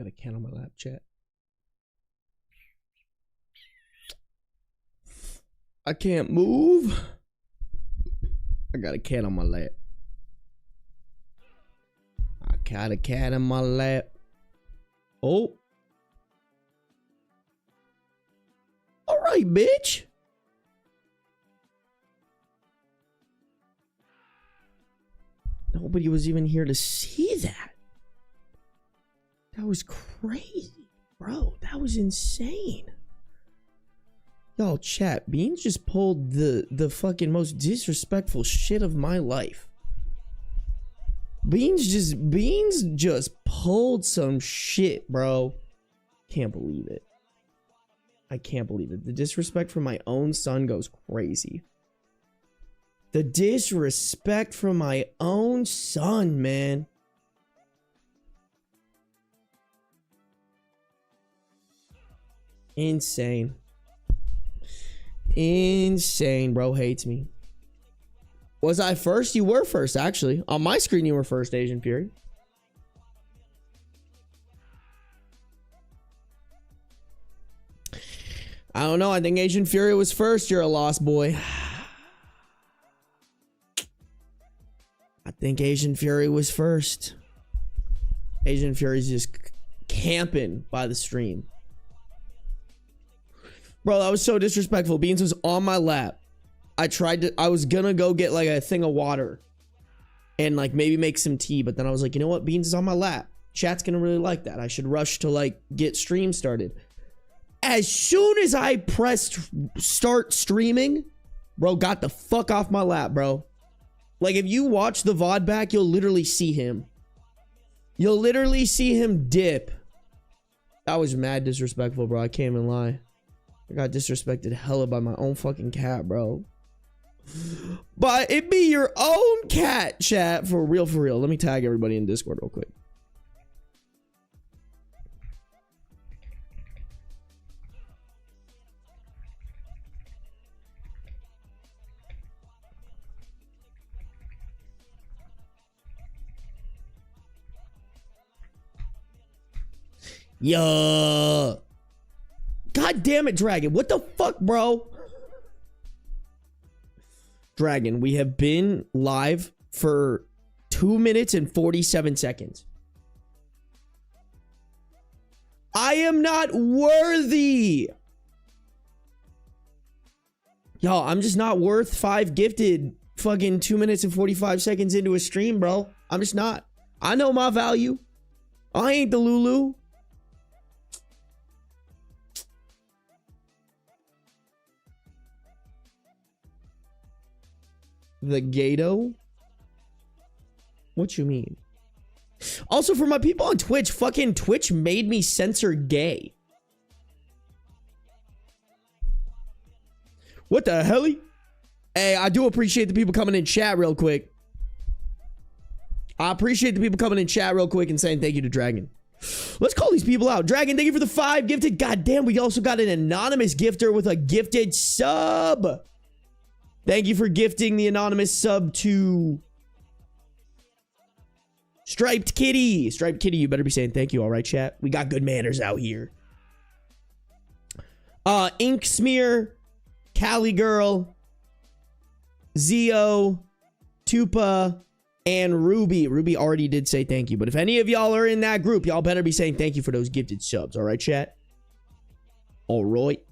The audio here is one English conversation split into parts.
Got a cat on my lap, chat. I can't move. I got a cat on my lap. I got a cat on my lap. Oh. All right, bitch. Nobody was even here to see that. That was crazy, bro. That was insane. Y'all, chat, Beans just pulled the fucking most disrespectful shit of my life. Beans just pulled some shit, bro. Can't believe it. I can't believe it. The disrespect for my own son goes crazy. The disrespect from my own son, man. Insane. Insane, bro. Hates me. Was I first? You were first, actually. On my screen, you were first, Asian Fury. I don't know. I think Asian Fury was first. You're a lost boy. I think Asian Fury was first. Asian Fury's just camping by the stream. Bro, that was so disrespectful. Beans was on my lap. I was gonna go get like a thing of water and like maybe make some tea, but then I was like, you know what? Beans is on my lap. Chat's gonna really like that. I should rush to like get stream started. As soon as I pressed start streaming, bro got the fuck off my lap, bro. Like if you watch the VOD back, you'll literally see him. You'll literally see him dip. That was mad disrespectful, bro. I can't even lie. I got disrespected hella by my own fucking cat, bro. But it be your own cat, chat. For real, for real. Let me tag everybody in Discord real quick. Yeah. God damn it, Dragon. What the fuck, bro? Dragon, we have been live for 2 minutes and 47 seconds. I am not worthy. Y'all, I'm just not worth 5 gifted fucking 2 minutes and 45 seconds into a stream, bro. I'm just not. I know my value. I ain't the Lulu. The Gato? What you mean? Also, for my people on Twitch, fucking Twitch made me censor gay. What the hell? Hey, I do appreciate the people coming in chat real quick. I appreciate the people coming in chat real quick and saying thank you to Dragon. Let's call these people out. Dragon, thank you for the 5 gifted. God damn, we also got an anonymous gifter with a gifted sub. Thank you for gifting the anonymous sub to Striped Kitty. Striped Kitty, you better be saying thank you, all right, chat? We got good manners out here. Ink Smear, Cali Girl, Zio, Tupa, and Ruby. Ruby already did say thank you, but if any of y'all are in that group, y'all better be saying thank you for those gifted subs, all right, chat? All right.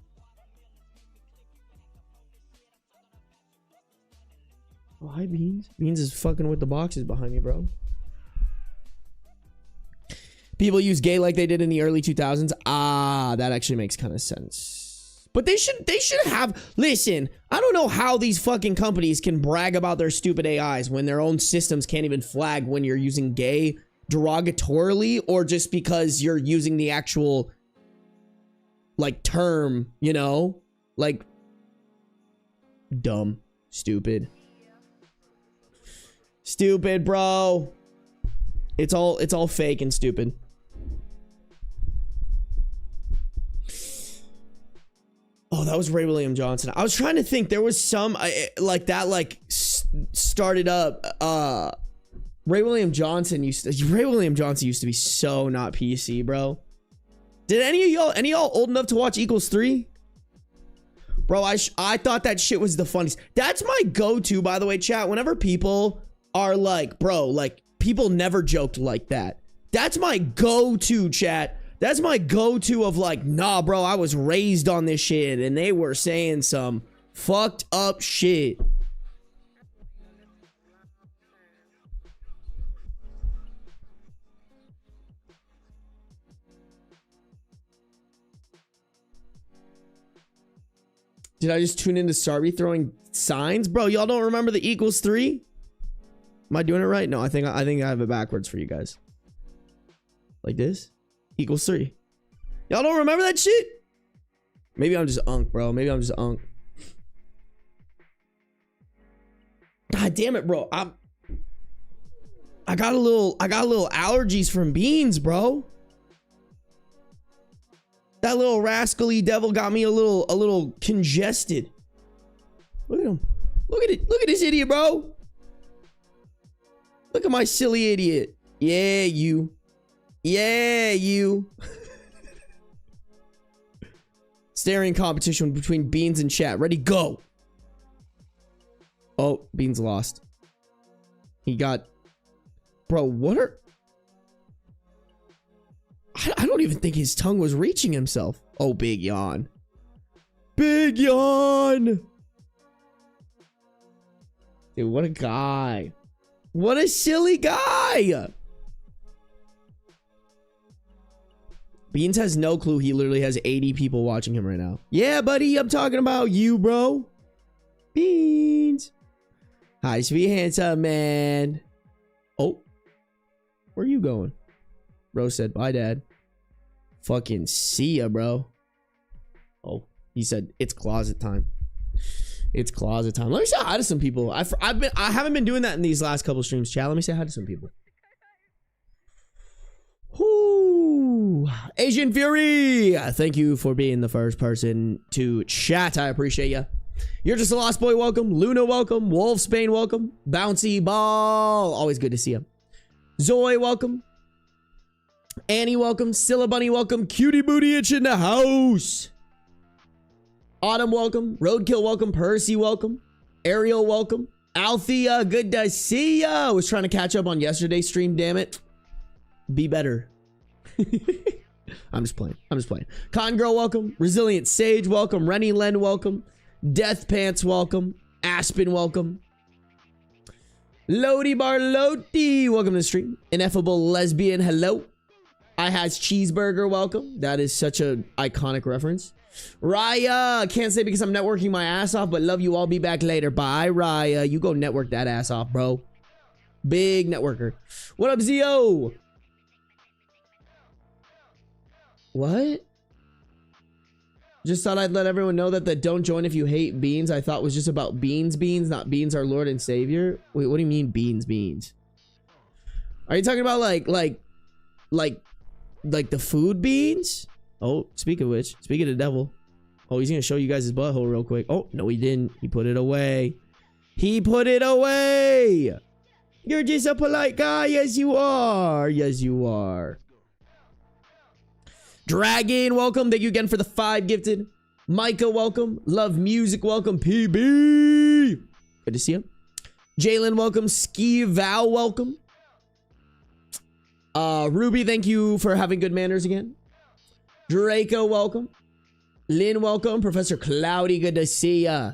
Oh, hi, Beans. Beans is fucking with the boxes behind me, bro. People use gay like they did in the early 2000s. Ah, that actually makes kind of sense. But they should have... Listen, I don't know how these fucking companies can brag about their stupid AIs when their own systems can't even flag when you're using gay derogatorily or just because you're using the actual, like, term, you know? Like, dumb. Stupid. Stupid, bro. It's all fake and stupid. Oh, that was Ray William Johnson. I was trying to think. There was some like that, like started up Ray William Johnson used to be so not PC, bro. Did any of y'all old enough to watch Equals 3? Bro, I thought that shit was the funniest. That's my go-to, by the way, chat. Whenever people are like, bro, like, people never joked like that. That's my go-to, chat. That's my go-to of like, nah, bro, I was raised on this shit, and they were saying some fucked up shit. Did I just tune into Sarby throwing signs? Bro, y'all don't remember the Equals 3? Am I doing it right? No, I think I have it backwards for you guys. Like this? Equals 3. Y'all don't remember that shit? Maybe I'm just unk, bro. Maybe I'm just unk. God damn it, bro. I got a little allergies from beans, bro. That little rascally devil got me a little congested. Look at him. Look at it. Look at this idiot, bro. Look at my silly idiot. Yeah, you. Yeah, you. Staring competition between Beans and chat. Ready, go. Oh, Beans lost. He got... Bro, what are... I don't even think his tongue was reaching himself. Oh, big yawn. Big yawn. Dude, what a guy. What a silly guy. Beans has no clue he literally has 80 people watching him right now. Yeah, buddy, I'm talking about you, bro. Beans. Hi, sweet handsome man. Oh. Where are you going? Bro said, bye, dad. Fucking see ya, bro. Oh, he said, it's closet time. It's closet time. Let me say hi to some people. I haven't been doing that in these last couple streams, chat. Let me say hi to some people. Whoo. Asian Fury. Thank you for being the first person to chat. I appreciate you. You're just a lost boy. Welcome. Luna, welcome. Wolfsbane, welcome. Bouncy Ball. Always good to see you. Zoe, welcome. Annie, welcome. Scylla Bunny, welcome. Cutie Booty Itch in the house. Autumn, welcome. Roadkill, welcome. Percy, welcome. Ariel, welcome. Althea, good to see ya. I was trying to catch up on yesterday's stream, damn it. Be better. I'm just playing. I'm just playing. Con Girl, welcome. Resilient Sage, welcome. Rennie Len, welcome. Death Pants, welcome. Aspen, welcome. Lodi Barloti, welcome to the stream. Ineffable Lesbian, hello. I has Cheeseburger, welcome. That is such an iconic reference. Raya, can't say because I'm networking my ass off, but love you all. Be back later. Bye, Raya. You go network that ass off, bro. Big networker. What up, Zio? What? Just thought I'd let everyone know that the don't join if you hate beans I thought was just about beans, not beans our Lord and Savior. Wait, what do you mean beans? Are you talking about like the food beans? Oh, speak of which, speaking of the devil. Oh, he's gonna show you guys his butthole real quick. Oh, no, he didn't. He put it away. He put it away. You're just a polite guy. Yes, you are. Yes, you are. Dragon, welcome. Thank you again for the 5 gifted. Micah, welcome. Love Music, welcome. PB. Good to see you. Jalen, welcome. Ski Val, welcome. Ruby, thank you for having good manners again. Draco, welcome. Lynn, welcome. Professor Cloudy, good to see ya.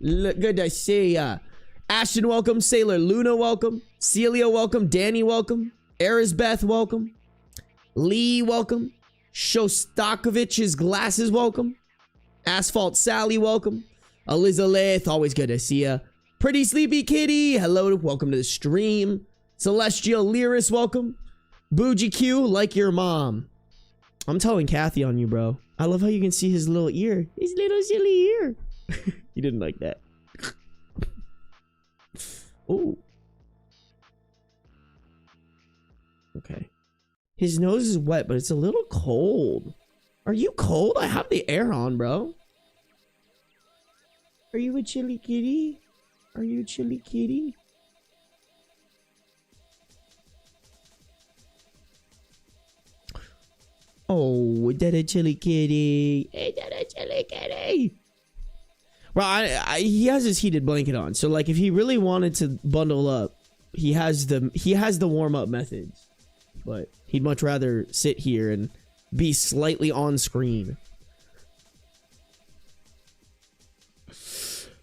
Good to see ya. Ashton, welcome. Sailor Luna, welcome. Celia, welcome. Danny, welcome. Erisbeth, welcome. Lee, welcome. Shostakovich's glasses, welcome. Asphalt Sally, welcome. Elizabeth, always good to see ya. Pretty Sleepy Kitty, hello, welcome to the stream. Celestial Lyris, welcome. Bougie Q, like your mom. I'm telling Kathy on you, bro. I love how you can see his little ear. His little silly ear. You didn't like that. Oh. Okay. His nose is wet, but it's a little cold. Are you cold? I have the air on, bro. Are you a chilly kitty? Are you a chilly kitty? Oh, is that a chili kitty? Is that a chili kitty? Well, he has his heated blanket on, so like if he really wanted to bundle up, he has the warm up methods, but he'd much rather sit here and be slightly on screen.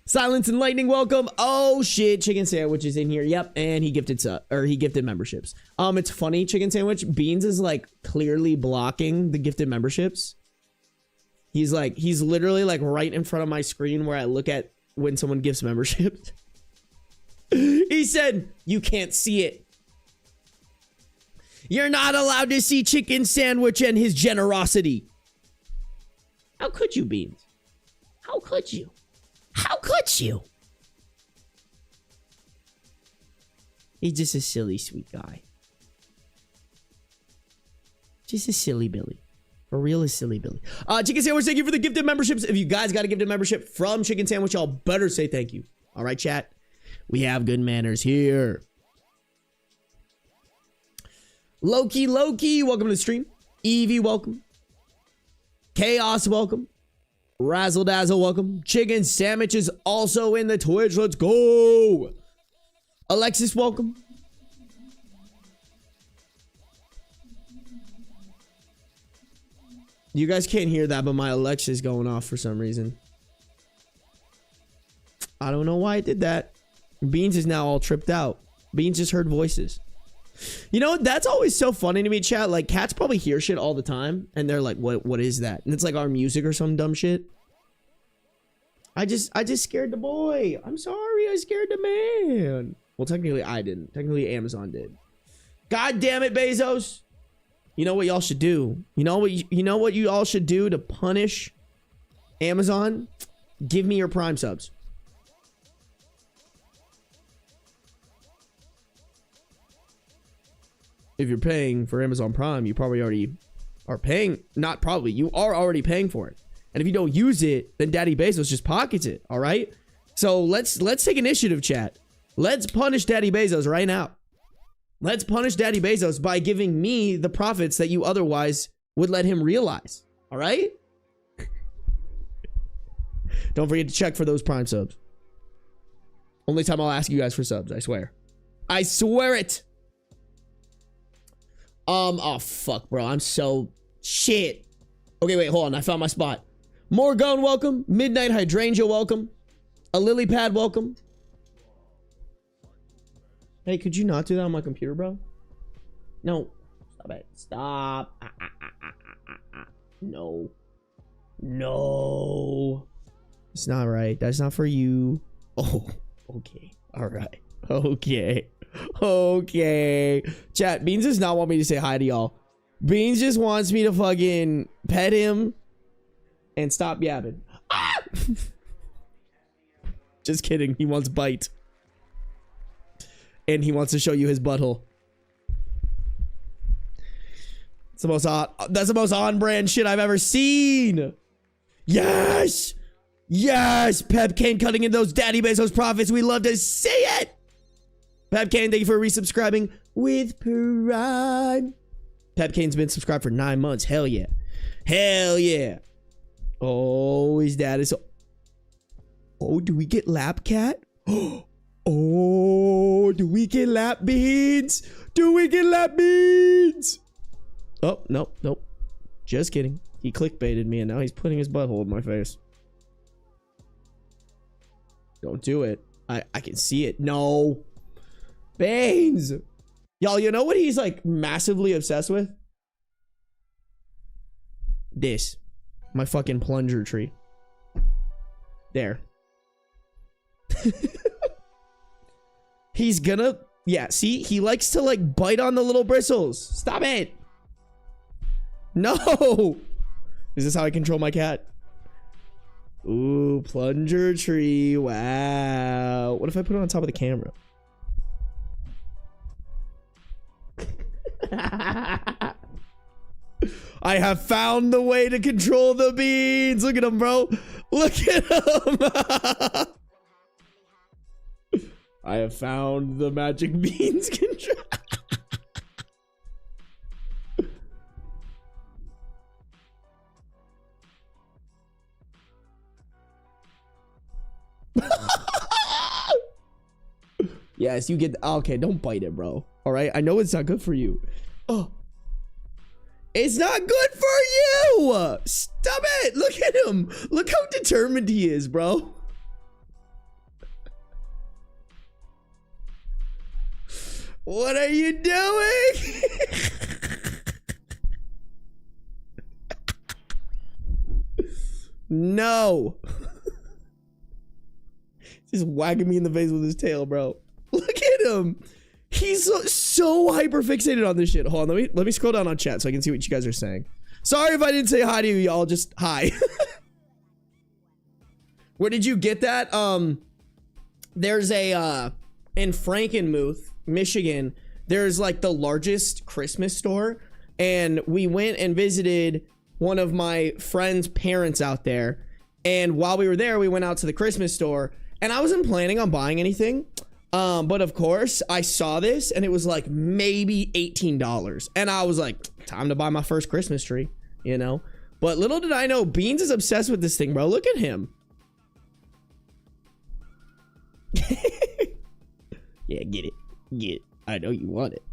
Silence and Lightning, welcome. Oh shit, Chicken Sandwich is in here. Yep, and he gifted memberships. It's funny, Chicken Sandwich. Beans is like clearly blocking the gifted memberships. He's literally like right in front of my screen where I look at when someone gifts memberships. He said, "You can't see it. You're not allowed to see Chicken Sandwich and his generosity." How could you, Beans? How could you? How could you? He's just a silly, sweet guy. Just a silly Billy. For real, a silly Billy. Chicken Sandwich, thank you for the gifted memberships. If you guys got a gifted membership from Chicken Sandwich, y'all better say thank you. All right, chat? We have good manners here. Loki, welcome to the stream. Evie, welcome. Chaos, welcome. Razzle Dazzle, welcome. Chicken Sandwich is also in the Twitch. Let's go. Alexis, welcome. You guys can't hear that, but my Alexa is going off for some reason. I don't know why I did that. Beans is now all tripped out. Beans just heard voices. You know, that's always so funny to me, chat. Like, cats probably hear shit all the time, and they're like, what is that? And it's like our music or some dumb shit. I just scared the boy. I'm sorry, I scared the man. Well, technically, I didn't. Technically, Amazon did. God damn it, Bezos. You know what y'all should do? You know what you all should do to punish Amazon? Give me your Prime subs. If you're paying for Amazon Prime, you probably already are paying. Not probably. You are already paying for it. And if you don't use it, then Daddy Bezos just pockets it. All right? So let's take initiative, chat. Let's punish Daddy Bezos right now. Let's punish Daddy Bezos by giving me the profits that you otherwise would let him realize. All right? Don't forget to check for those Prime subs. Only time I'll ask you guys for subs, I swear. I swear it. Oh fuck, bro. I'm so shit. Okay, wait, hold on. I found my spot. Morgone, welcome. Midnight Hydrangea, welcome. A lily pad, welcome. Hey, could you not do that on my computer, bro? No. Stop it. Stop. No. No. It's not right. That's not for you. Oh, okay. All right. Okay. Okay. Chat, Beans does not want me to say hi to y'all. Beans just wants me to fucking pet him and stop yapping. Ah! Just kidding. He wants bite. And he wants to show you his butthole. It's the most that's the most on-brand shit I've ever seen. Yes! Yes! Pep Kane cutting in those Daddy Bezos profits. We love to see it! Pep Kane, thank you for resubscribing with Prime. Pep Kane's been subscribed for 9 months. Hell yeah. Hell yeah. Oh, his dad is... Oh, do we get Lap Cat? Oh, do we get Lap Beans? Do we get Lap Beans? Oh, nope, nope. Just kidding. He clickbaited me and now he's putting his butthole in my face. Don't do it. I can see it. No. Beans. Y'all, you know what he's like massively obsessed with? This. My fucking plunger tree. There. He's gonna... Yeah, see? He likes to like bite on the little bristles. Stop it. No. Is this how I control my cat? Ooh, plunger tree. Wow. What if I put it on top of the camera? I have found the way to control the beans. Look at him, bro. Look at him. I have found the magic beans control. Yes, you get. Okay, don't bite it, bro. All right, I know it's not good for you. Oh, it's not good for you. Stop it. Look at him. Look how determined he is, bro. What are you doing? No. Just whacking me in the face with his tail, bro. Look at him. He's so hyper fixated on this shit. Hold on, let me scroll down on chat so I can see what you guys are saying. Sorry if I didn't say hi to you, y'all. Just hi. Where did you get that? There's a in Frankenmuth, Michigan, there's like the largest Christmas store, and we went and visited one of my friend's parents out there, and while we were there, we went out to the Christmas store, and I wasn't planning on buying anything, but of course, I saw this, and it was like maybe $18, and I was like, time to buy my first Christmas tree, you know? But little did I know, Beans is obsessed with this thing, bro. Look at him. Yeah, get it. Get it. I know you want it.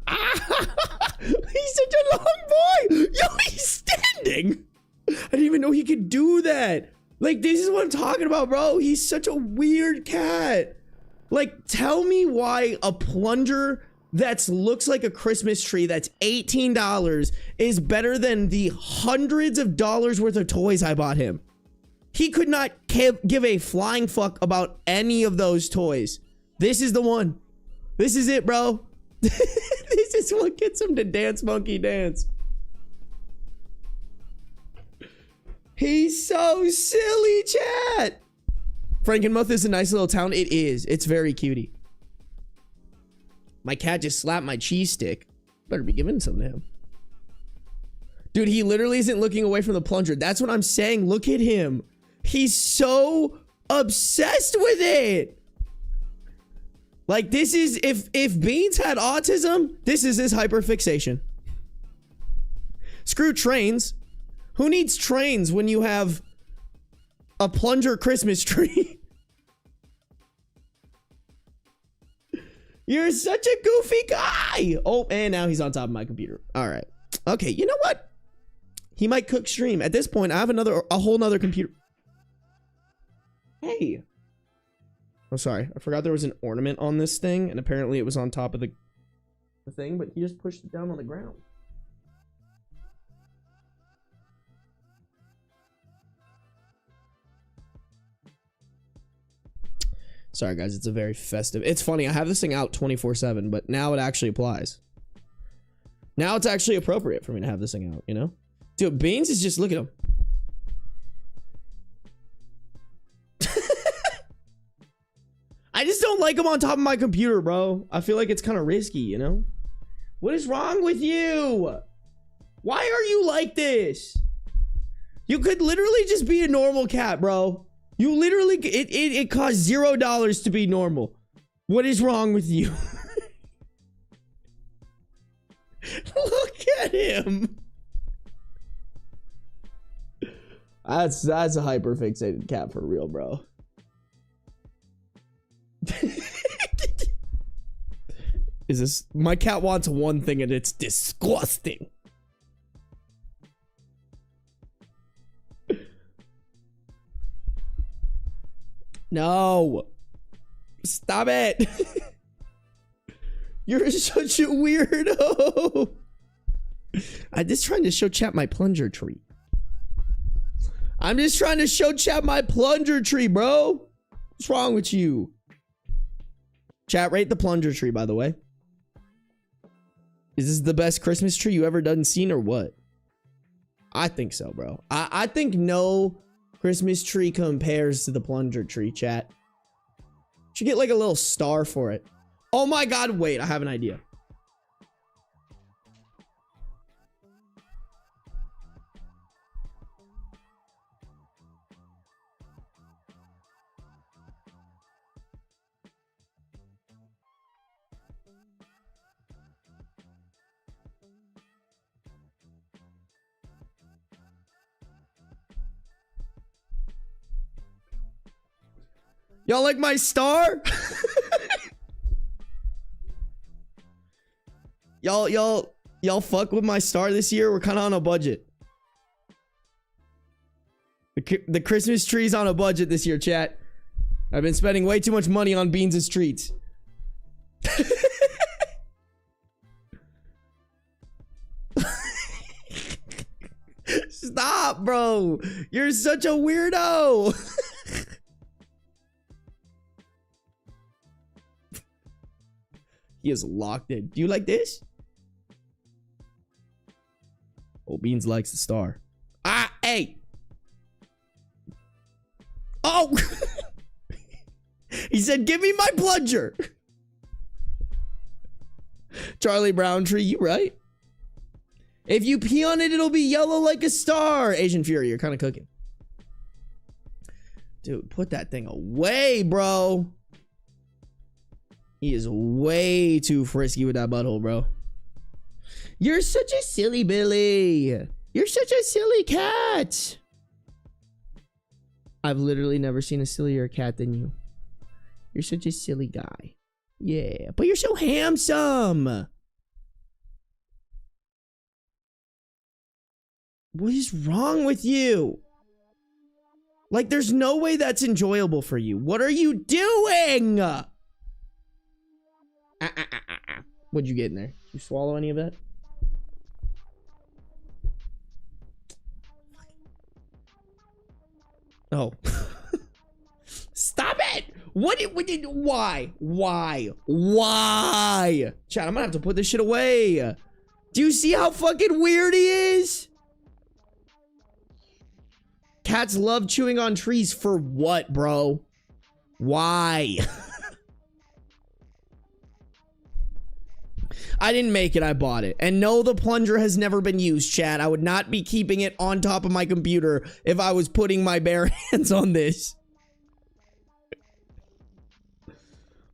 Ah! He's such a long boy. Yo, he's standing. I didn't even know he could do that. Like, this is what I'm talking about, bro. He's such a weird cat. Like, tell me why a plunger that looks like a Christmas tree that's $18 is better than the hundreds of dollars worth of toys I bought him. He could not give a flying fuck about any of those toys. This is the one. This is it, bro. This is what gets him to dance monkey dance. He's so silly, chat. Frankenmuth is a nice little town. It is. It's very cutie. My cat just slapped my cheese stick. Better be giving some to him. Dude, he literally isn't looking away from the plunger. That's what I'm saying. Look at him. He's so obsessed with it. Like, this is, if Beans had autism, this is his hyperfixation. Screw trains. Who needs trains when you have a plunger Christmas tree? You're such a goofy guy. Oh, and now he's on top of my computer. All right. Okay, you know what? He might cook stream. At this point, I have a whole nother computer. Hey. I'm sorry. I forgot there was an ornament on this thing, and apparently it was on top of the thing, but he just pushed it down on the ground. Sorry, guys. It's a very festive. It's funny. I have this thing out 24/7, but now it actually applies. Now it's actually appropriate for me to have this thing out, you know? Dude, Beans is just, look at him. I just don't like him on top of my computer, bro. I feel like it's kind of risky, you know? What is wrong with you? Why are you like this? You could literally just be a normal cat, bro. You literally, it costs $0 to be normal. What is wrong with you? Look at him. That's a hyper-fixated cat for real, bro. Is this, my cat wants one thing and it's disgusting. No, stop it. You're such a weirdo. I'm just trying to show chat my plunger tree. I'm just trying to show chat my plunger tree, bro. What's wrong with you? Chat, rate the plunger tree, by the way. Is this the best Christmas tree you ever done seen or what? I think so, bro. I think no Christmas tree compares to the plunger tree, chat. Should get like a little star for it. Oh my God, wait, I have an idea. Y'all like my star? Y'all fuck with my star this year? We're kind of on a budget. The Christmas tree's on a budget this year, chat. I've been spending way too much money on Beans' treats. Stop, bro. You're such a weirdo. He is locked in. Do you like this? Oh, Beans likes the star. Ah, hey. Oh. He said, give me my plunger. Charlie Brown tree, you right? If you pee on it, it'll be yellow like a star. Asian Fury, you're kind of cooking. Dude, put that thing away, bro. He is way too frisky with that butthole, bro. You're such a silly Billy. You're such a silly cat. I've literally never seen a sillier cat than you. You're such a silly guy. Yeah, but you're so handsome. What is wrong with you? Like, there's no way that's enjoyable for you. What are you doing? What'd you get in there? Did you swallow any of that? Oh. Stop it! Why? Chat, I'm gonna have to put this shit away. Do you see how fucking weird he is? Cats love chewing on trees for what, bro? Why? I didn't make it, I bought it. And no, the plunger has never been used, chat. I would not be keeping it on top of my computer if I was putting my bare hands on this.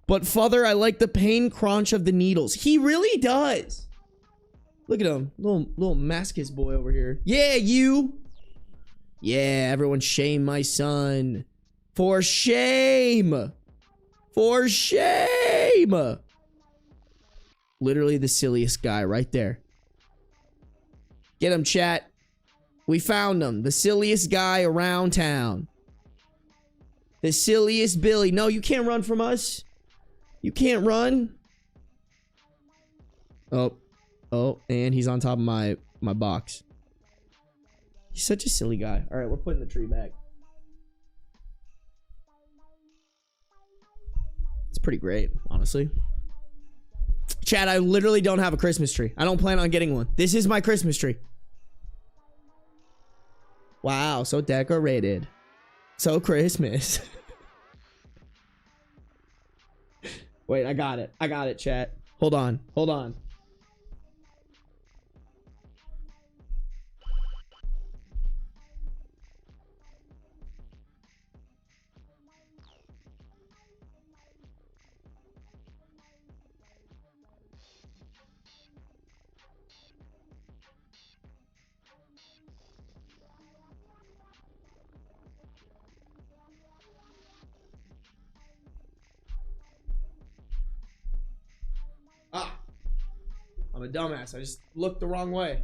But father, I like the pain crunch of the needles. He really does. Look at him. Little mascus boy over here. Yeah, you. Yeah, everyone shame my son. For shame. For shame. Literally the silliest guy right there. Get him, chat. We found him. The silliest guy around town. The silliest Billy. No, you can't run from us. You can't run. Oh, and he's on top of my box. He's such a silly guy. All right, we're putting the tree back. It's pretty great, honestly. Chat, I literally don't have a Christmas tree. I don't plan on getting one. This is my Christmas tree. Wow, so decorated. So Christmas. Wait, I got it. I got it, chat. Hold on. Hold on. Ah, I'm a dumbass. I just looked the wrong way.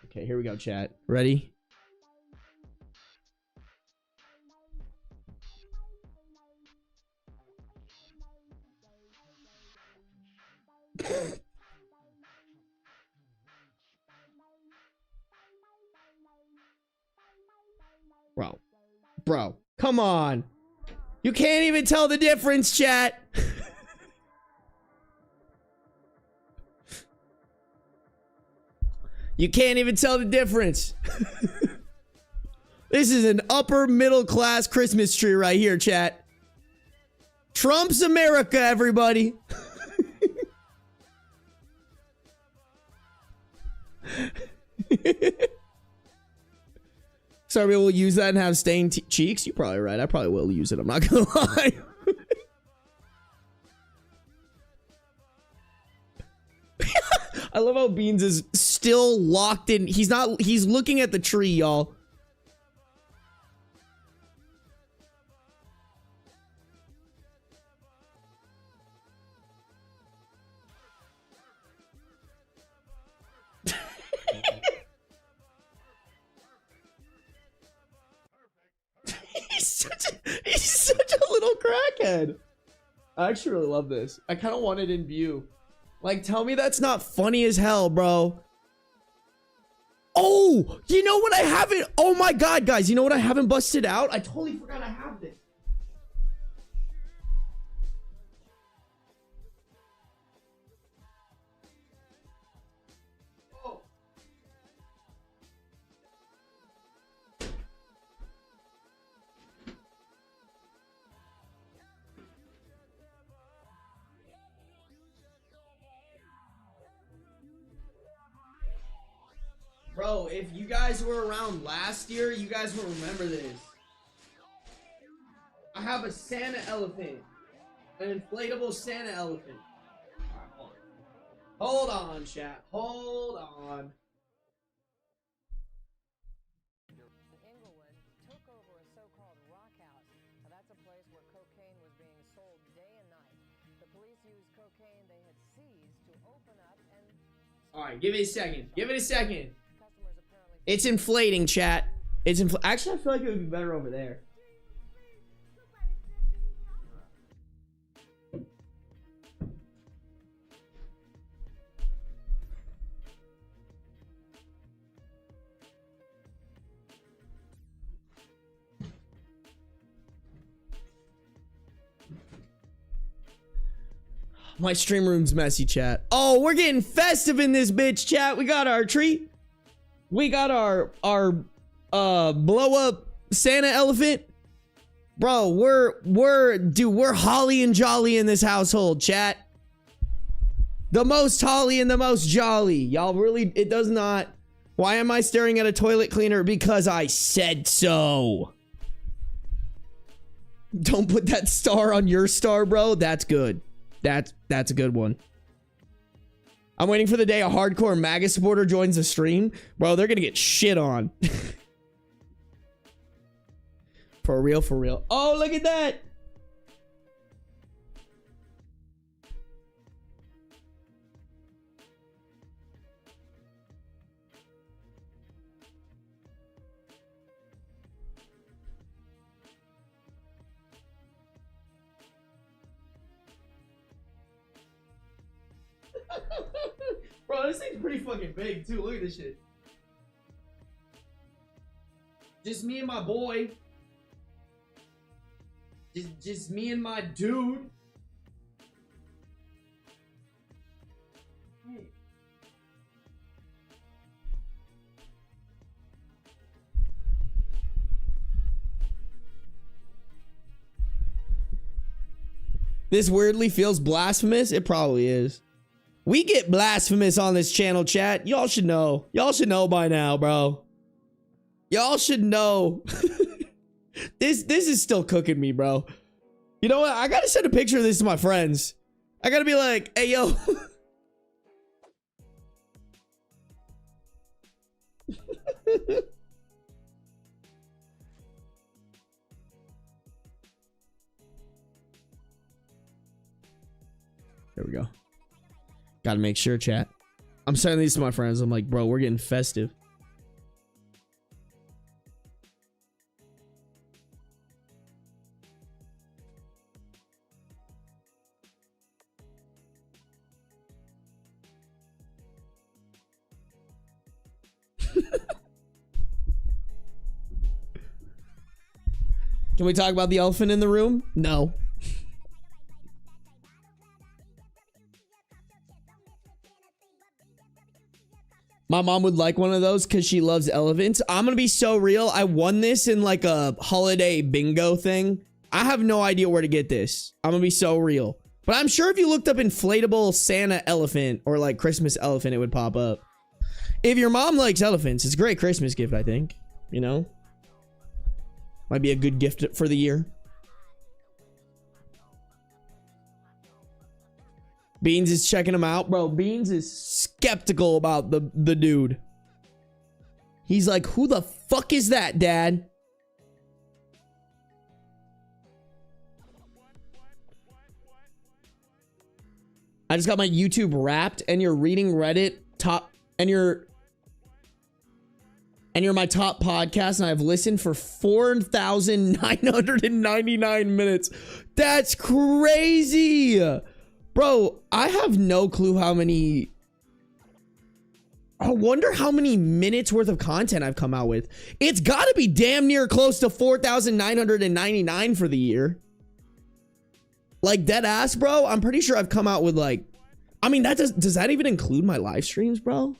Okay, here we go, chat. Ready? Bro, come on. You can't even tell the difference, chat. You can't even tell the difference. This is an upper middle class Christmas tree right here, chat. Trump's America, everybody. Sarby will use that and have stained cheeks. You're probably right. I probably will use it. I'm not gonna lie. I love how Beans is still locked in. He's looking at the tree, y'all. crackhead. I actually really love this. I kind of want it in view. Like, tell me that's not funny as hell, bro. Oh, you know what I haven't? Oh my God, guys. You know what I haven't busted out? I totally forgot I have this. Oh. Bro, if you guys were around last year, you guys will remember this. I have a Santa elephant. An inflatable Santa elephant. Right, hold on, chat. Hold on. Inglewood took over a so-called rock house. Now, that's a place where cocaine was being sold day and night. The police used cocaine they had seized to open up and... Alright, give it a second. Give it a second. It's inflating, chat. It's actually, I feel like it would be better over there. My stream room's messy, chat. Oh, we're getting festive in this bitch, chat. We got our treat. We got our blow up Santa elephant. Bro, we're holly and jolly in this household, chat. The most holly and the most jolly. Y'all really, it does not. Why am I staring at a toilet cleaner? Because I said so. Don't put that star on your star, bro. That's good. That's a good one. I'm waiting for the day a hardcore MAGA supporter joins the stream. Bro, they're gonna get shit on. For real, for real. Oh, look at that. Bro, this thing's pretty fucking big too. Look at this shit. Just me and my boy. Just me and my dude. Hey. This weirdly feels blasphemous. It probably is. We get blasphemous on this channel, chat. Y'all should know. Y'all should know by now, bro. Y'all should know. This is still cooking me, bro. You know what? I gotta send a picture of this to my friends. I gotta be like, hey, yo. There we go. Gotta make sure, chat. I'm sending these to my friends. I'm like, bro, we're getting festive. Can we talk about the elephant in the room? No. My mom would like one of those because she loves elephants. I'm gonna be so real. I won this in like a holiday bingo thing. I have no idea where to get this. I'm gonna be so real. But I'm sure if you looked up inflatable Santa elephant or like Christmas elephant, it would pop up. If your mom likes elephants, it's a great Christmas gift, I think. You know? Might be a good gift for the year. Beans is checking him out. Bro, Beans is skeptical about the dude. He's like, who the fuck is that, Dad? I just got my YouTube Wrapped and you're reading Reddit top and you're and you're my top podcast, and I've listened for 4,999 minutes. That's crazy. Bro, I have no clue how many... I wonder how many minutes worth of content I've come out with. It's got to be damn near close to 4,999 for the year. Like, dead ass, bro. I'm pretty sure I've come out with like... I mean, that does that even include my live streams, bro?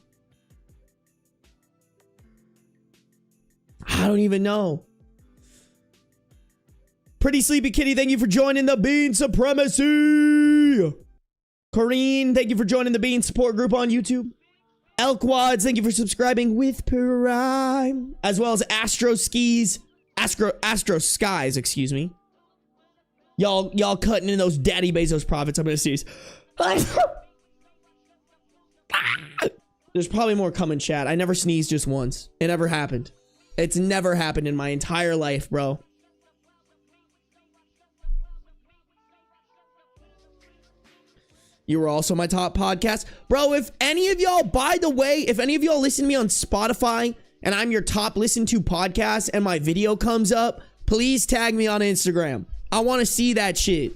I don't even know. Pretty Sleepy Kitty, thank you for joining the Bean Supremacy. Corrine, thank you for joining the Bean support group on YouTube. Elkwads, thank you for subscribing with Prime. As well as Astro Skies, excuse me. Y'all cutting in those Daddy Bezos profits. I'm gonna sneeze. There's probably more coming, chat. I never sneezed just once. It never happened. It's never happened in my entire life, bro. You were also my top podcast. Bro, if any of y'all, by the way, if any of y'all listen to me on Spotify and I'm your top listened to podcast and my video comes up, please tag me on Instagram. I want to see that shit.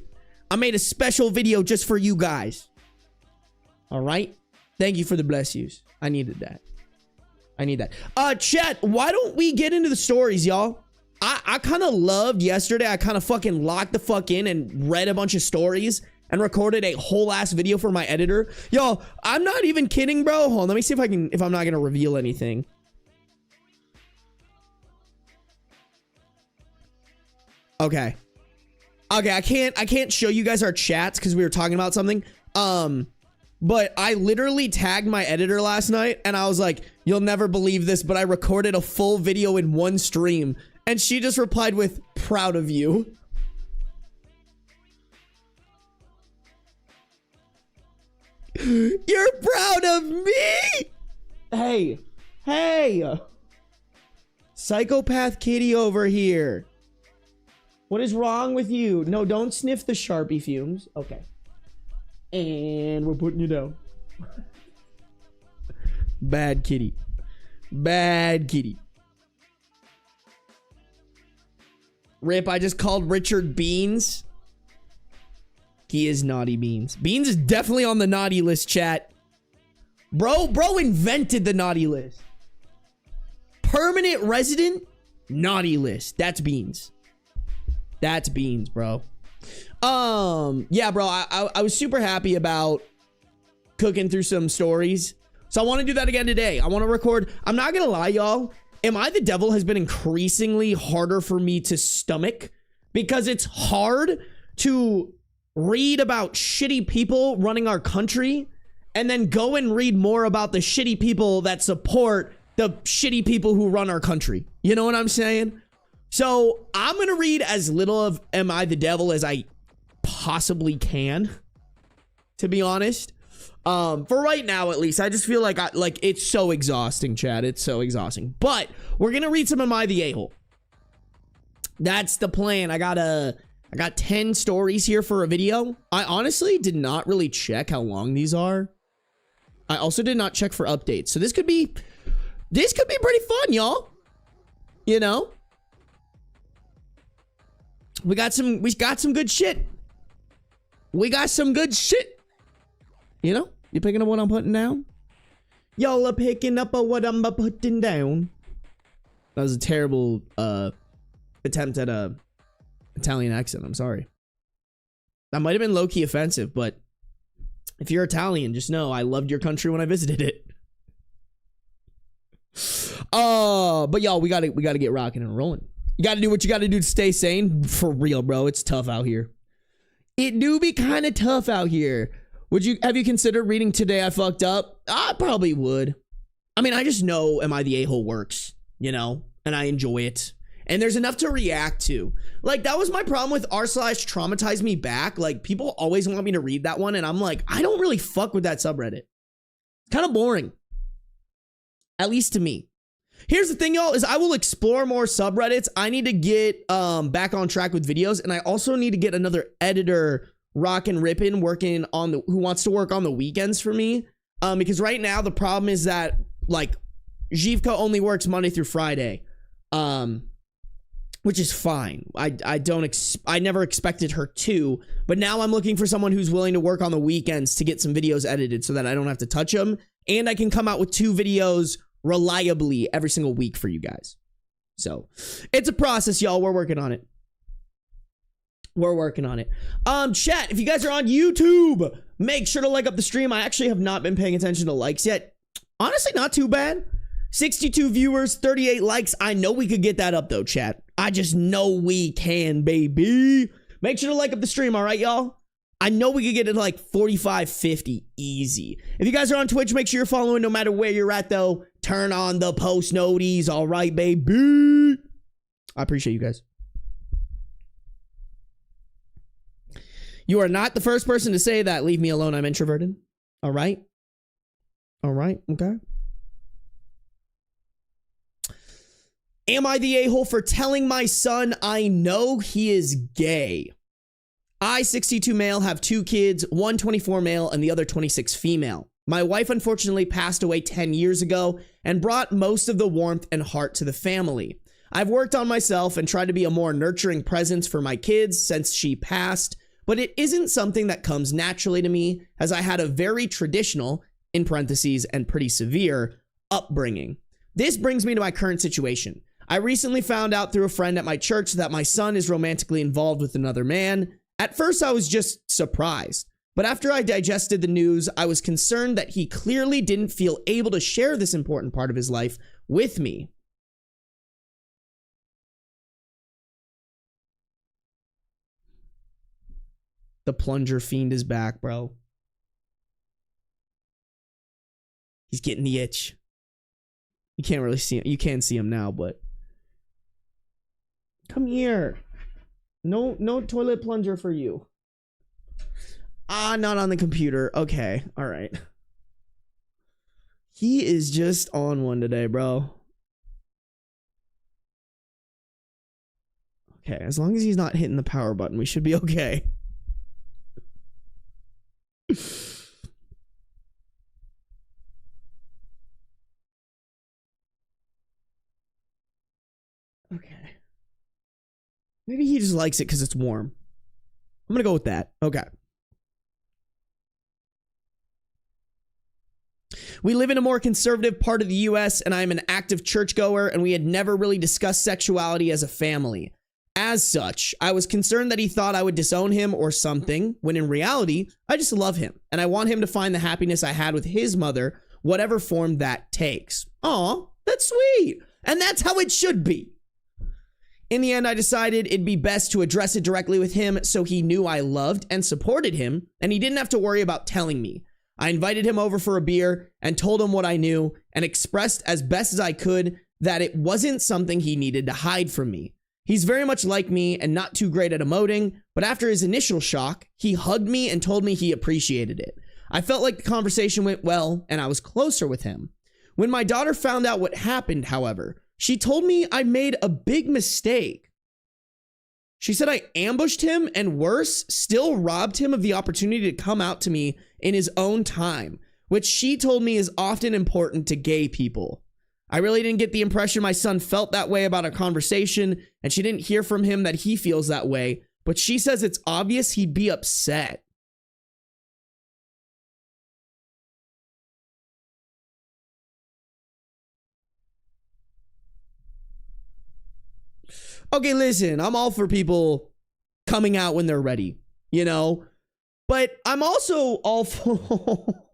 I made a special video just for you guys. All right? Thank you for the bless yous. I needed that. I need that. Chat, why don't we get into the stories, y'all? I kind of loved yesterday. I kind of fucking locked the fuck in and read a bunch of stories and recorded a whole ass video for my editor. Y'all, I'm not even kidding, bro. Hold on, let me see if I'm not gonna reveal anything. Okay. Okay, I can't show you guys our chats because we were talking about something. But I literally tagged my editor last night and I was like, you'll never believe this, but I recorded a full video in one stream. And she just replied with, proud of you. You're proud of me? Hey. Psychopath kitty over here. What is wrong with you? No, don't sniff the Sharpie fumes. Okay. And we're putting you down. Bad kitty. Bad kitty. Rip, I just called Richard Beans. He is naughty Beans. Beans is definitely on the naughty list, chat. Bro invented the naughty list. Permanent resident, naughty list. That's Beans. That's Beans, bro. Yeah, bro, I was super happy about cooking through some stories. So I want to do that again today. I want to record. I'm not going to lie, y'all. Am I the Devil has been increasingly harder for me to stomach because it's hard to read about shitty people running our country and then go and read more about the shitty people that support the shitty people who run our country. You know what I'm saying? So I'm going to read as little of Am I the Devil as I possibly can, to be honest. For right now, at least, I just feel like it's so exhausting, Chad. It's so exhausting. But we're gonna read some Am I the A-hole. That's the plan. I got 10 stories here for a video. I honestly did not really check how long these are. I also did not check for updates. So this could be pretty fun, y'all. You know, we got some good shit. We got some good shit. You know, you picking up what I'm putting down? Y'all are picking up what I'm putting down. That was a terrible attempt at a Italian accent. I'm sorry. That might have been low-key offensive, but if you're Italian, just know I loved your country when I visited it. But y'all, we gotta get rocking and rolling. You gotta do what you gotta do to stay sane. For real, bro. It's tough out here. It do be kind of tough out here. Have you considered reading Today I Fucked Up? I probably would. I mean, I just know Am I the A-hole works, you know, and I enjoy it. And there's enough to react to. Like, that was my problem with r/Traumatize Me Back. Like, people always want me to read that one, and I'm like, I don't really fuck with that subreddit. It's kind of boring. At least to me. Here's the thing, y'all, is I will explore more subreddits. I need to get back on track with videos, and I also need to get another editor rockin' rippin' working on who wants to work on the weekends for me. Because right now the problem is that, like, Zhivka only works Monday through Friday, which is fine. I never expected her to, but now I'm looking for someone who's willing to work on the weekends to get some videos edited so that I don't have to touch them, and I can come out with 2 videos reliably every single week for you guys. So it's a process, y'all. We're working on it. We're working on it. Chat, if you guys are on YouTube, make sure to like up the stream. I actually have not been paying attention to likes yet. Honestly, not too bad. 62 viewers, 38 likes. I know we could get that up though, chat. I just know we can, baby. Make sure to like up the stream, all right, y'all? I know we could get it to like 45, 50, easy. If you guys are on Twitch, make sure you're following no matter where you're at, though. Turn on the post noties, all right, baby? I appreciate you guys. You are not the first person to say that. Leave me alone, I'm introverted. All right? All right, okay. Am I the a-hole for telling my son I know he is gay? I, 62 male, have 2 kids, one 24 male and the other 26 female. My wife unfortunately passed away 10 years ago and brought most of the warmth and heart to the family. I've worked on myself and tried to be a more nurturing presence for my kids since she passed, but it isn't something that comes naturally to me, as I had a very traditional, in parentheses, and pretty severe, upbringing. This brings me to my current situation. I recently found out through a friend at my church that my son is romantically involved with another man. At first, I was just surprised, but after I digested the news, I was concerned that he clearly didn't feel able to share this important part of his life with me. The plunger fiend is back, bro. He's getting the itch. You can't really see him. You can see him now, but come here. No toilet plunger for you. Ah, not on the computer. Okay, all right. He is just on one today, bro. Okay, as long as he's not hitting the power button, we should be okay. Okay. Maybe he just likes it because it's warm. I'm gonna go with that. Okay. We live in a more conservative part of the US, and I'm an active churchgoer, and we had never really discussed sexuality as a family. As such, I was concerned that he thought I would disown him or something, when in reality, I just love him, and I want him to find the happiness I had with his mother, whatever form that takes. Aw, that's sweet. And that's how it should be. In the end, I decided it'd be best to address it directly with him so he knew I loved and supported him, and he didn't have to worry about telling me. I invited him over for a beer and told him what I knew and expressed as best as I could that it wasn't something he needed to hide from me. He's very much like me and not too great at emoting, but after his initial shock, he hugged me and told me he appreciated it. I felt like the conversation went well and I was closer with him. When my daughter found out what happened, however, she told me I made a big mistake. She said I ambushed him and worse, still robbed him of the opportunity to come out to me in his own time, which she told me is often important to gay people. I really didn't get the impression my son felt that way about our conversation, and she didn't hear from him that he feels that way, but she says it's obvious he'd be upset. Okay, listen, I'm all for people coming out when they're ready, you know? But I'm also all for...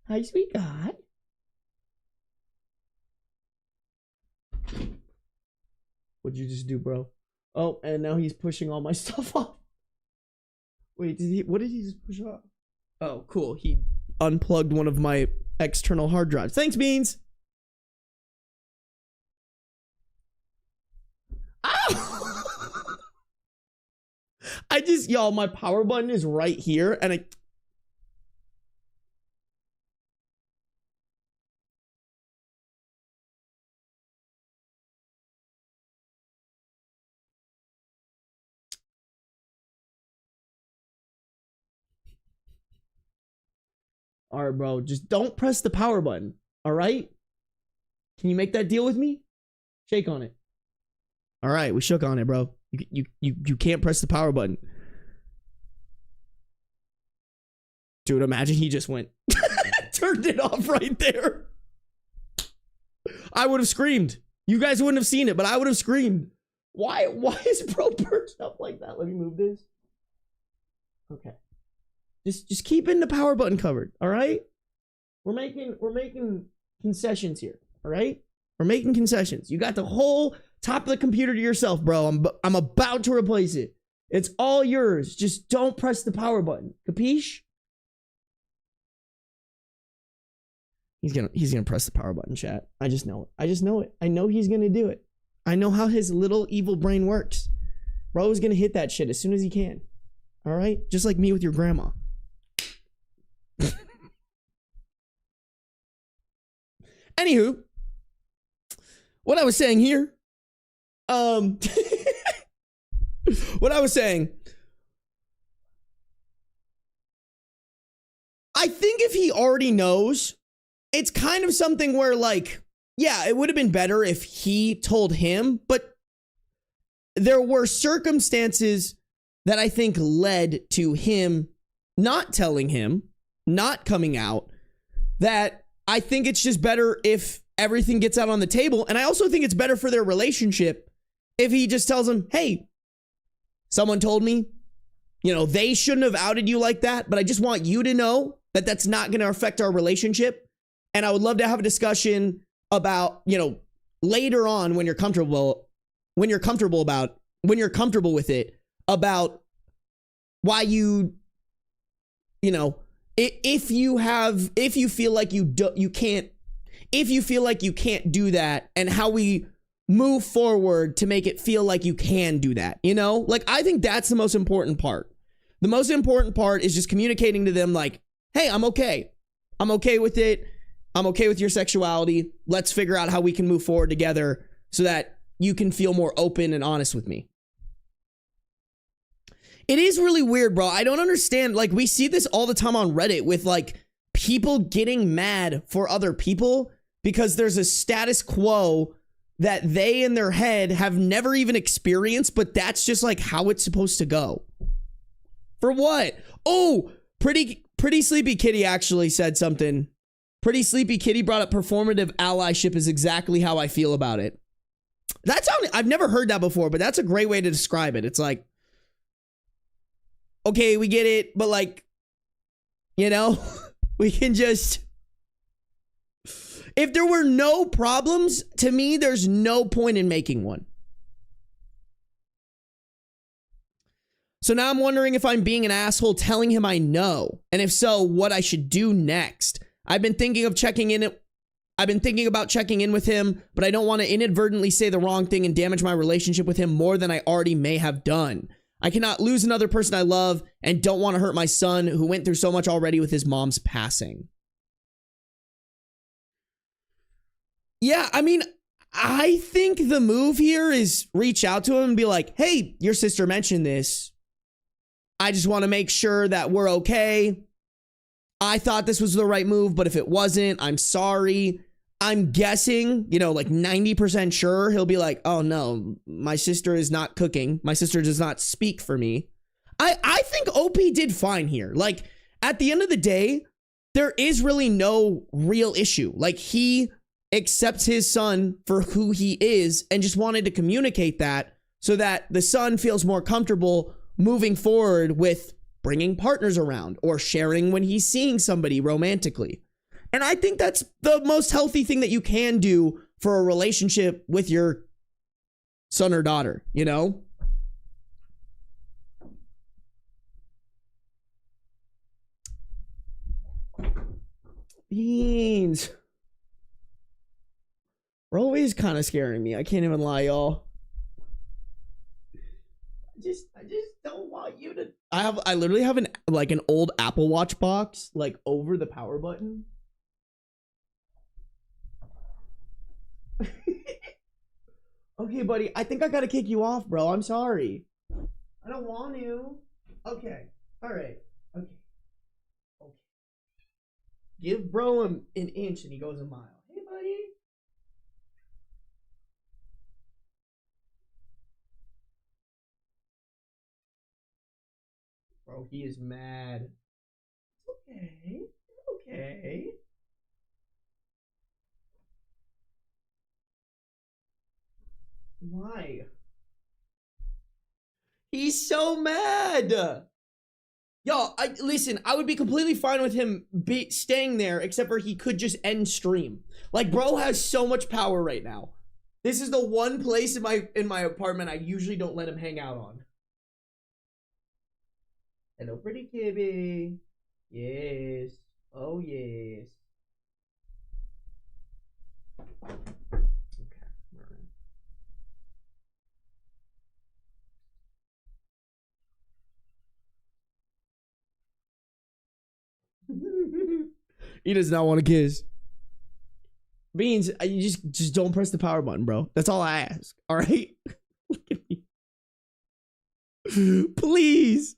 Hi, sweetheart. What'd you just do, bro? Oh, and now he's pushing all my stuff off. Wait, what did he just push off? Oh, cool. He unplugged one of my external hard drives. Thanks, Beans. Ow! Y'all, my power button is right here, and I... All right, bro. Just don't press the power button. All right? Can you make that deal with me? Shake on it. All right, we shook on it, bro. You can't press the power button. Dude, imagine he just went turned it off right there. I would have screamed. You guys wouldn't have seen it, but I would have screamed. Why is bro perched up like that? Let me move this. Okay. Just keeping the power button covered, all right? We're making concessions here, all right? We're making concessions. You got the whole top of the computer to yourself, bro. I'm about to replace it. It's all yours. Just don't press the power button. Capiche? He's gonna press the power button, chat. I just know it. I just know it. I know he's gonna do it. I know how his little evil brain works. Bro is gonna hit that shit as soon as he can. All right? Just like me with your grandma. Anywho, what I was saying here, what I was saying, I think if he already knows, it's kind of something where, like, yeah, it would have been better if he told him, but there were circumstances that I think led to him not telling him, not coming out, that I think it's just better if everything gets out on the table. And I also think it's better for their relationship if he just tells him, hey, someone told me, you know, they shouldn't have outed you like that, but I just want you to know that that's not going to affect our relationship. And I would love to have a discussion about, you know, later on when you're comfortable with it, about why you know, if you feel like you can't do that, and how we move forward to make it feel like you can do that, you know? Like, I think that's the most important part. The most important part is just communicating to them like, hey, I'm okay. I'm okay with it. I'm okay with your sexuality. Let's figure out how we can move forward together so that you can feel more open and honest with me. It is really weird, bro. I don't understand. Like, we see this all the time on Reddit with, like, people getting mad for other people because there's a status quo that they in their head have never even experienced, but that's just, like, how it's supposed to go. For what? Oh, Pretty Sleepy Kitty actually said something. Pretty Sleepy Kitty brought up performative allyship is exactly how I feel about it. I've never heard that before, but that's a great way to describe it. It's like, okay, we get it, but, like, you know, we can just, if there were no problems, to me, there's no point in making one. So now I'm wondering if I'm being an asshole telling him I know, and if so, what I should do next. I've been thinking about checking in with him, but I don't want to inadvertently say the wrong thing and damage my relationship with him more than I already may have done. I cannot lose another person I love and don't want to hurt my son who went through so much already with his mom's passing. Yeah, I mean, I think the move here is reach out to him and be like, hey, your sister mentioned this. I just want to make sure that we're okay. I thought this was the right move, but if it wasn't, I'm sorry. I'm guessing, you know, like 90% sure he'll be like, oh no, my sister is not cooking. My sister does not speak for me. I think OP did fine here. Like, at the end of the day, there is really no real issue. Like, he accepts his son for who he is and just wanted to communicate that so that the son feels more comfortable moving forward with bringing partners around or sharing when he's seeing somebody romantically. And I think that's the most healthy thing that you can do for a relationship with your son or daughter, you know? Beans. Bro is kind of scaring me. I can't even lie, y'all. I just don't want you to. I literally have an old Apple Watch box like over the power button. Okay, buddy. I think I gotta kick you off, bro. I'm sorry. I don't want to. Okay. All right. Okay. Give bro an inch and he goes a mile. Hey, buddy. Bro, he is mad. Okay. Okay. Why? He's so mad. Yo, listen, I would be completely fine with him staying there, except for he could just end stream. Like, bro has so much power right now. This is the one place in my apartment I usually don't let him hang out on. Hello, pretty Kibby. Yes. Oh, yes. Okay. All right. He does not want to kiss. Beans, you just don't press the power button, bro. That's all I ask. All right? Look at me. Please.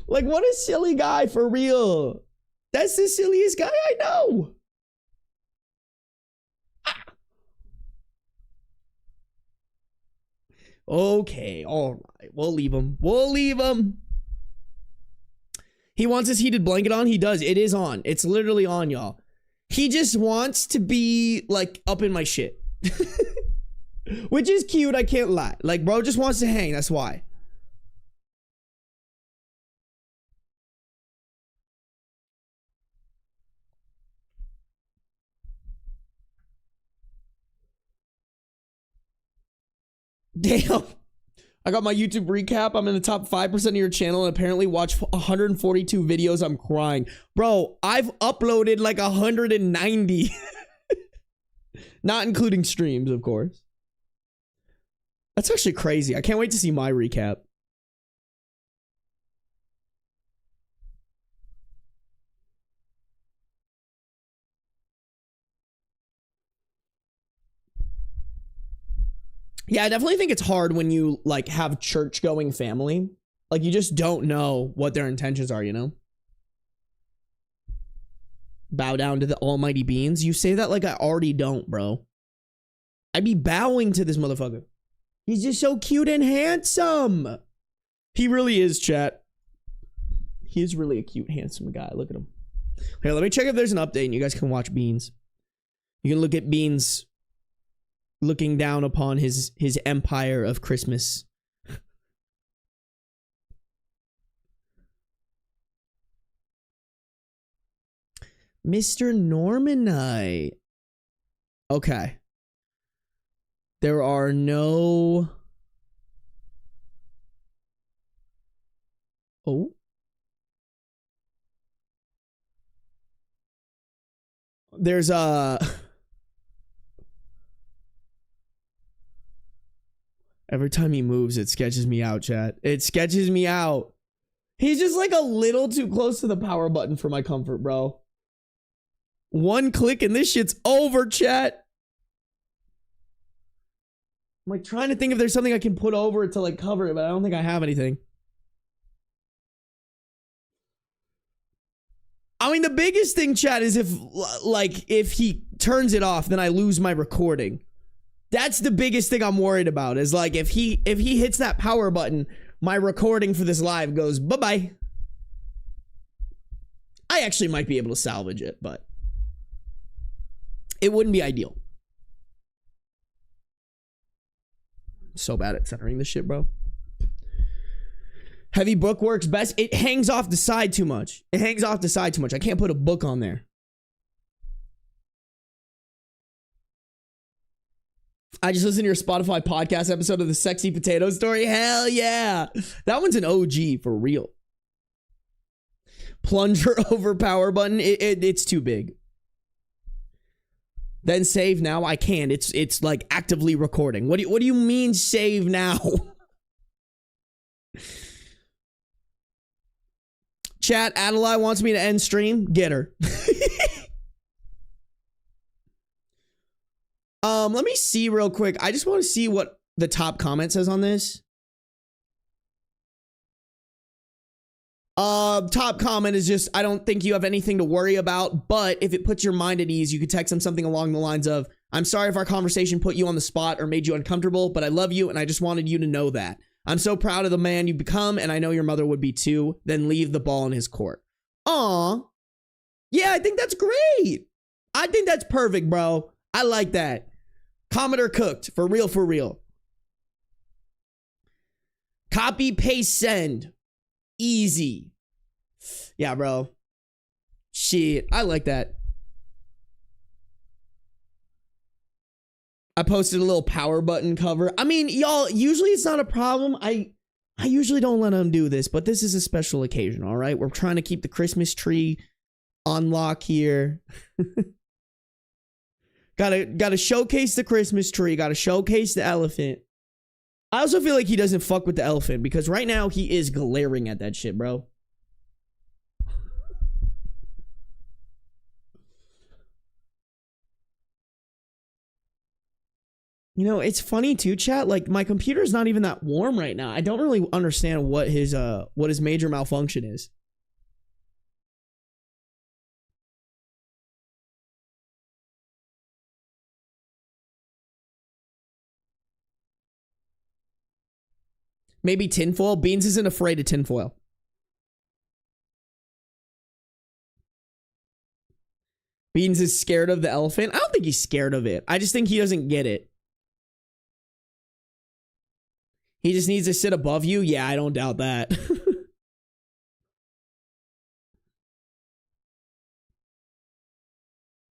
Like, what a silly guy, for real. That's the silliest guy I know. Okay, all right. We'll leave him. We'll leave him. He wants his heated blanket on. He does. It is on. It's literally on, y'all. He just wants to be, like, up in my shit. Which is cute, I can't lie. Like, bro just wants to hang. That's why. Damn. I got my YouTube recap. I'm in the top 5% of your channel and apparently watched 142 videos. I'm crying. Bro, I've uploaded like 190. Not including streams, of course. That's actually crazy. I can't wait to see my recap. Yeah, I definitely think it's hard when you like have church-going family. Like, you just don't know what their intentions are, you know? Bow down to the almighty beans. You say that like I already don't, bro. I'd be bowing to this motherfucker. He's just so cute and handsome. He really is, chat. He is really a cute, handsome guy. Look at him. Here, let me check if there's an update and you guys can watch Beans. You can look at Beans looking down upon his empire of Christmas. Mr. Normanite. Okay. There are no... Oh. There's a... Every time he moves, it sketches me out, chat. It sketches me out. He's just like a little too close to the power button for my comfort, bro. One click and this shit's over, chat. I'm like trying to think if there's something I can put over it to like cover it, but I don't think I have anything. I mean, the biggest thing, chat, is if he turns it off, then I lose my recording. That's the biggest thing I'm worried about, is like if he hits that power button, my recording for this live goes bye-bye. I actually might be able to salvage it, but it wouldn't be ideal. So bad at centering this shit, bro. Heavy book works best. It hangs off the side too much. It hangs off the side too much. I can't put a book on there. I just listened to your Spotify podcast episode of the Sexy Potato Story. Hell yeah. That one's an OG for real. Plunger over power button. It's too big. Then save now. I can't. It's like actively recording. What do you mean save now? Chat, Adelaide wants me to end stream. Get her. Let me see real quick. I just want to see what the top comment says on this. Top comment is just, I don't think you have anything to worry about, but if it puts your mind at ease, you could text him something along the lines of, I'm sorry if our conversation put you on the spot or made you uncomfortable, but I love you and I just wanted you to know that. I'm so proud of the man you've become, and I know your mother would be too. Then leave the ball in his court. Aw. Yeah, I think that's great. I think that's perfect, bro. I like that. Commenter cooked. For real, for real. Copy, paste, send. Easy. Yeah, bro. Shit. I like that. I posted a little power button cover. I mean, y'all, usually it's not a problem. I usually don't let them do this, but this is a special occasion, all right? We're trying to keep the Christmas tree on lock here. Gotta showcase the Christmas tree. Gotta showcase the elephant. I also feel like he doesn't fuck with the elephant because right now he is glaring at that shit, bro. You know, it's funny too, chat. Like, my computer's not even that warm right now. I don't really understand what his major malfunction is. Maybe tinfoil. Beans isn't afraid of tinfoil. Beans is scared of the elephant. I don't think he's scared of it. I just think he doesn't get it. He just needs to sit above you? Yeah, I don't doubt that.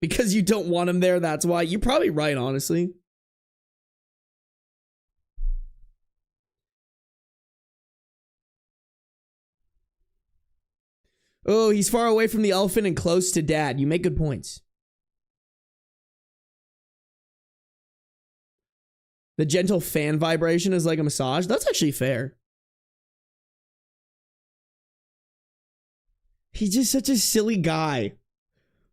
Because you don't want him there, that's why. You're probably right, honestly. Oh, he's far away from the elephant and close to dad. You make good points. The gentle fan vibration is like a massage. That's actually fair. He's just such a silly guy.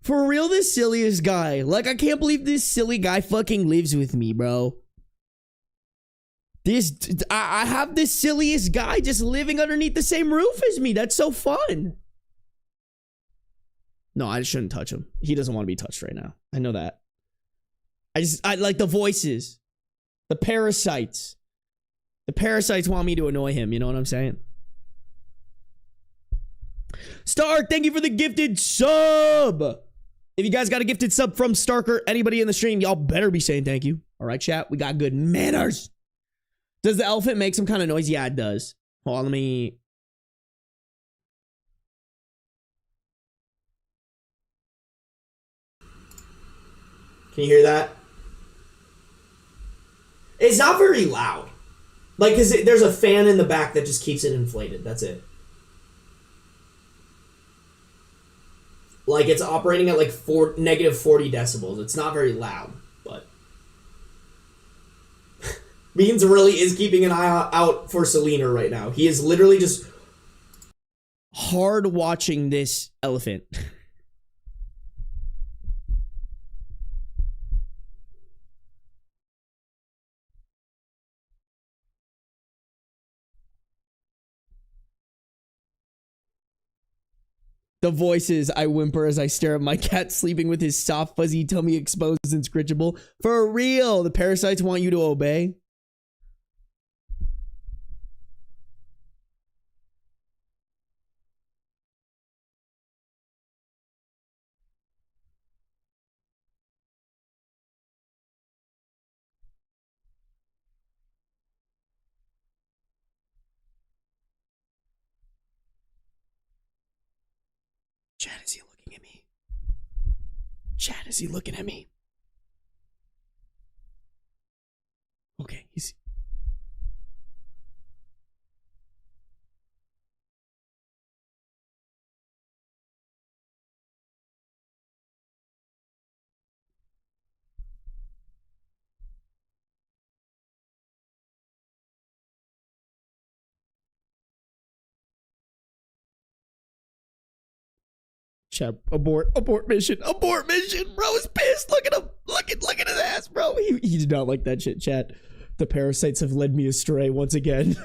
For real, the silliest guy. Like, I can't believe this silly guy fucking lives with me, bro. I have this silliest guy just living underneath the same roof as me. That's so fun. No, I shouldn't touch him. He doesn't want to be touched right now. I know that. I like the voices. The parasites. The parasites want me to annoy him. You know what I'm saying? Stark, thank you for the gifted sub. If you guys got a gifted sub from Stark or anybody in the stream, y'all better be saying thank you. All right, chat. We got good manners. Does the elephant make some kind of noise? Yeah, it does. Hold on, let me... Can you hear that? It's not very loud. Like, cause there's a fan in the back that just keeps it inflated. That's it. Like, it's operating at like negative 40 decibels. It's not very loud, but... Beans really is keeping an eye out for Selena right now. He is literally just hard watching this elephant. The voices, I whimper as I stare at my cat sleeping with his soft, fuzzy tummy exposed and scritchable. For real, the parasites want you to obey. Chad, is he looking at me? Chad, is he looking at me? Okay, he's... Chad, abort mission, bro is pissed. Look at him, look at his ass, bro. He did not like that shit, chat. The parasites have led me astray once again.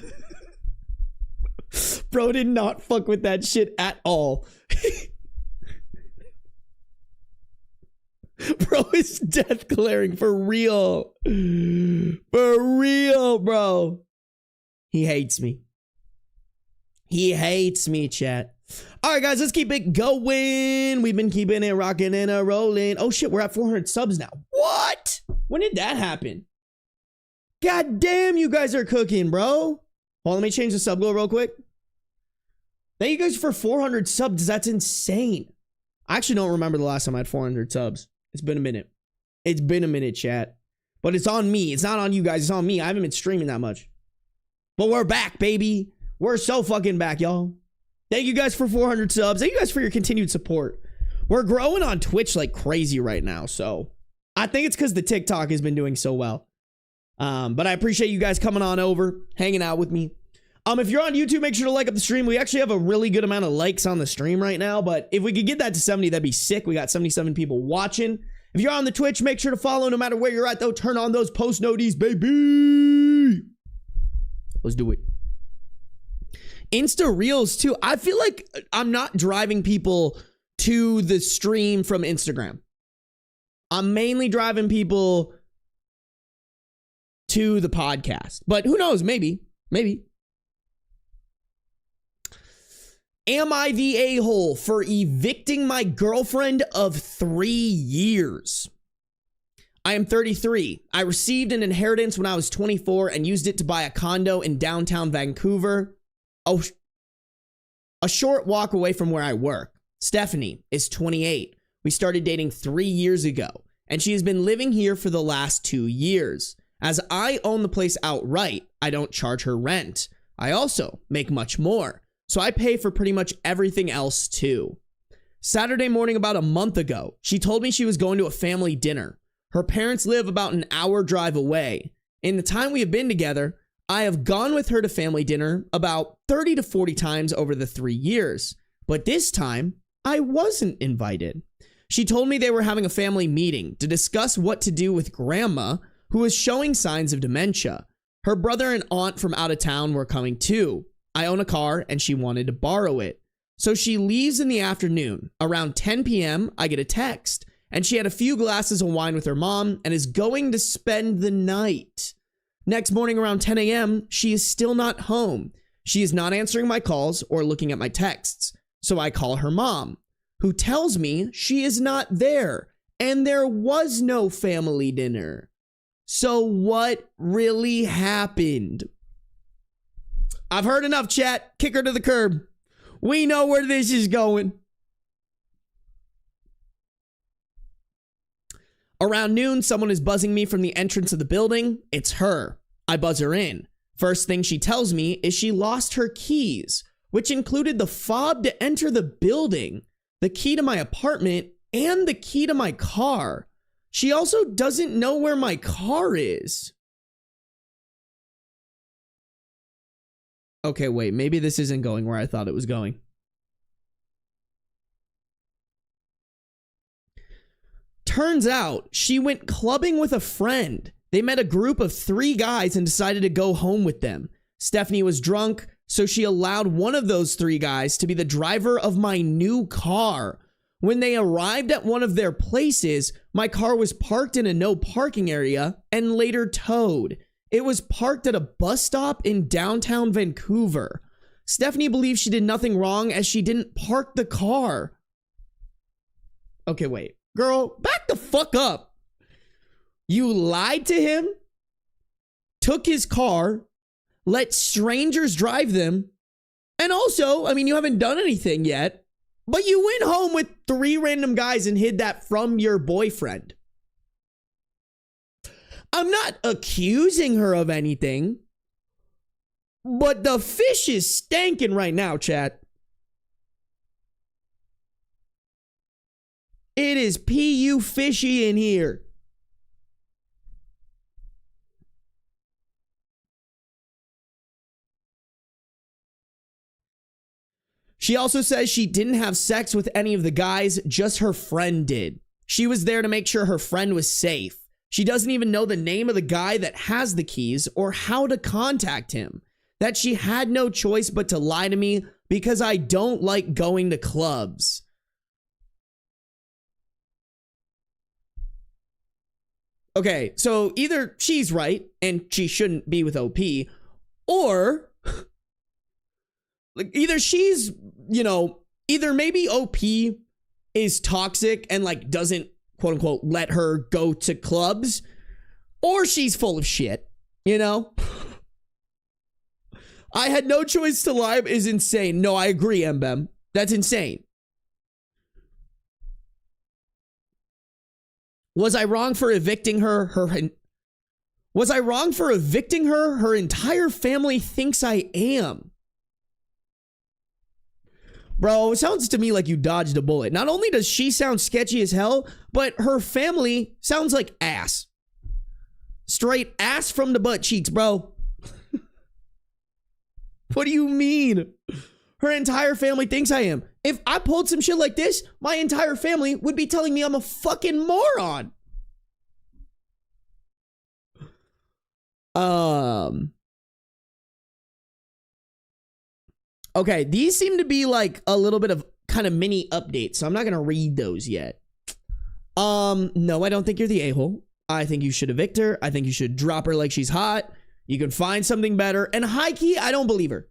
Bro did not fuck with that shit at all. Bro is death glaring for real. For real, bro. He hates me. He hates me, chat. All right, guys, let's keep it going. We've been keeping it rocking and a rolling. Oh, shit, we're at 400 subs now. What? When did that happen? God damn, you guys are cooking, bro. Hold on, let me change the sub goal real quick. Thank you guys for 400 subs. That's insane. I actually don't remember the last time I had 400 subs. It's been a minute. It's been a minute, chat. But it's on me. It's not on you guys. It's on me. I haven't been streaming that much. But we're back, baby. We're so fucking back, y'all. Thank you guys for 400 subs. Thank you guys for your continued support. We're growing on Twitch like crazy right now. So I think it's because the TikTok has been doing so well. But I appreciate you guys coming on over, hanging out with me. If you're on YouTube, make sure to like up the stream. We actually have a really good amount of likes on the stream right now, but if we could get that to 70, that'd be sick. We got 77 people watching. If you're on the Twitch, make sure to follow no matter where you're at, though. Turn on those post noties, baby. Let's do it. Insta Reels, too. I feel like I'm not driving people to the stream from Instagram. I'm mainly driving people to the podcast, but who knows? Maybe. Am I the a-hole for evicting my girlfriend of 3 years? I am 33. I received an inheritance when I was 24 and used it to buy a condo in downtown Vancouver. Oh, a short walk away from where I work. Stephanie is 28. We started dating 3 years ago, and she has been living here for the last 2 years. As I own the place outright, I don't charge her rent. I also make much more. So I pay for pretty much everything else too. Saturday morning about a month ago, she told me she was going to a family dinner. Her parents live about an hour drive away. In the time we have been together, I have gone with her to family dinner about 30 to 40 times over the 3 years. But this time, I wasn't invited. She told me they were having a family meeting to discuss what to do with grandma, who was showing signs of dementia. Her brother and aunt from out of town were coming too. I own a car and she wanted to borrow it. So she leaves in the afternoon. Around 10 p.m., I get a text, and she had a few glasses of wine with her mom and is going to spend the night. Next morning around 10 a.m., she is still not home. She is not answering my calls or looking at my texts. So I call her mom, who tells me she is not there and there was no family dinner. So what really happened? I've heard enough, chat. Kick her to the curb. We know where this is going. Around noon, someone is buzzing me from the entrance of the building. It's her. I buzz her in. First thing she tells me is she lost her keys, which included the fob to enter the building, the key to my apartment, and the key to my car. She also doesn't know where my car is. Okay, wait, maybe this isn't going where I thought it was going. Turns out she went clubbing with a friend. They met a group of 3 guys and decided to go home with them. Stephanie was drunk, so she allowed one of those 3 guys to be the driver of my new car. When they arrived at one of their places, my car was parked in a no parking area and later towed. It was parked at a bus stop in downtown Vancouver. Stephanie believes she did nothing wrong as she didn't park the car. Okay, wait. Girl, back the fuck up. You lied to him, took his car, let strangers drive them, and also, I mean, you haven't done anything yet, but you went home with 3 random guys and hid that from your boyfriend. I'm not accusing her of anything, but the fish is stankin' right now, chat. It is PU fishy in here. She also says she didn't have sex with any of the guys, just her friend did. She was there to make sure her friend was safe. She doesn't even know the name of the guy that has the keys or how to contact him. that she had no choice but to lie to me because I don't like going to clubs. Okay, so either she's right and she shouldn't be with OP, or like either she's, you know, either maybe OP is toxic and like doesn't quote unquote let her go to clubs, or she's full of shit, you know? I had no choice to lie is insane. No, I agree, Mbem. That's insane. Was I wrong for evicting her? Was I wrong for evicting her? Her entire family thinks I am. Bro, it sounds to me like you dodged a bullet. Not only does she sound sketchy as hell, but her family sounds like ass. Straight ass from the butt cheeks, bro. What do you mean? Her entire family thinks I am. If I pulled some shit like this, my entire family would be telling me I'm a fucking moron. Okay, these seem to be like a little bit of kind of mini updates, so I'm not gonna read those yet. No, I don't think you're the a-hole. I think you should evict her. I think you should drop her like she's hot. You can find something better. And high key, I don't believe her.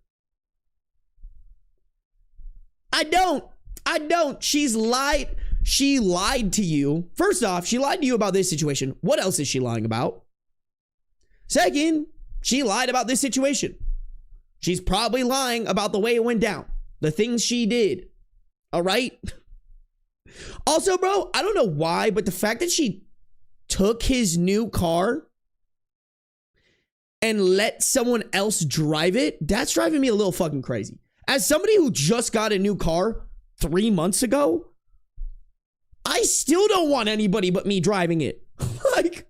I don't. She's lied. She lied to you. First off, she lied to you about this situation. What else is she lying about? Second, she lied about this situation. She's probably lying about the way it went down. The things she did. All right? Also, bro, I don't know why, but the fact that she took his new car and let someone else drive it, that's driving me a little fucking crazy. As somebody who just got a new car 3 months ago, I still don't want anybody but me driving it. Like,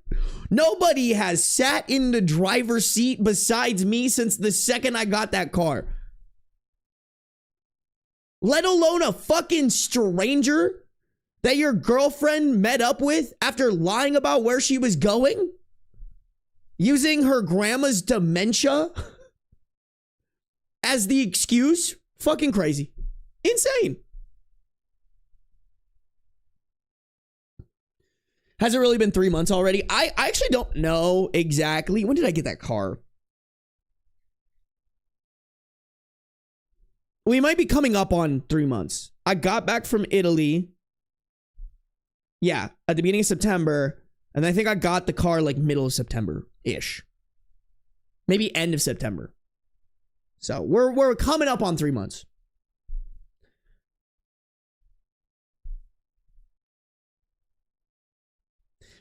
nobody has sat in the driver's seat besides me since the second I got that car. Let alone a fucking stranger that your girlfriend met up with after lying about where she was going? Using her grandma's dementia as the excuse? Fucking crazy. Insane. Has it really been 3 months already? I actually don't know exactly. When did I get that car? We might be coming up on 3 months. I got back from Italy. Yeah, at the beginning of September. And I think I got the car like middle of September-ish. Maybe end of September. So we're coming up on 3 months.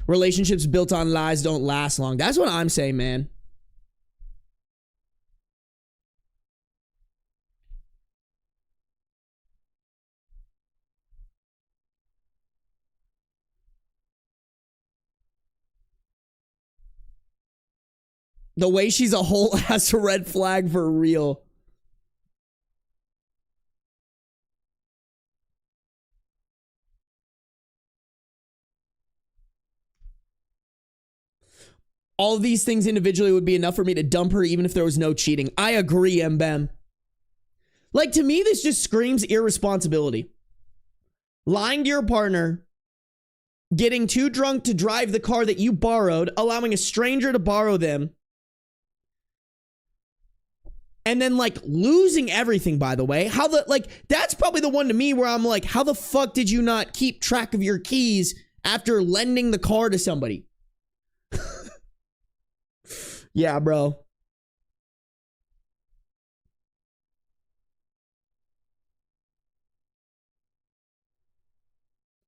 Relationships built on lies don't last long. That's what I'm saying, man. The way she's a whole ass red flag for real. All of these things individually would be enough for me to dump her even if there was no cheating. I agree, Mbem. Like, to me, this just screams irresponsibility. Lying to your partner, getting too drunk to drive the car that you borrowed, allowing a stranger to borrow them, and then, like, losing everything, by the way. That's probably the one to me where I'm like, how the fuck did you not keep track of your keys after lending the car to somebody? Yeah, bro.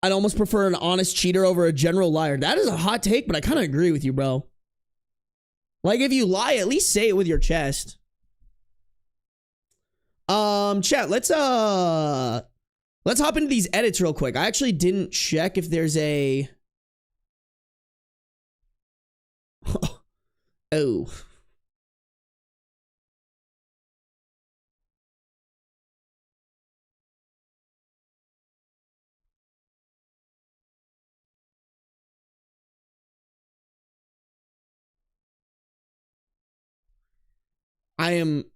I'd almost prefer an honest cheater over a general liar. That is a hot take, but I kind of agree with you, bro. Like, if you lie, at least say it with your chest. Chat, let's hop into these edits real quick. I actually didn't check if there's a... Oh. I am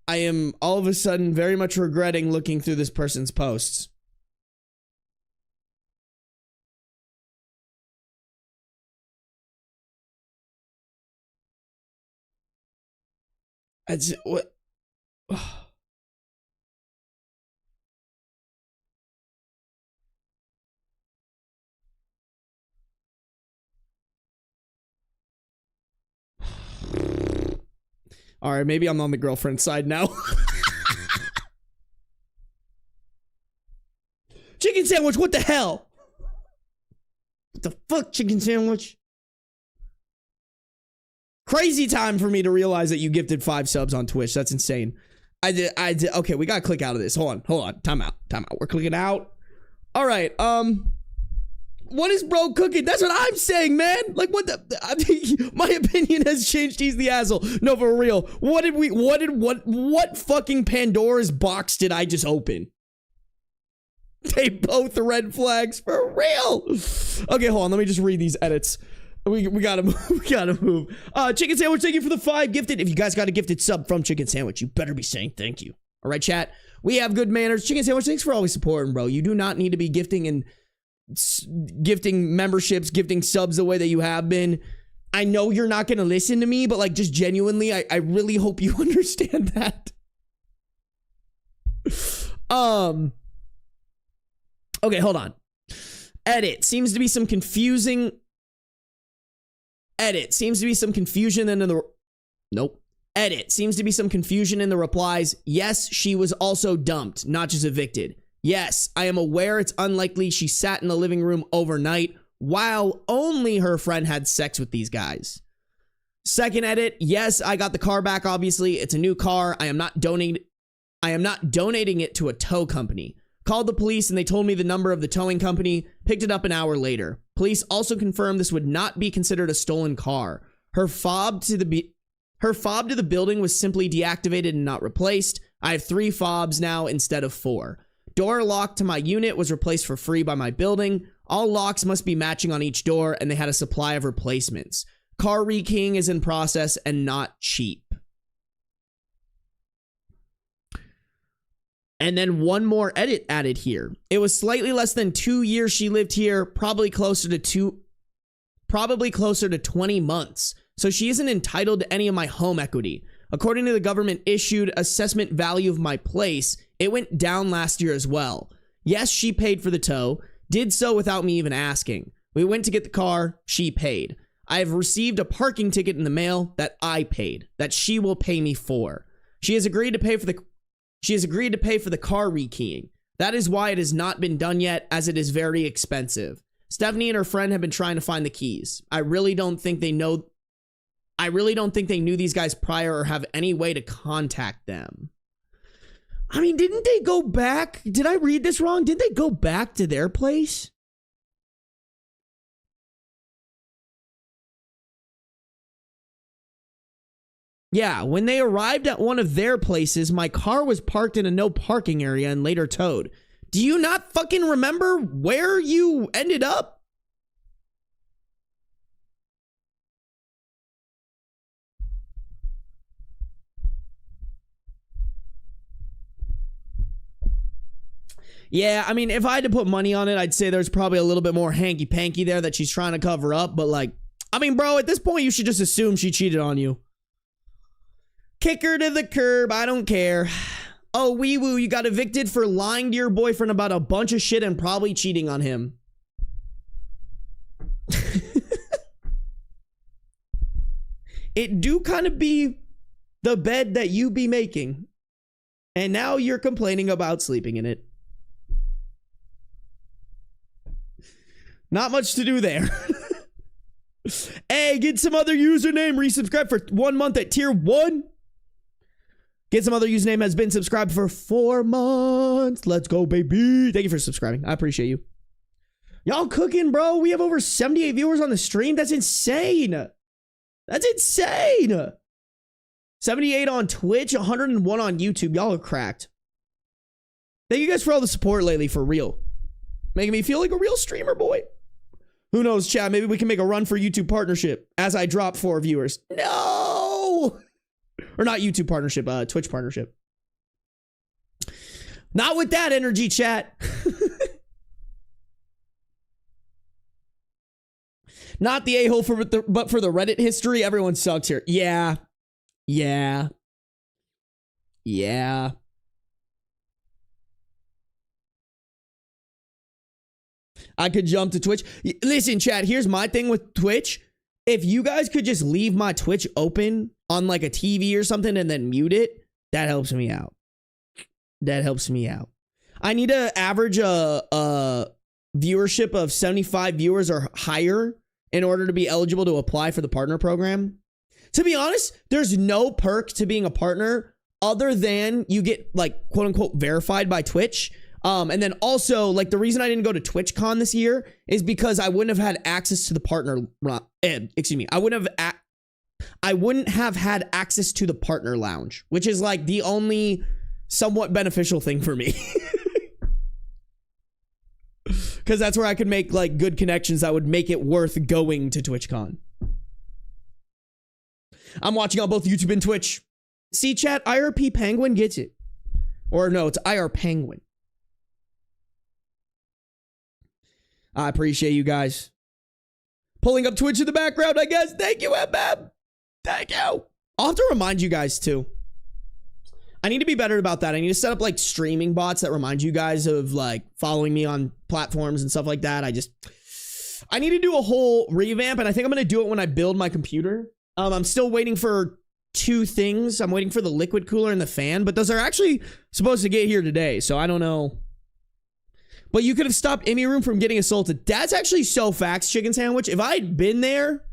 I am all of a sudden very much regretting looking through this person's posts. What? All right, maybe I'm on the girlfriend side now. Chicken sandwich, what the hell? What the fuck, chicken sandwich? Crazy time for me to realize that you gifted 5 subs on Twitch. That's insane. I did. Okay, we gotta click out of this. Hold on. Time out. We're clicking out. All right. What is bro cooking? That's what I'm saying, man. Like, what the? I mean, my opinion has changed. He's the asshole. No, for real. What fucking Pandora's box did I just open? They both red flags for real. Okay, hold on. Let me just read these edits. We gotta move. We gotta move. Chicken Sandwich, thank you for the 5 gifted. If you guys got a gifted sub from Chicken Sandwich, you better be saying thank you. All right, chat. We have good manners. Chicken Sandwich, thanks for always supporting, bro. You do not need to be gifting memberships, gifting subs the way that you have been. I know you're not gonna listen to me, but like, just genuinely, I really hope you understand that. Okay, hold on. Edit. Seems to be some confusion in the... Nope. Edit. Seems to be some confusion in the replies. Yes, she was also dumped, not just evicted. Yes, I am aware it's unlikely she sat in the living room overnight while only her friend had sex with these guys. Second edit. Yes, I got the car back, obviously. It's a new car. I am not donating it to a tow company. Called the police and they told me the number of the towing company, picked it up an hour later. Police also confirmed this would not be considered a stolen car. Her fob to the building was simply deactivated and not replaced. I have 3 fobs now instead of 4. Door lock to my unit was replaced for free by my building. All locks must be matching on each door and they had a supply of replacements. Car rekeying is in process and not cheap. And then one more edit added here. It was slightly less than 2 years she lived here, probably closer to 20 months. So she isn't entitled to any of my home equity. According to the government issued assessment value of my place, it went down last year as well. Yes, she paid for the tow, did so without me even asking. We went to get the car, she paid. I have received a parking ticket in the mail that I paid, that she will pay me for. She has agreed to pay for the car rekeying. That is why it has not been done yet, as it is very expensive. Stephanie and her friend have been trying to find the keys. I really don't think they knew these guys prior or have any way to contact them. I mean, didn't they go back? Did I read this wrong? Did they go back to their place? Yeah, when they arrived at one of their places, my car was parked in a no parking area and later towed. Do you not fucking remember where you ended up? Yeah, I mean, if I had to put money on it, I'd say there's probably a little bit more hanky-panky there that she's trying to cover up. But like, I mean, bro, at this point, you should just assume she cheated on you. Kick her to the curb. I don't care. Oh, wee woo, you got evicted for lying to your boyfriend about a bunch of shit and probably cheating on him. It do kind of be the bed that you be making. And now you're complaining about sleeping in it. Not much to do there. Hey, get some other username. Resubscribe for 1 month at tier 1. Get some other username has been subscribed for 4 months. Let's go, baby. Thank you for subscribing. I appreciate you. Y'all cooking, bro. We have over 78 viewers on the stream. That's insane. That's insane. 78 on Twitch, 101 on YouTube. Y'all are cracked. Thank you guys for all the support lately, for real. Making me feel like a real streamer, boy. Who knows, chat? Maybe we can make a run for YouTube partnership as I drop 4 viewers. No! Or not YouTube partnership, Twitch partnership. Not with that energy, chat. Not the a-hole but for the Reddit history. Everyone sucks here. Yeah. I could jump to Twitch. Listen, chat, here's my thing with Twitch. If you guys could just leave my Twitch open on like a TV or something and then mute it, that helps me out. I need to average a viewership of 75 viewers or higher in order to be eligible to apply for the partner program. To be honest, there's no perk to being a partner other than you get like quote unquote verified by Twitch. And then also like the reason I didn't go to TwitchCon this year is because I wouldn't have had access to the partner. I wouldn't have had access to the partner lounge, which is like the only somewhat beneficial thing for me. Because that's where I could make like good connections that would make it worth going to TwitchCon. I'm watching on both YouTube and Twitch. See, chat, IRP Penguin gets it. Or no, it's IR Penguin. I appreciate you guys. Pulling up Twitch in the background, I guess. Thank you, MM. Thank you. I'll have to remind you guys too. I need to be better about that. I need to set up like streaming bots that remind you guys of like following me on platforms and stuff like that. I need to do a whole revamp, and I think I'm going to do it when I build my computer. I'm still waiting for two things. I'm waiting for the liquid cooler and the fan, but those are actually supposed to get here today, so I don't know. But you could have stopped Emmy Room from getting assaulted. That's actually so facts, chicken sandwich. If I'd been there,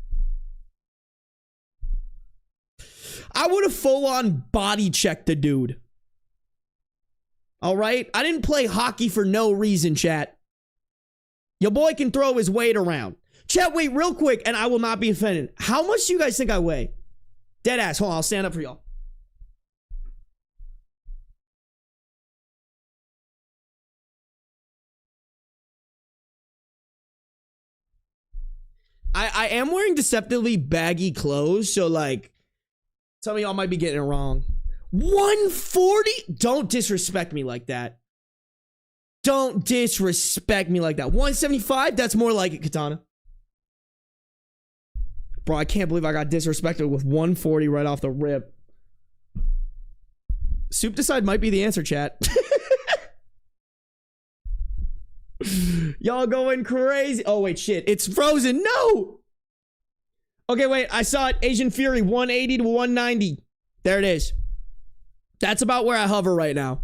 I would have full-on body checked the dude. All right? I didn't play hockey for no reason, chat. Your boy can throw his weight around. Chat, wait real quick, and I will not be offended. How much do you guys think I weigh? Dead ass. Hold on, I'll stand up for y'all. I am wearing deceptively baggy clothes, so like, some of y'all might be getting it wrong. 140? Don't disrespect me like that. Don't disrespect me like that. 175? That's more like it, Katana. Bro, I can't believe I got disrespected with 140 right off the rip. Soup Decide might be the answer, chat. Y'all going crazy. Oh, wait, shit. It's frozen. No! Okay, wait. I saw it. Asian Fury, 180 to 190. There it is. That's about where I hover right now.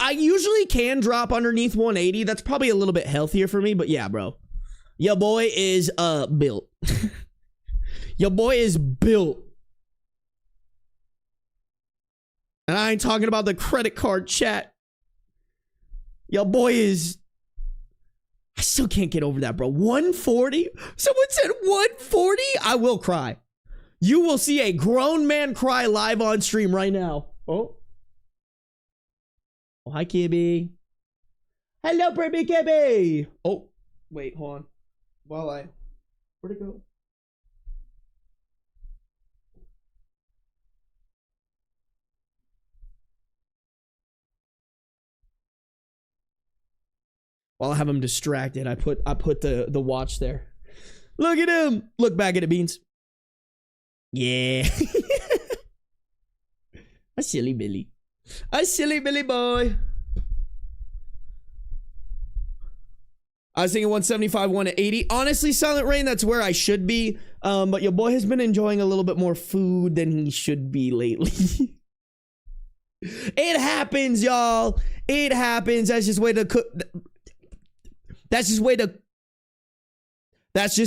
I usually can drop underneath 180. That's probably a little bit healthier for me, but yeah, bro. Your boy is built. Your boy is built. And I ain't talking about the credit card, chat. Your boy is... I still can't get over that, bro. 140? Someone said 140? I will cry. You will see a grown man cry live on stream right now. Oh. Oh, hi, Kibby. Hello, baby Kibby. Oh, wait, hold on. Where'd it go? While I have him distracted, I put the watch there. Look at him. Look back at it, Beans. Yeah. A silly Billy. A silly Billy boy. I was thinking 175, 180. Honestly, Silent Rain, that's where I should be. But your boy has been enjoying a little bit more food than he should be lately. It happens, y'all. It happens. That's just way to cook. That's just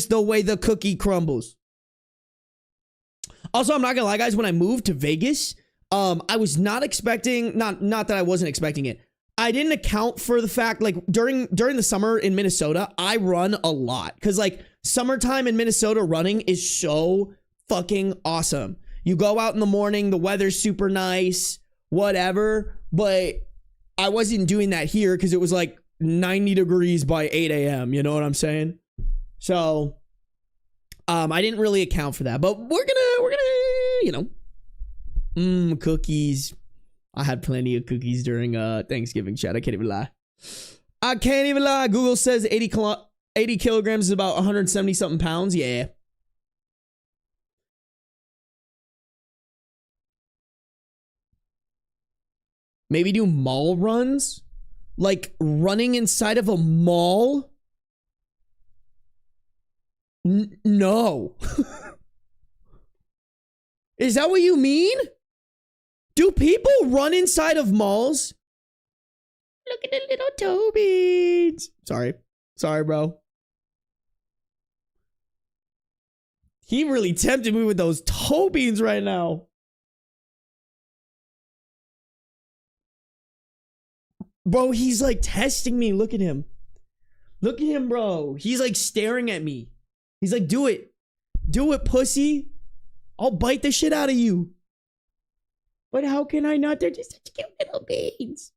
the way the cookie crumbles. Also, I'm not gonna lie, guys, when I moved to Vegas, I was not expecting, not that I wasn't expecting it. I didn't account for the fact, like, during the summer in Minnesota, I run a lot. Because, like, summertime in Minnesota running is so fucking awesome. You go out in the morning, the weather's super nice, whatever. But I wasn't doing that here because it was, like, 90 degrees by 8 a.m. You know what I'm saying? So, I didn't really account for that. But we're gonna, you know, cookies. I had plenty of cookies during Thanksgiving, chat. I can't even lie. I can't even lie. Google says 80 kilograms is about 170 something pounds. Yeah. Maybe do mall runs? Like running inside of a mall? No. Is that what you mean? Do people run inside of malls? Look at the little toe beans. Sorry, bro. He really tempted me with those toe beans right now. Bro, he's like testing me. Look at him. Look at him, bro. He's like staring at me. He's like, do it. Do it, pussy. I'll bite the shit out of you. But how can I not? They're just such cute little beans.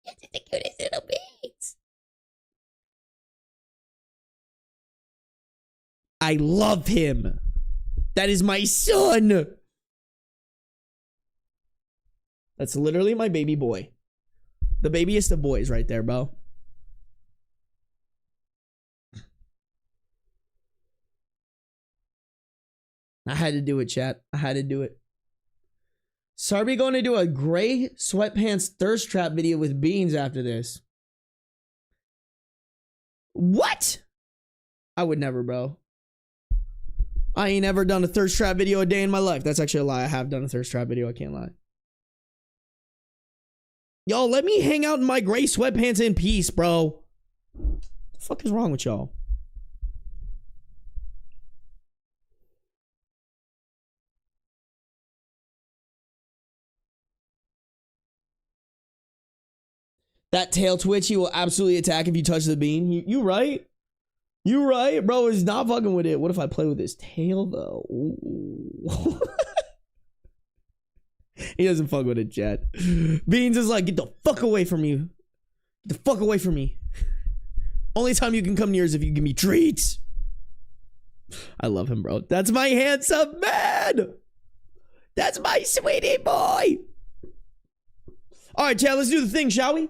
They're just the cutest little beans. I love him. That is my son. That's literally my baby boy. The babiest of boys right there, bro. I had to do it, chat. I had to do it. Sarby going to do a gray sweatpants thirst trap video with beans after this. What? I would never, bro. I ain't ever done a thirst trap video a day in my life. That's actually a lie. I have done a thirst trap video. I can't lie. Y'all, let me hang out in my gray sweatpants in peace, bro. What the fuck is wrong with y'all? That tail twitch, he will absolutely attack if you touch the bean. You right? You right, bro. He's not fucking with it. What if I play with his tail, though? Ooh. He doesn't fuck with it, chat. Beans is like, get the fuck away from you. Get the fuck away from me. Only time you can come near is if you give me treats. I love him, bro. That's my handsome man. That's my sweetie boy. All right, chat, let's do the thing, shall we?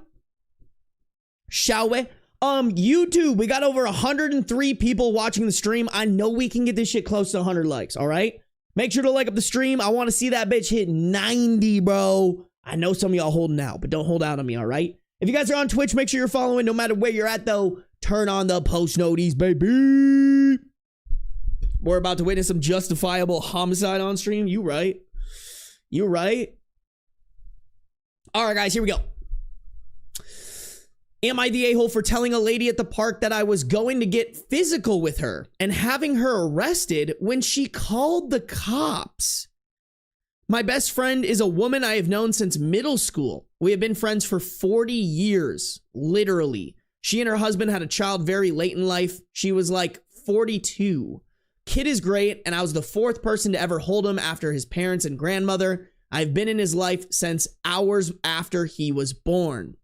Shall we? YouTube, we got over 103 people watching the stream. I know we can get this shit close to 100 likes, all right? Make sure to like up the stream. I want to see that bitch hit 90, bro. I know some of y'all holding out, but don't hold out on me, all right? If you guys are on Twitch, make sure you're following. No matter where you're at, though, turn on the post noties, baby. We're about to witness some justifiable homicide on stream. You right. You right. All right, guys, here we go. Am I the a-hole for telling a lady at the park that I was going to get physical with her and having her arrested when she called the cops? My best friend is a woman I have known since middle school. We have been friends for 40 years, literally. She and her husband had a child very late in life. She was like 42. Kid is great, and I was the fourth person to ever hold him after his parents and grandmother. I've been in his life since hours after he was born.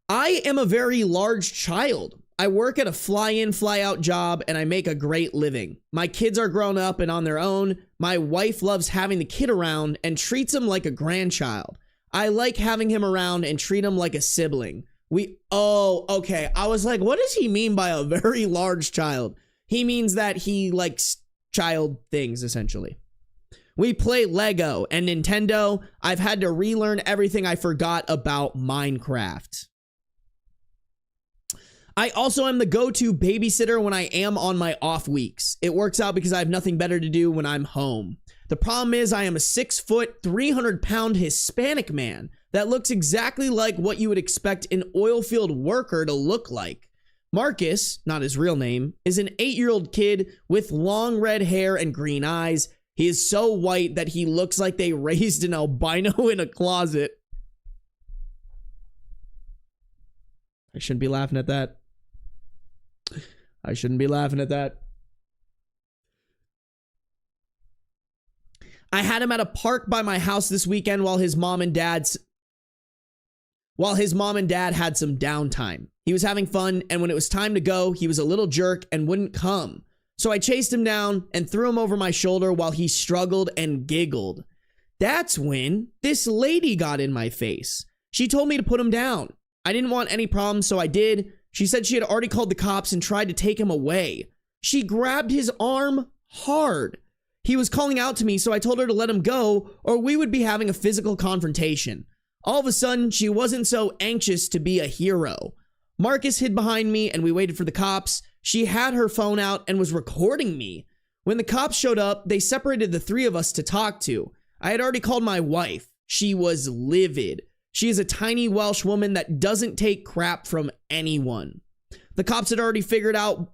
I am a very large child. I work at a fly-in, fly-out job, and I make a great living. My kids are grown up and on their own. My wife loves having the kid around and treats him like a grandchild. I like having him around and treat him like a sibling. Oh, okay. I was like, what does he mean by a very large child? He means that he likes child things, essentially. We play Lego and Nintendo. I've had to relearn everything I forgot about Minecraft. I also am the go-to babysitter when I am on my off weeks. It works out because I have nothing better to do when I'm home. The problem is I am a 6 foot, 300-pound Hispanic man that looks exactly like what you would expect an oil field worker to look like. Marcus, not his real name, is an 8-year-old kid with long red hair and green eyes. He is so white that he looks like they raised an albino in a closet. I shouldn't be laughing at that. I shouldn't be laughing at that. I had him at a park by my house this weekend while his mom and dad had some downtime. He was having fun, and when it was time to go, he was a little jerk and wouldn't come. So I chased him down and threw him over my shoulder while he struggled and giggled. That's when this lady got in my face. She told me to put him down. I didn't want any problems, so I did. She said she had already called the cops and tried to take him away. She grabbed his arm hard. He was calling out to me, so I told her to let him go or we would be having a physical confrontation. All of a sudden, she wasn't so anxious to be a hero. Marcus hid behind me and we waited for the cops. She had her phone out and was recording me. When the cops showed up, they separated the three of us to talk to. I had already called my wife. She was livid. She is a tiny Welsh woman that doesn't take crap from anyone. The cops had already figured out...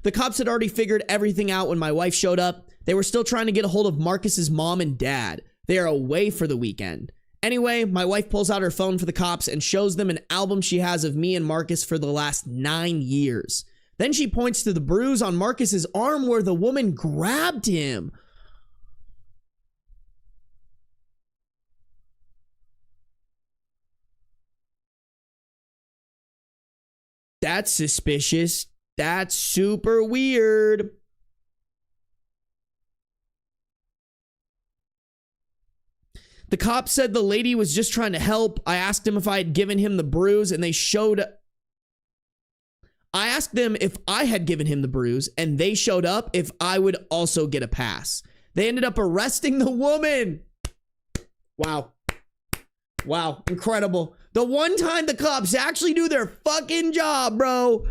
The cops had already figured everything out when my wife showed up. They were still trying to get a hold of Marcus's mom and dad. They are away for the weekend. Anyway, my wife pulls out her phone for the cops and shows them an album she has of me and Marcus for the last 9 years. Then she points to the bruise on Marcus's arm where the woman grabbed him. That's suspicious. That's super weird. The cop said the lady was just trying to help. I asked him if I had given him the bruise and they showed... I asked them if I had given him the bruise and they showed up if I would also get a pass. They ended up arresting the woman. Wow. Wow. Incredible. The one time the cops actually do their fucking job, bro.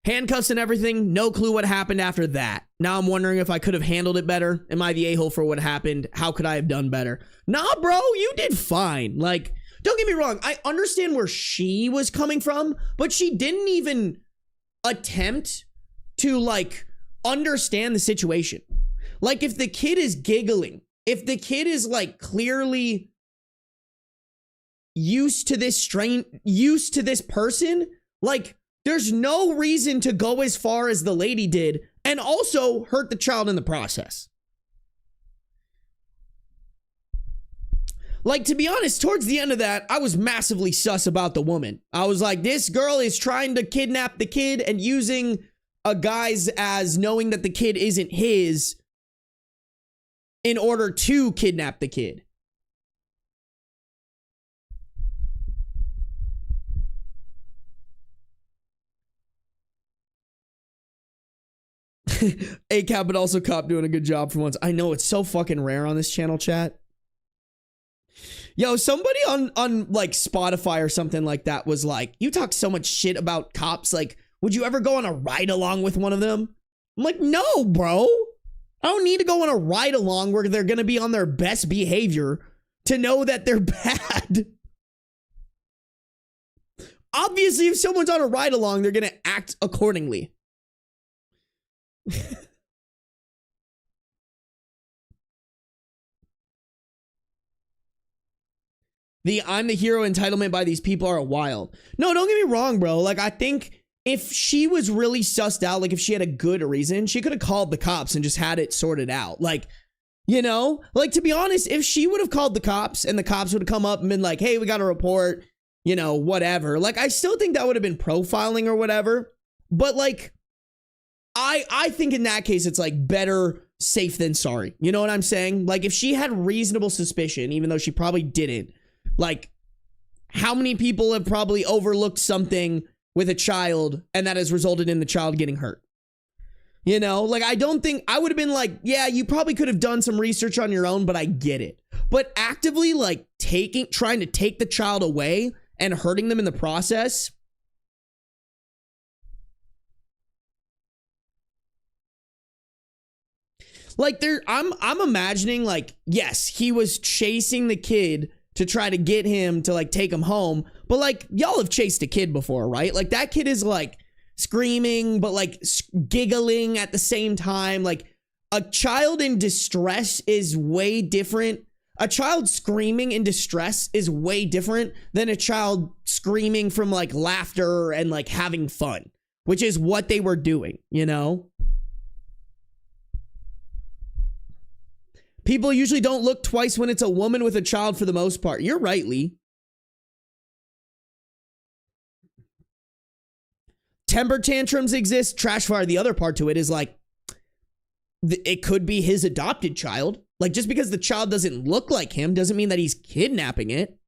Handcuffs and everything. No clue what happened after that. Now I'm wondering if I could have handled it better. Am I the a-hole for what happened? How could I have done better? Nah, bro, you did fine. Like, don't get me wrong. I understand where she was coming from, but she didn't even attempt to, like, understand the situation. Like, if the kid is giggling, if the kid is, like, clearly used to this person, like, there's no reason to go as far as the lady did and also hurt the child in the process. Like, to be honest, towards the end of that, I was massively sus about the woman. I was like, this girl is trying to kidnap the kid and using a guise as knowing that the kid isn't his in order to kidnap the kid. A-Cap, but also Cop doing a good job for once. I know, it's so fucking rare on this channel, chat. Yo, somebody on like Spotify or something like that was like, you talk so much shit about cops, like, would you ever go on a ride along with one of them? I'm like, no, bro. I don't need to go on a ride along where they're gonna be on their best behavior to know that they're bad. Obviously, if someone's on a ride along, they're gonna act accordingly. The I'm the hero entitlement by these people are wild. No, don't get me wrong, bro. Like, I think if she was really sussed out, like if she had a good reason, she could have called the cops and just had it sorted out. Like, you know, like, to be honest, if she would have called the cops and the cops would have come up and been like, hey, we got a report, you know, whatever. Like, I still think that would have been profiling or whatever. But like, I think in that case, it's like better safe than sorry. You know what I'm saying? Like, if she had reasonable suspicion, even though she probably didn't, like, how many people have probably overlooked something with a child and that has resulted in the child getting hurt? You know, like, I don't think I would have been like, yeah, you probably could have done some research on your own, but I get it. But actively, like, trying to take the child away and hurting them in the process. Like, I'm imagining, like, yes, he was chasing the kid to try to get him to, like, take him home. But, like, y'all have chased a kid before, right? Like, that kid is, like, screaming, but, like, giggling at the same time. Like, a child in distress is way different. A child screaming in distress is way different than a child screaming from, like, laughter and, like, having fun, which is what they were doing, you know? People usually don't look twice when it's a woman with a child for the most part. You're right, Lee. temper tantrums exist. Trash fire, the other part to it is like, it could be his adopted child. Like, just because the child doesn't look like him doesn't mean that he's kidnapping it.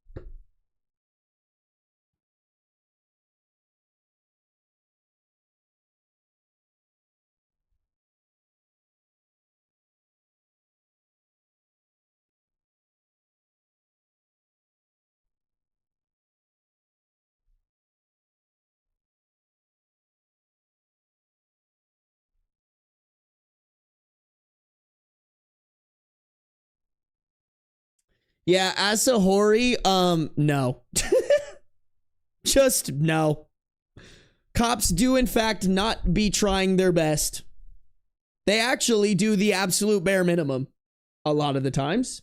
Yeah, Asahori, no. Just no. Cops do, in fact, not be trying their best. They actually do the absolute bare minimum a lot of the times.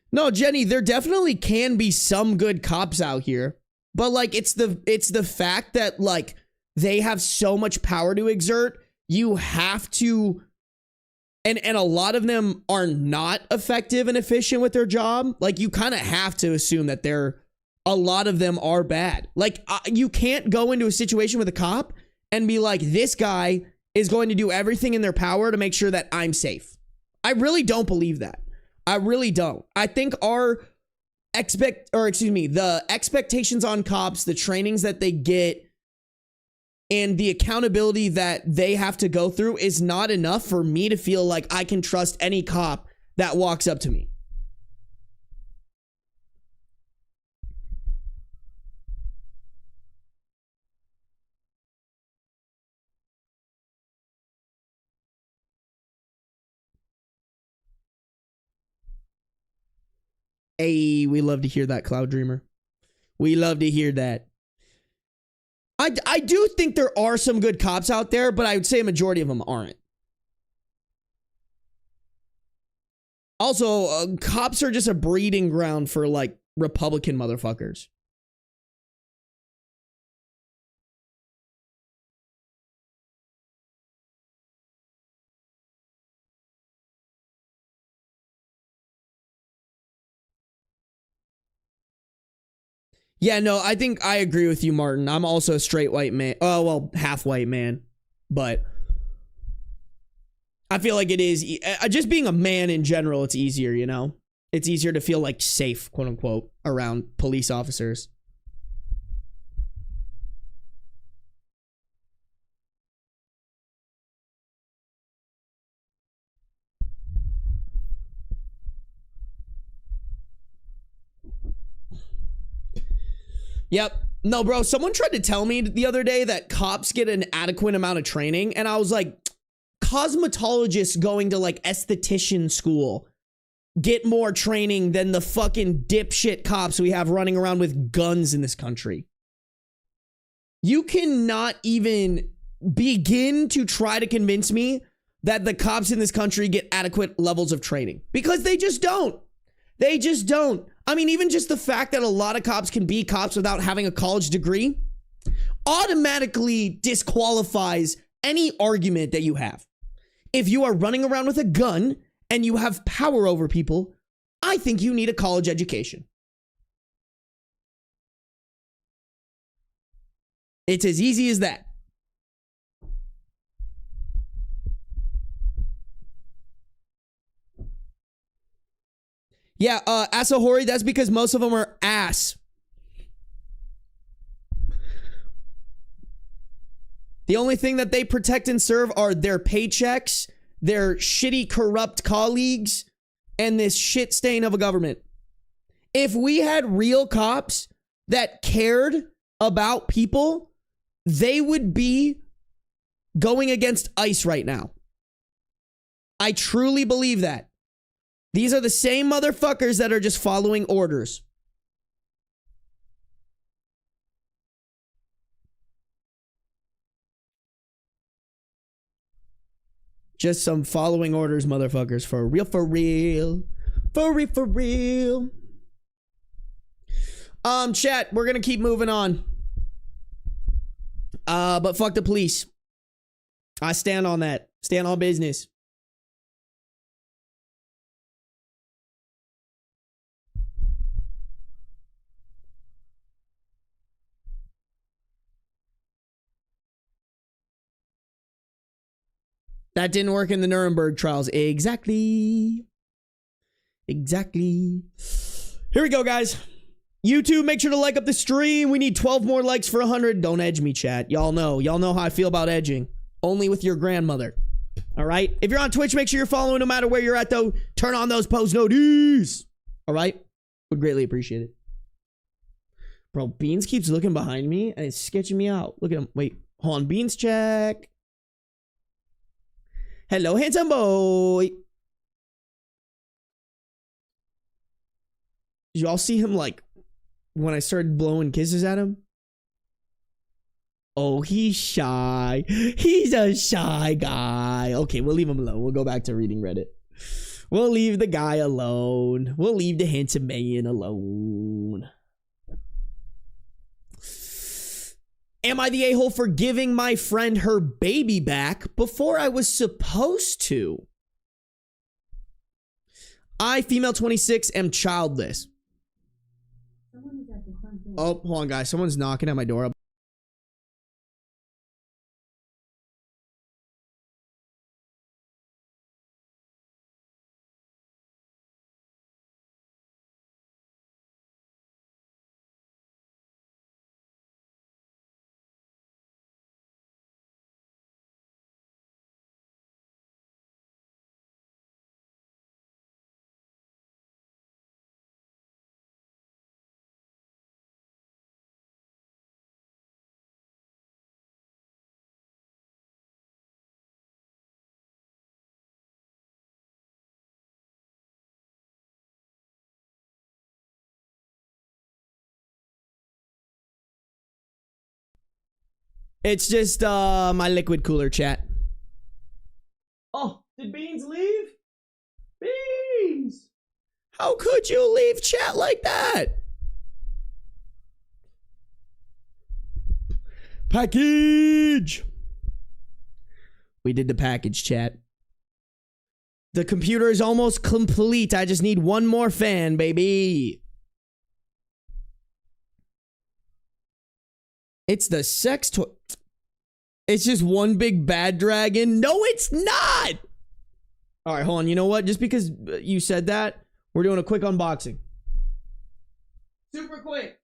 No, Jenny, there definitely can be some good cops out here. But like it's the fact that like they have so much power to exert, you have to and a lot of them are not effective and efficient with their job. Like you kind of have to assume that a lot of them are bad. Like you can't go into a situation with a cop and be like, this guy is going to do everything in their power to make sure that I'm safe. I really don't believe that. I really don't. I think the expectations on cops, the trainings that they get, and the accountability that they have to go through is not enough for me to feel like I can trust any cop that walks up to me. Hey, we love to hear that, Cloud Dreamer. We love to hear that. I do think there are some good cops out there, but I would say a majority of them aren't. Also, cops are just a breeding ground for like Republican motherfuckers. Yeah, no, I think I agree with you, Martin. I'm also a straight white man. Oh, well, half white man. But I feel like it is just being a man in general, it's easier, you know? It's easier to feel like safe, quote unquote, around police officers. Yep. No, bro, someone tried to tell me the other day that cops get an adequate amount of training, and I was like, cosmetologists going to like esthetician school get more training than the fucking dipshit cops we have running around with guns in this country. You cannot even begin to try to convince me that the cops in this country get adequate levels of training, because they just don't. They just don't. I mean, even just the fact that a lot of cops can be cops without having a college degree automatically disqualifies any argument that you have. If you are running around with a gun and you have power over people, I think you need a college education. It's as easy as that. Yeah, Asahori, that's because most of them are ass. The only thing that they protect and serve are their paychecks, their shitty, corrupt colleagues, and this shit stain of a government. If we had real cops that cared about people, they would be going against ICE right now. I truly believe that. These are the same motherfuckers that are just following orders. Just some following orders motherfuckers, for real, for real. For real, for real. Chat, we're gonna keep moving on. But fuck the police. I stand on that. Stand on business. That didn't work in the Nuremberg trials. Exactly. Exactly. Here we go, guys. YouTube, make sure to like up the stream. We need 12 more likes for 100. Don't edge me, chat. Y'all know how I feel about edging. Only with your grandmother. All right? If you're on Twitch, make sure you're following no matter where you're at, though. Turn on those post notices. All right? Would greatly appreciate it. Bro, Beans keeps looking behind me, and it's sketching me out. Look at him. Wait. Hold on. Beans check. Hello, handsome boy. Did y'all see him, like, when I started blowing kisses at him? Oh, he's shy. He's a shy guy. Okay, we'll leave him alone. We'll go back to reading Reddit. We'll leave the guy alone. We'll leave the handsome man alone. Am I the a-hole for giving my friend her baby back before I was supposed to? I, female 26, am childless. Oh, hold on, guys. Someone's knocking at my door. It's just my liquid cooler, chat. Oh, did Beans leave? Beans! How could you leave chat like that? Package! We did the package, chat. The computer is almost complete. I just need one more fan, baby. It's the sex toy. It's just one big bad dragon. No, it's not. All right, hold on. You know what? Just because you said that, we're doing a quick unboxing. Super quick.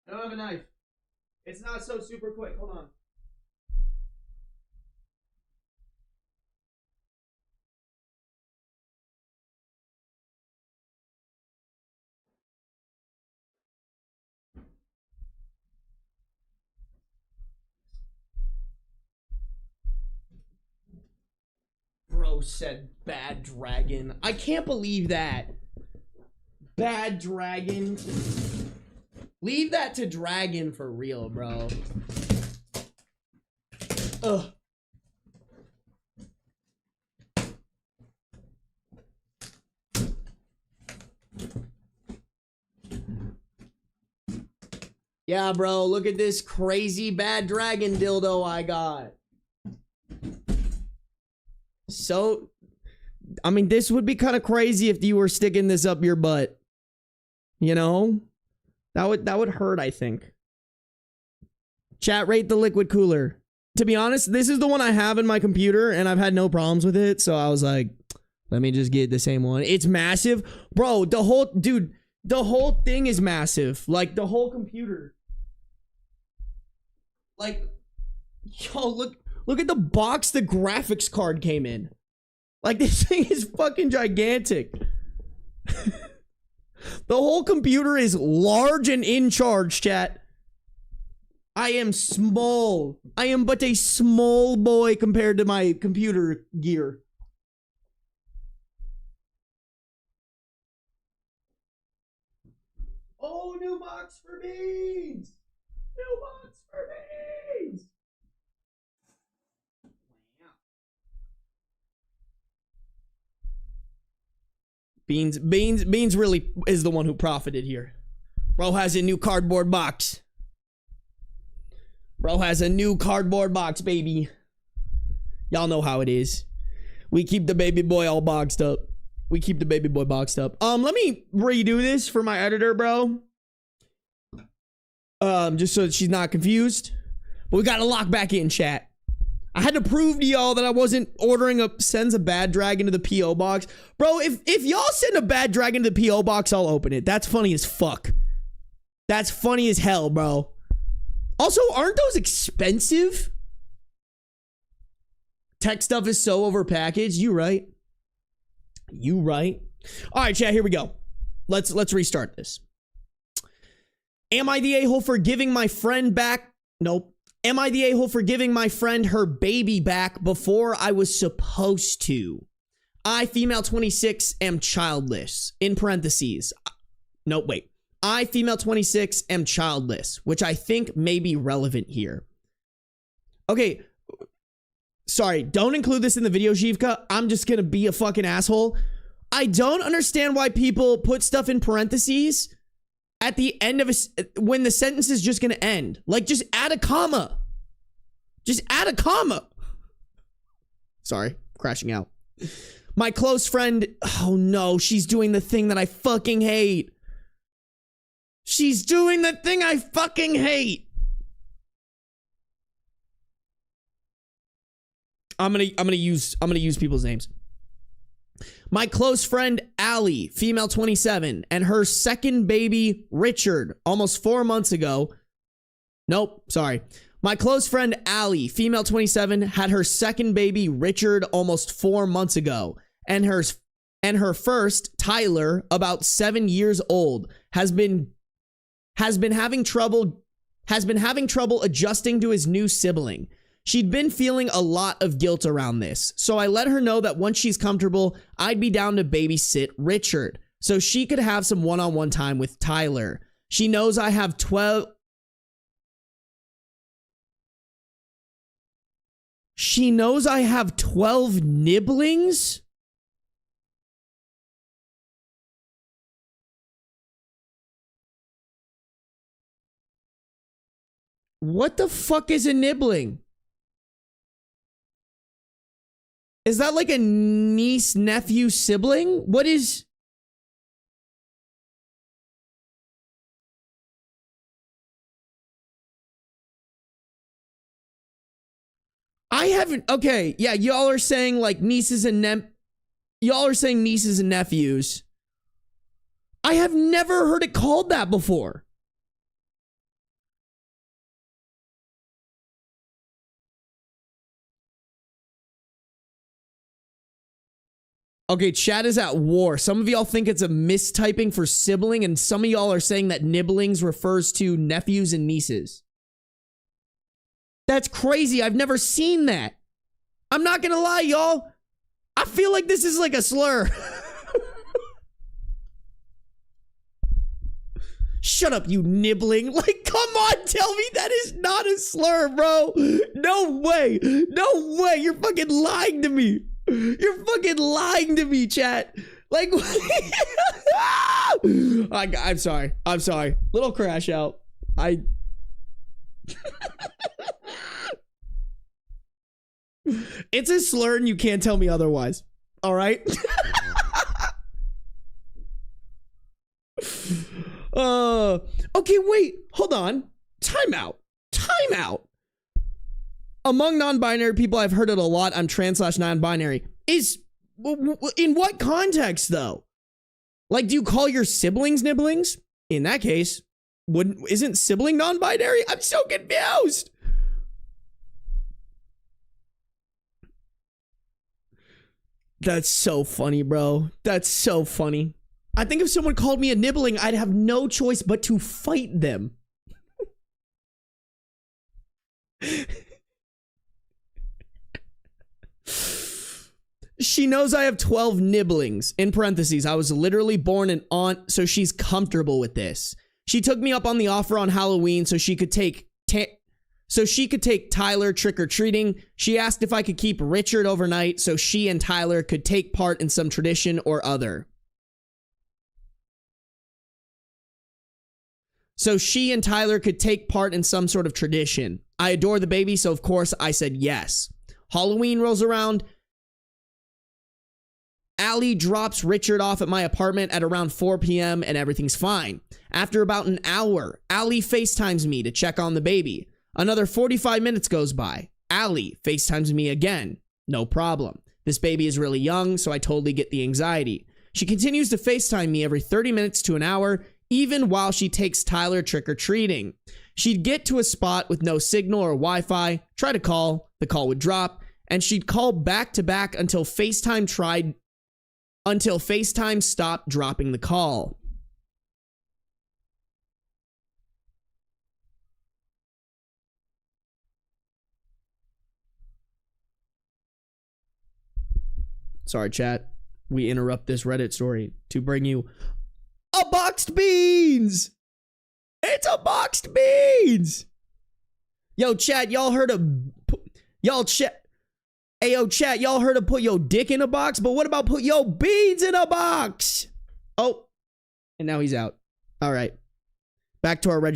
I don't have a knife. It's not so super quick. Hold on. Bro said bad dragon. I can't believe that. Bad dragon. Leave that to dragon for real, bro. Ugh. Yeah, bro, look at this crazy bad dragon dildo I got. So, I mean, this would be kind of crazy if you were sticking this up your butt. You know? That would hurt, I think. Chat, rate the liquid cooler. To be honest, this is the one I have in my computer, and I've had no problems with it, so I was like, let me just get the same one. It's massive. Bro, the whole thing is massive. Like, the whole computer. Like, yo, look at the box the graphics card came in. Like, this thing is fucking gigantic. The whole computer is large and in charge, chat. I am small. I am but a small boy compared to my computer gear. Oh, new box for beans! New box for beans! Beans really is the one who profited here. Bro has a new cardboard box. Bro has a new cardboard box, baby. Y'all know how it is. We keep the baby boy all boxed up. We keep the baby boy boxed up. Let me redo this for my editor, bro. Just so that she's not confused. But we gotta lock back in, chat. I had to prove to y'all that I wasn't ordering sends a bad dragon to the P.O. box. Bro, if y'all send a bad dragon to the P.O. box, I'll open it. That's funny as fuck. That's funny as hell, bro. Also, aren't those expensive? Tech stuff is so overpackaged. You right. You right. All right, chat, here we go. Let's restart this. Am I the a-hole for giving my friend back? Nope. Am I the a-hole for giving my friend her baby back before I was supposed to? I, female 26, am childless. In parentheses. Nope, wait. I, female 26, am childless, which I think may be relevant here. Okay. Sorry, don't include this in the video, Zhivka. I'm just gonna be a fucking asshole. I don't understand why people put stuff in parentheses at the end of when the sentence is just gonna end. Like, just add a comma. Just add a comma. Sorry, crashing out. My close friend, oh no, she's doing the thing that I fucking hate. She's doing the thing I fucking hate. I'm gonna use people's names. My close friend Allie, female 27, and her second baby Richard, almost 4 months ago. Nope, sorry. My close friend Allie, female 27, had her second baby Richard almost 4 months ago, and her first, Tyler, about 7 years old, has been having trouble adjusting to his new sibling. She'd been feeling a lot of guilt around this, so I let her know that once she's comfortable, I'd be down to babysit Richard, so she could have some one-on-one time with Tyler. She knows I have 12... She knows I have 12 nibblings? What the fuck is a nibbling? Is that like a niece, nephew, sibling? What is... I haven't... Okay, yeah, y'all are saying like nieces and y'all are saying nieces and nephews. I have never heard it called that before. Okay, chat is at war. Some of y'all think it's a mistyping for sibling, and some of y'all are saying that nibblings refers to nephews and nieces. That's crazy. I've never seen that. I'm not gonna lie, y'all. I feel like this is like a slur. Shut up, you nibbling. Like, come on, tell me that is not a slur, bro. No way. No way. You're fucking lying to me. You're fucking lying to me, chat. Like, I'm sorry. I'm sorry. Little crash out. It's a slur and you can't tell me otherwise. All right? Okay, wait. Hold on. Time out. Time out. Among non-binary people, I've heard it a lot. I'm trans/non-binary. In what context, though? Like, do you call your siblings nibblings? In that case, isn't sibling non-binary? I'm so confused. That's so funny, bro. That's so funny. I think if someone called me a nibbling, I'd have no choice but to fight them. She knows I have 12 nibblings. In parentheses, I was literally born an aunt, so she's comfortable with this. She took me up on the offer on Halloween so she could take Tyler trick-or-treating. She asked if I could keep Richard overnight so she and Tyler could take part in some tradition or other. So she and Tyler could take part in some sort of tradition. I adore the baby, so of course I said yes. Halloween rolls around. Allie drops Richard off at my apartment at around 4 p.m. and everything's fine. After about an hour, Allie FaceTimes me to check on the baby. Another 45 minutes goes by. Allie FaceTimes me again. No problem. This baby is really young, so I totally get the anxiety. She continues to FaceTime me every 30 minutes to an hour, even while she takes Tyler trick-or-treating. She'd get to a spot with no signal or Wi-Fi, try to call, the call would drop, and she'd call back to back until FaceTime stopped dropping the call. Sorry, chat. We interrupt this Reddit story to bring you a boxed beans. It's a boxed beans. Yo, chat, y'all heard of... Y'all, chat... Ayo, chat, y'all heard of put your dick in a box? But what about put your beans in a box? Oh, and now he's out. All right. Back to our back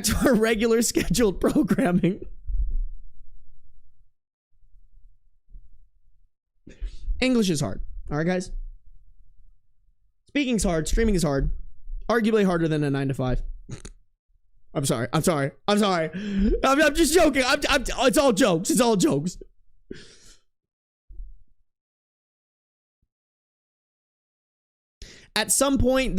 to our regular scheduled programming. English is hard. All right, guys? Speaking's hard. Streaming is hard. Arguably harder than a 9 to 5. I'm sorry. I'm just joking. It's all jokes. It's all jokes. At some point,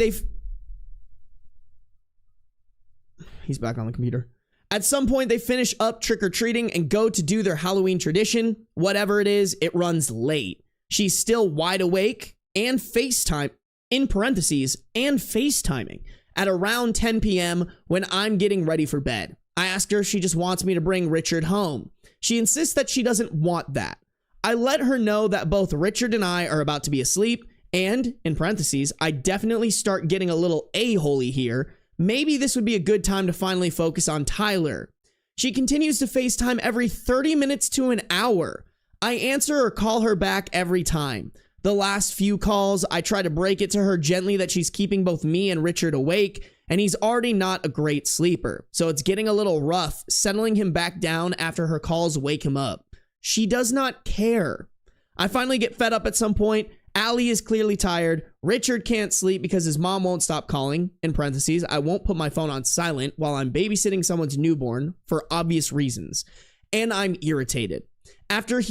he's back on the computer. At some point, they finish up trick-or-treating and go to do their Halloween tradition. Whatever it is, it runs late. She's still wide awake and FaceTime, in parentheses, and FaceTiming at around 10 p.m. when I'm getting ready for bed. I ask her if she just wants me to bring Richard home. She insists that she doesn't want that. I let her know that both Richard and I are about to be asleep, and, in parentheses, I definitely start getting a little a-holy here. Maybe this would be a good time to finally focus on Tyler. She continues to FaceTime every 30 minutes to an hour. I answer or call her back every time. The last few calls, I try to break it to her gently that she's keeping both me and Richard awake, and he's already not a great sleeper. So it's getting a little rough, settling him back down after her calls wake him up. She does not care. I finally get fed up at some point. Allie is clearly tired. Richard can't sleep because his mom won't stop calling. In parentheses, I won't put my phone on silent while I'm babysitting someone's newborn for obvious reasons. And I'm irritated. After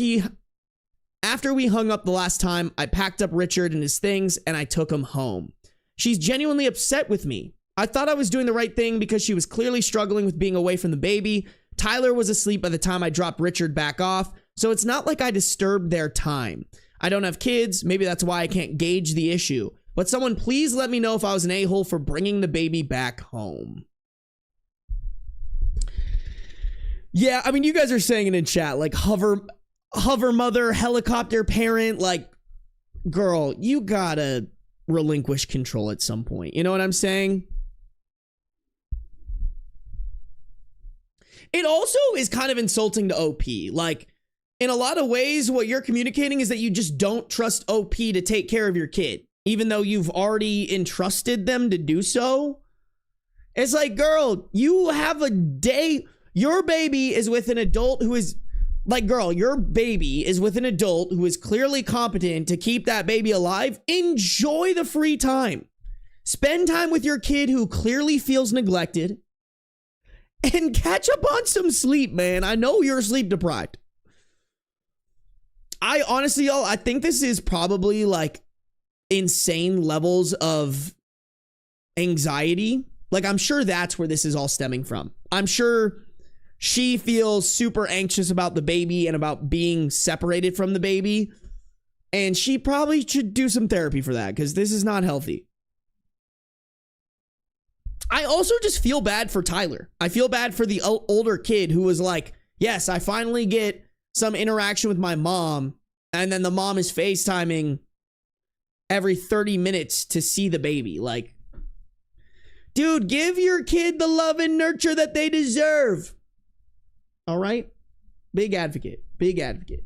we hung up the last time, I packed up Richard and his things and I took him home. She's genuinely upset with me. I thought I was doing the right thing because she was clearly struggling with being away from the baby. Tyler was asleep by the time I dropped Richard back off, so it's not like I disturbed their time. I don't have kids, maybe that's why I can't gauge the issue. But someone please let me know if I was an a-hole for bringing the baby back home. Yeah, I mean, you guys are saying it in chat, like hover mother, helicopter parent, like, girl, you gotta relinquish control at some point. You know what I'm saying? It also is kind of insulting to OP. Like, in a lot of ways, what you're communicating is that you just don't trust OP to take care of your kid, even though you've already entrusted them to do so. It's like, girl, you have a day. Your baby is with an adult who is like, girl, your baby is with an adult who is clearly competent to keep that baby alive. Enjoy the free time. Spend time with your kid who clearly feels neglected and catch up on some sleep, man. I know you're sleep deprived. I honestly, y'all, I think this is probably like insane levels of anxiety. Like, I'm sure that's where this is all stemming from. I'm sure she feels super anxious about the baby and about being separated from the baby. And she probably should do some therapy for that, because this is not healthy. I also just feel bad for Tyler. I feel bad for the older kid who was like, yes, I finally get some interaction with my mom, and then the mom is FaceTiming every 30 minutes to see the baby. Like, dude, give your kid the love and nurture that they deserve. All right? Big advocate. Big advocate.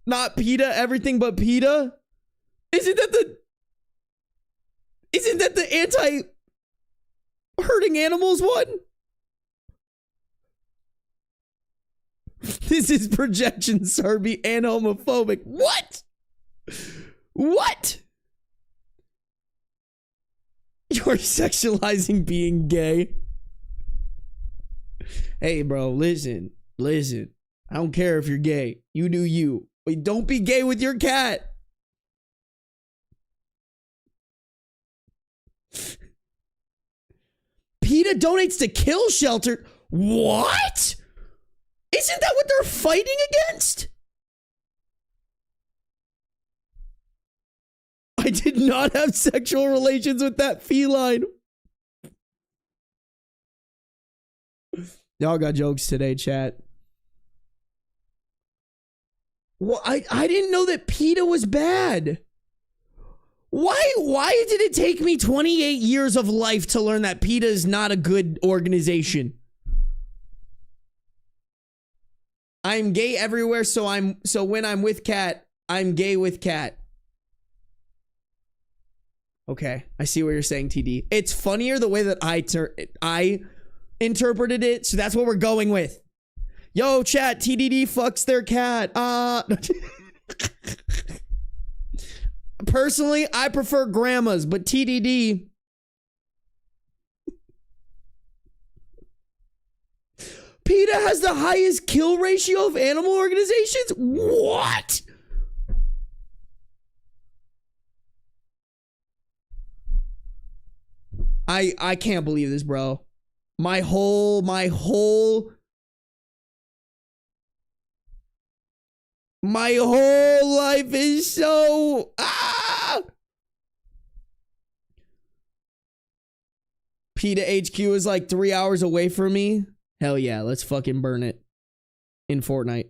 Not PETA, everything but PETA? Isn't that the anti-hurting animals one? This is projection, Sarby, and homophobic. What? What? You're sexualizing being gay. Hey, bro, listen. I don't care if you're gay. You do you. But don't be gay with your cat. PETA donates to kill shelter. What? Isn't that what they're fighting against? I did not have sexual relations with that feline. Y'all got jokes today, chat. Well, I didn't know that PETA was bad. Why did it take me 28 years of life to learn that PETA is not a good organization? I'm gay everywhere, so when I'm with cat, I'm gay with cat. Okay, I see what you're saying, TD. It's funnier the way that I interpreted it, so that's what we're going with. Yo, chat, TDD fucks their cat. Personally, I prefer grandmas, but TDD. PETA has the highest kill ratio of animal organizations? What? I can't believe this, bro. My whole life is so PETA HQ is like 3 hours away from me. Hell yeah, let's fucking burn it in Fortnite.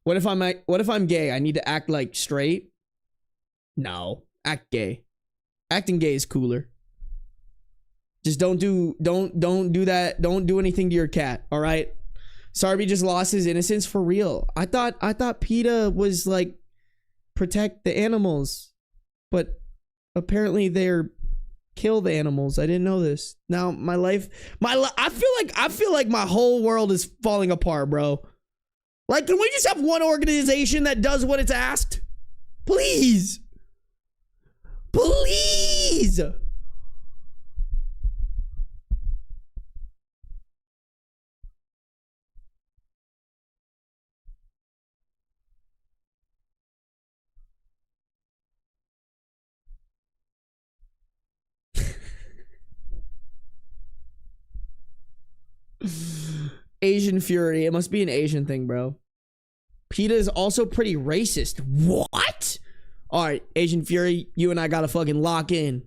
What if I'm gay? I need to act like straight? No, act gay. Acting gay is cooler. Just don't do that. Don't do anything to your cat, all right? Sarby just lost his innocence for real. I thought PETA was like protect the animals, but apparently they're kill the animals. I didn't know this. Now I feel like my whole world is falling apart, bro. Like, can we just have one organization that does what it's asked? Please. Please. Asian Fury. It must be an Asian thing, bro. PETA is also pretty racist. What? Alright, Asian Fury, you and I gotta fucking lock in.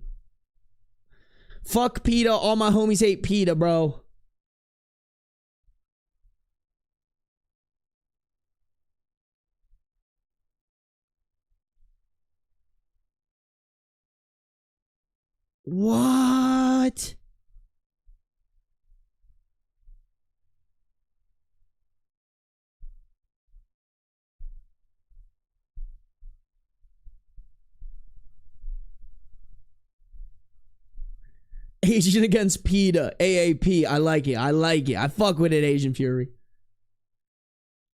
Fuck PETA. All my homies hate PETA, bro. What? Asian against PETA. AAP. I like it. I fuck with it, Asian Fury.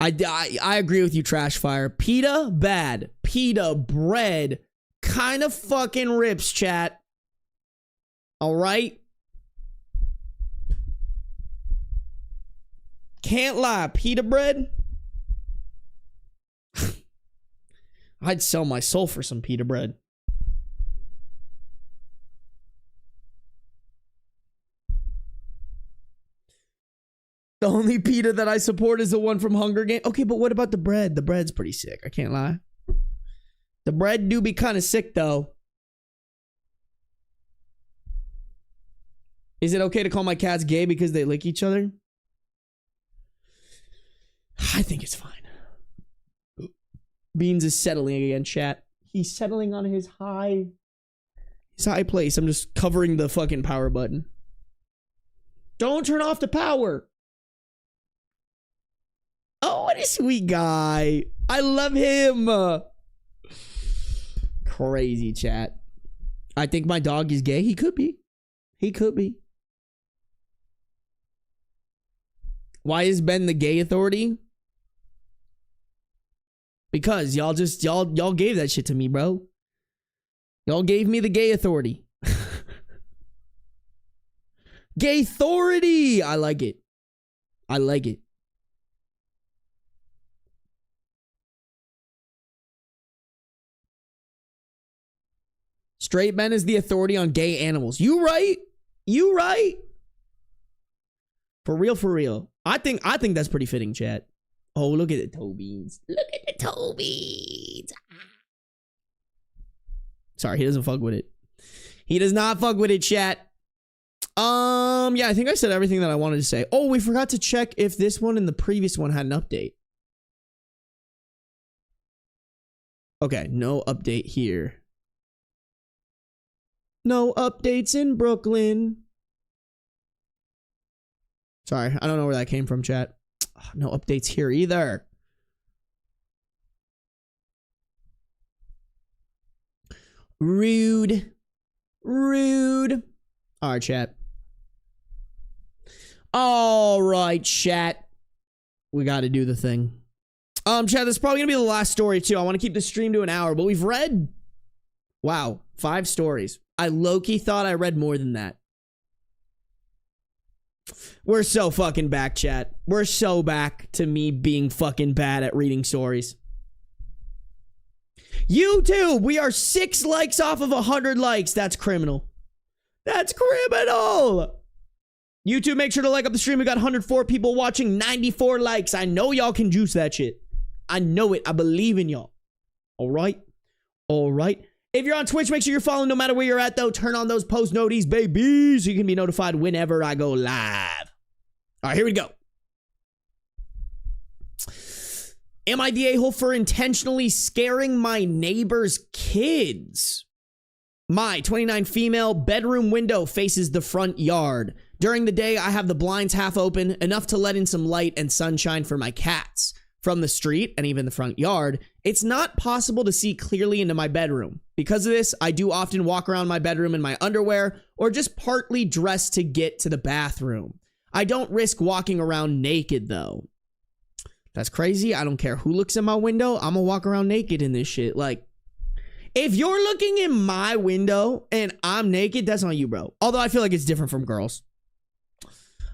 I agree with you, Trashfire. PETA, bad. PETA bread kind of fucking rips, chat. Alright? Can't lie. PETA bread? I'd sell my soul for some PETA bread. The only PETA that I support is the one from Hunger Games. Okay, but what about the bread? The bread's pretty sick. I can't lie. The bread do be kind of sick, though. Is it okay to call my cats gay because they lick each other? I think it's fine. Beans is settling again, chat. He's settling on his high place. I'm just covering the fucking power button. Don't turn off the power. Oh, what a sweet guy. I love him. Crazy chat. I think my dog is gay. He could be. He could be. Why is Ben the gay authority? Because y'all gave that shit to me, bro. Y'all gave me the gay authority. Gay authority. I like it. I like it. Straight Ben is the authority on gay animals. You right. You right. For real, for real. I think that's pretty fitting, chat. Oh, look at the toe beans. Look at the toe beans. Sorry, he doesn't fuck with it. He does not fuck with it, chat. Yeah, I think I said everything that I wanted to say. Oh, we forgot to check if this one and the previous one had an update. Okay, no update here. No updates in Brooklyn. Sorry, I don't know where that came from, chat. No updates here either. Rude. Rude. All right, chat. All right, chat. We got to do the thing. Chat, this is probably going to be the last story, too. I want to keep the stream to an hour, but we've read, wow, 5 stories. I low-key thought I read more than that. We're so fucking back, chat. We're so back to me being fucking bad at reading stories. YouTube, we are 6 likes off of 100 likes. That's criminal. That's criminal. YouTube, make sure to like up the stream. We got 104 people watching, 94 likes. I know y'all can juice that shit. I know it. I believe in y'all. All right. All right. If you're on Twitch, make sure you're following no matter where you're at, though. Turn on those post noties, baby, so you can be notified whenever I go live. All right, here we go. Am I the a-hole for intentionally scaring my neighbor's kids? My 29 female bedroom window faces the front yard. During the day, I have the blinds half open, enough to let in some light and sunshine for my cats. From the street and even the front yard, it's not possible to see clearly into my bedroom. Because of this, I do often walk around my bedroom in my underwear or just partly dressed to get to the bathroom. I don't risk walking around naked, though. That's crazy. I don't care who looks in my window. I'm gonna walk around naked in this shit. Like, if you're looking in my window and I'm naked, that's on you, bro. Although I feel like it's different from girls.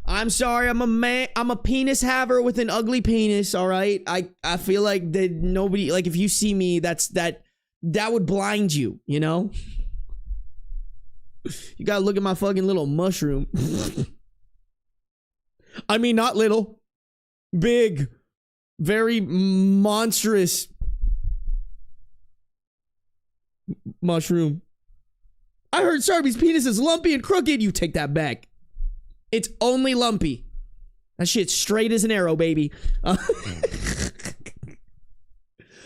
I'm sorry, I'm a man, I'm a penis haver with an ugly penis, all right? I feel like that nobody, like, if you see me, that would blind you, you know? You gotta look at my fucking little mushroom. I mean, not little. Big. Very monstrous mushroom. I heard Sarby's penis is lumpy and crooked. You take that back. It's only lumpy. That shit's straight as an arrow, baby.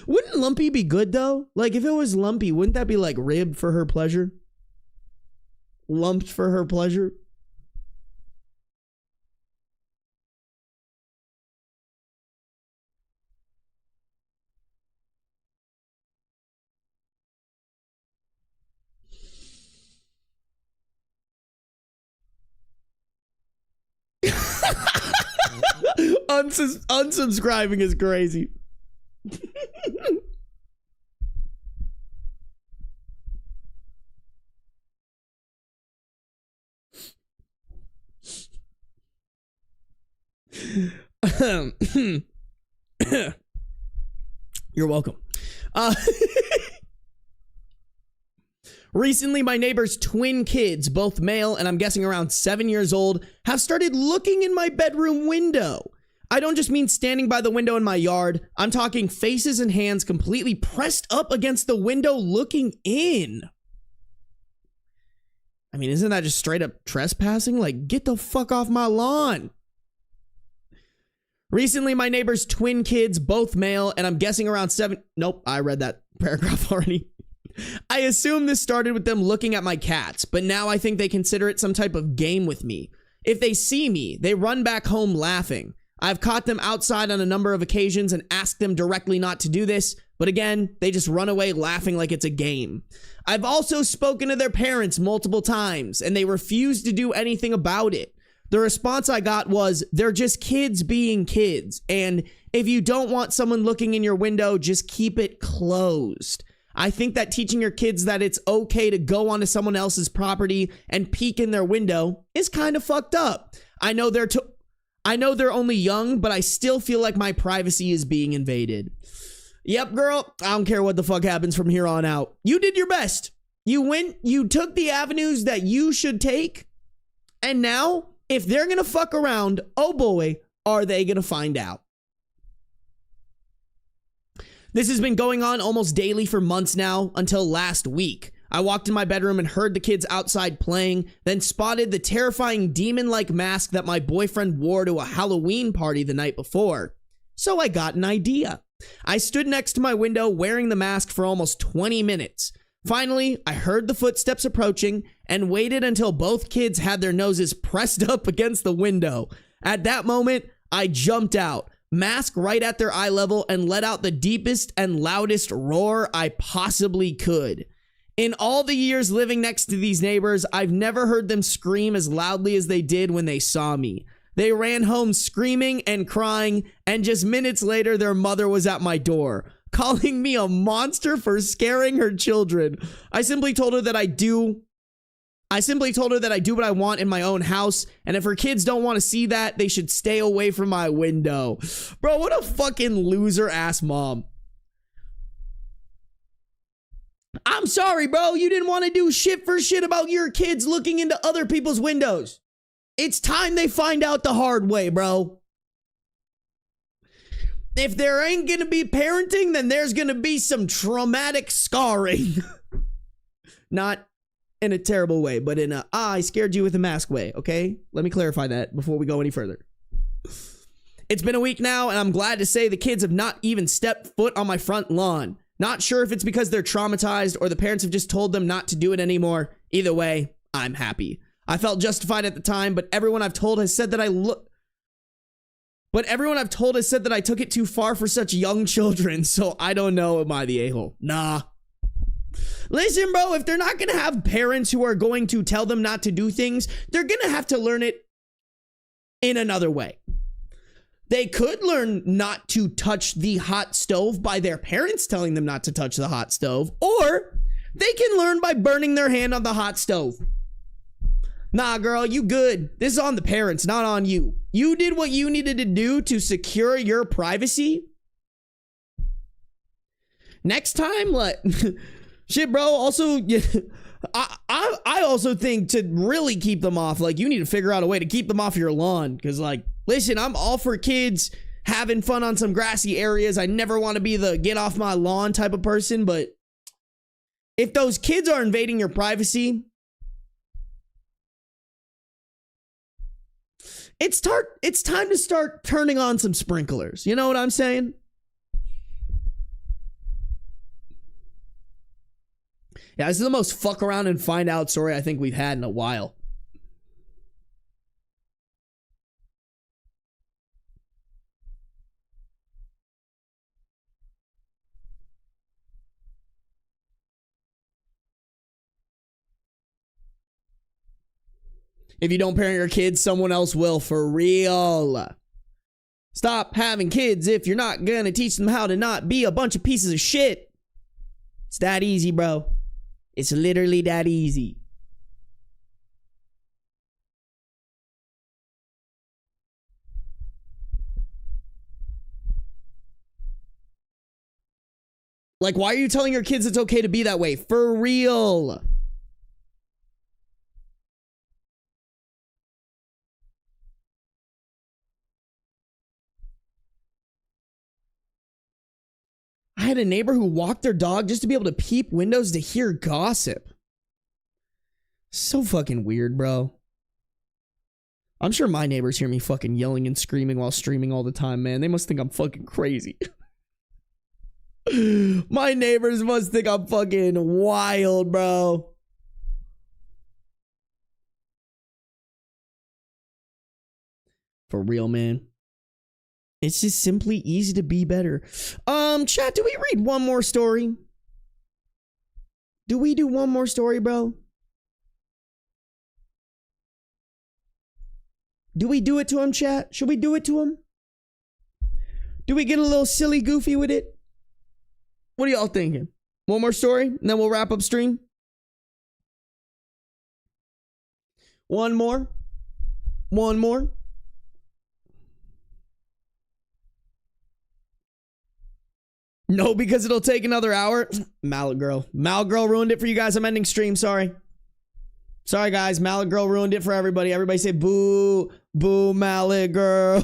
Wouldn't lumpy be good, though? Like, if it was lumpy, wouldn't that be like ribbed for her pleasure? Lumped for her pleasure? Unsubscribing is crazy. You're welcome. Recently, my neighbor's twin kids, both male and I'm guessing around 7 years old, have started looking in my bedroom window. I don't just mean standing by the window in my yard. I'm talking faces and hands completely pressed up against the window looking in. I mean, isn't that just straight up trespassing? Like, get the fuck off my lawn. Recently, my neighbor's twin kids, both male, and I'm guessing around 7... Nope, I read that paragraph already. I assume this started with them looking at my cats, but now I think they consider it some type of game with me. If they see me, they run back home laughing. I've caught them outside on a number of occasions and asked them directly not to do this, but again, they just run away laughing like it's a game. I've also spoken to their parents multiple times, and they refuse to do anything about it. The response I got was, they're just kids being kids, and if you don't want someone looking in your window, just keep it closed. I think that teaching your kids that it's okay to go onto someone else's property and peek in their window is kind of fucked up. I know they're only young, but I still feel like my privacy is being invaded. Yep, girl, I don't care what the fuck happens from here on out. You did your best. You took the avenues that you should take, and now, if they're gonna fuck around, oh boy, are they gonna find out. This has been going on almost daily for months now, until last week. I walked in my bedroom and heard the kids outside playing, then spotted the terrifying demon-like mask that my boyfriend wore to a Halloween party the night before. So I got an idea. I stood next to my window wearing the mask for almost 20 minutes. Finally, I heard the footsteps approaching and waited until both kids had their noses pressed up against the window. At that moment, I jumped out, mask right at their eye level, and let out the deepest and loudest roar I possibly could. In all the years living next to these neighbors, I've never heard them scream as loudly as they did when they saw me. They ran home screaming and crying, and just minutes later, their mother was at my door, calling me a monster for scaring her children. I simply told her that I do what I want in my own house, and if her kids don't want to see that, they should stay away from my window. Bro, what a fucking loser ass mom. I'm sorry, bro. You didn't want to do shit for shit about your kids looking into other people's windows. It's time they find out the hard way, bro. If there ain't gonna be parenting, then there's gonna be some traumatic scarring. Not in a terrible way, but in a, I scared you with a mask way, okay? Let me clarify that before we go any further. It's been a week now, and I'm glad to say the kids have not even stepped foot on my front lawn. Not sure if it's because they're traumatized or the parents have just told them not to do it anymore. Either way, I'm happy. I felt justified at the time, but everyone I've told has said that I took it too far for such young children, so I don't know, am I the a-hole? Nah. Listen, bro, if they're not gonna have parents who are going to tell them not to do things, they're gonna have to learn it in another way. They could learn not to touch the hot stove by their parents telling them not to touch the hot stove, or they can learn by burning their hand on the hot stove. Nah, girl, you good. This is on the parents, not on you. You did what you needed to do to secure your privacy. Next time, what? Shit, bro, also, I also think to really keep them off, like, you need to figure out a way to keep them off your lawn. Because, like, listen, I'm all for kids having fun on some grassy areas. I never want to be the get off my lawn type of person. But if those kids are invading your privacy, it's time to start turning on some sprinklers. You know what I'm saying? Yeah, this is the most fuck around and find out story I think we've had in a while. If you don't parent your kids, someone else will, for real. Stop having kids if you're not gonna teach them how to not be a bunch of pieces of shit. It's that easy, bro. It's literally that easy. Like, why are you telling your kids it's okay to be that way? For real. I had a neighbor who walked their dog just to be able to peep windows to hear gossip. So fucking weird, bro. I'm sure my neighbors hear me fucking yelling and screaming while streaming all the time, man. They must think I'm fucking crazy. My neighbors must think I'm fucking wild, bro. For real, man. It's just simply easy to be better. Chat, do we read one more story? Do we do one more story, bro? Do we do it to him, chat? Should we do it to him? Do we get a little silly goofy with it? What are y'all thinking? One more story, and then we'll wrap up stream? One more? One more? No, because it'll take another hour. Mallet Girl. Mallet Girl ruined it for you guys. I'm ending stream. Sorry. Sorry, guys. Mallet Girl ruined it for everybody. Everybody say boo. Boo, Mallet Girl.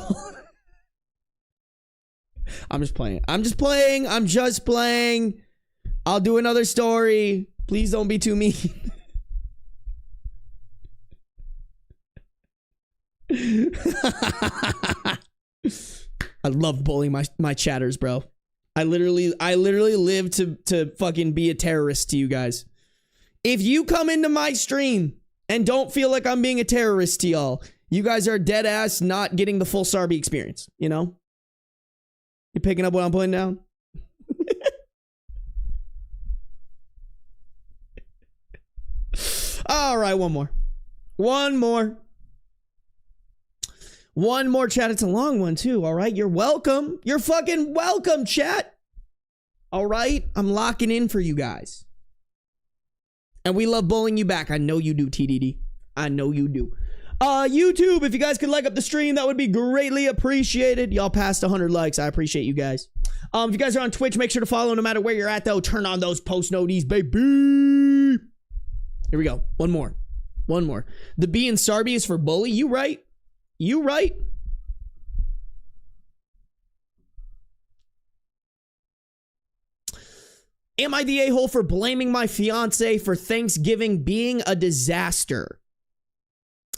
I'm just playing. I'm just playing. I'm just playing. I'll do another story. Please don't be too mean. I love bullying my chatters, bro. I literally live to fucking be a terrorist to you guys. If you come into my stream and don't feel like I'm being a terrorist to y'all, you guys are dead ass not getting the full Sarby experience, you know? You picking up what I'm putting down? All right, one more. One more, chat. It's a long one, too. All right. You're welcome. You're fucking welcome, chat. All right. I'm locking in for you guys. And we love bullying you back. I know you do, TDD. I know you do. YouTube, if you guys could like up the stream, that would be greatly appreciated. Y'all passed 100 likes. I appreciate you guys. If you guys are on Twitch, make sure to follow no matter where you're at, though. Turn on those post noties, baby. Here we go. One more. One more. The B in Sarby is for bully. You right. You right. Am I the a-hole for blaming my fiance for Thanksgiving being a disaster?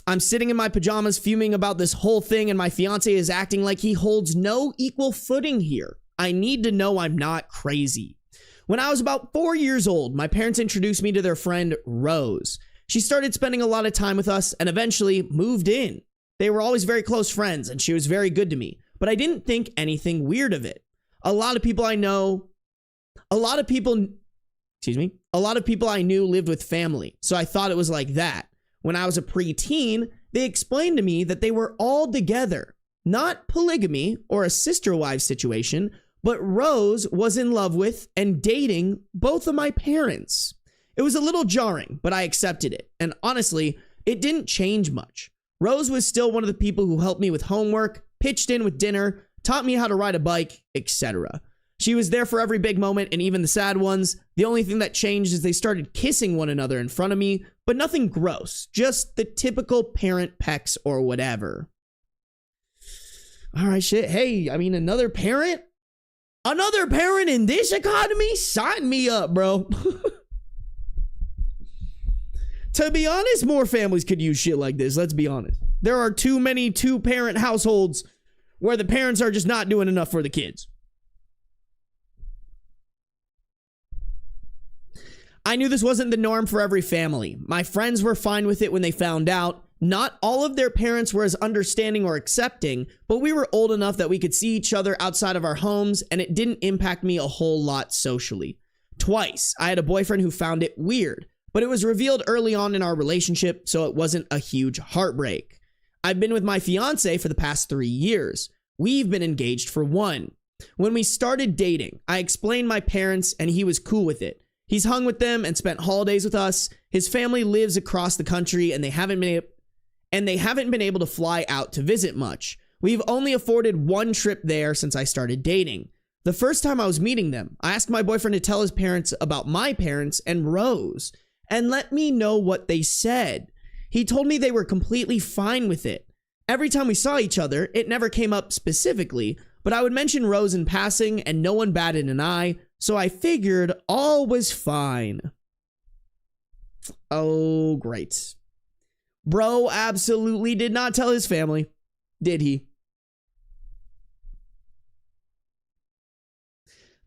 I'm sitting in my pajamas fuming about this whole thing, and my fiance is acting like he holds no equal footing here. I need to know I'm not crazy. When I was about 4 years old, my parents introduced me to their friend Rose. She started spending a lot of time with us and eventually moved in. They were always very close friends, and she was very good to me, but I didn't think anything weird of it. A lot of people I knew lived with family, so I thought it was like that. When I was a preteen, they explained to me that they were all together. Not polygamy or a sister-wife situation, but Rose was in love with and dating both of my parents. It was a little jarring, but I accepted it. And honestly, it didn't change much. Rose was still one of the people who helped me with homework, pitched in with dinner, taught me how to ride a bike, etc. She was there for every big moment and even the sad ones. The only thing that changed is they started kissing one another in front of me, but nothing gross, just the typical parent pecks or whatever. All right, shit. Hey, I mean, another parent in this economy? Sign me up, bro. To be honest, more families could use shit like this. Let's be honest. There are too many two-parent households where the parents are just not doing enough for the kids. I knew this wasn't the norm for every family. My friends were fine with it when they found out. Not all of their parents were as understanding or accepting, but we were old enough that we could see each other outside of our homes, and it didn't impact me a whole lot socially. Twice, I had a boyfriend who found it weird, but it was revealed early on in our relationship, so it wasn't a huge heartbreak. I've been with my fiance for the past 3 years. We've been engaged for 1. When we started dating, I explained my parents, and he was cool with it. He's hung with them and spent holidays with us. His family lives across the country, and they haven't been able to fly out to visit much. We've only afforded 1 trip there since I started dating. The first time I was meeting them, I asked my boyfriend to tell his parents about my parents and Rose, and let me know what they said. He told me they were completely fine with it. Every time we saw each other, it never came up specifically, but I would mention Rose in passing, and no one batted an eye, so I figured all was fine. Oh, great. Bro absolutely did not tell his family, did he?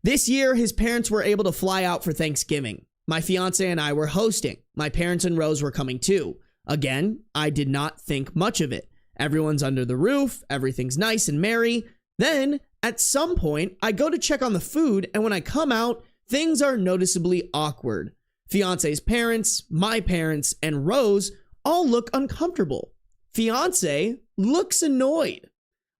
This year, his parents were able to fly out for Thanksgiving. My fiance and I were hosting. My parents and Rose were coming too. Again, I did not think much of it. Everyone's under the roof, everything's nice and merry. Then, at some point, I go to check on the food, and when I come out, things are noticeably awkward. Fiance's parents, my parents, and Rose all look uncomfortable. Fiance looks annoyed.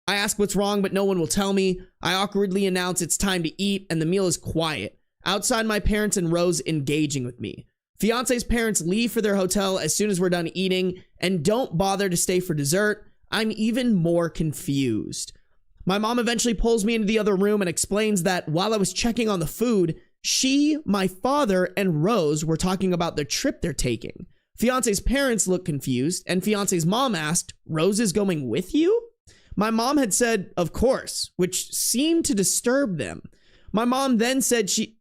I ask what's wrong, but no one will tell me. I awkwardly announce it's time to eat, and the meal is quiet. Outside, my parents and Rose engaging with me. Fiance's parents leave for their hotel as soon as we're done eating and don't bother to stay for dessert. I'm even more confused. My mom eventually pulls me into the other room and explains that while I was checking on the food, she, my father, and Rose were talking about the trip they're taking. Fiance's parents looked confused, and Fiance's mom asked, "Rose is going with you?" My mom had said, "Of course," which seemed to disturb them. My mom then said she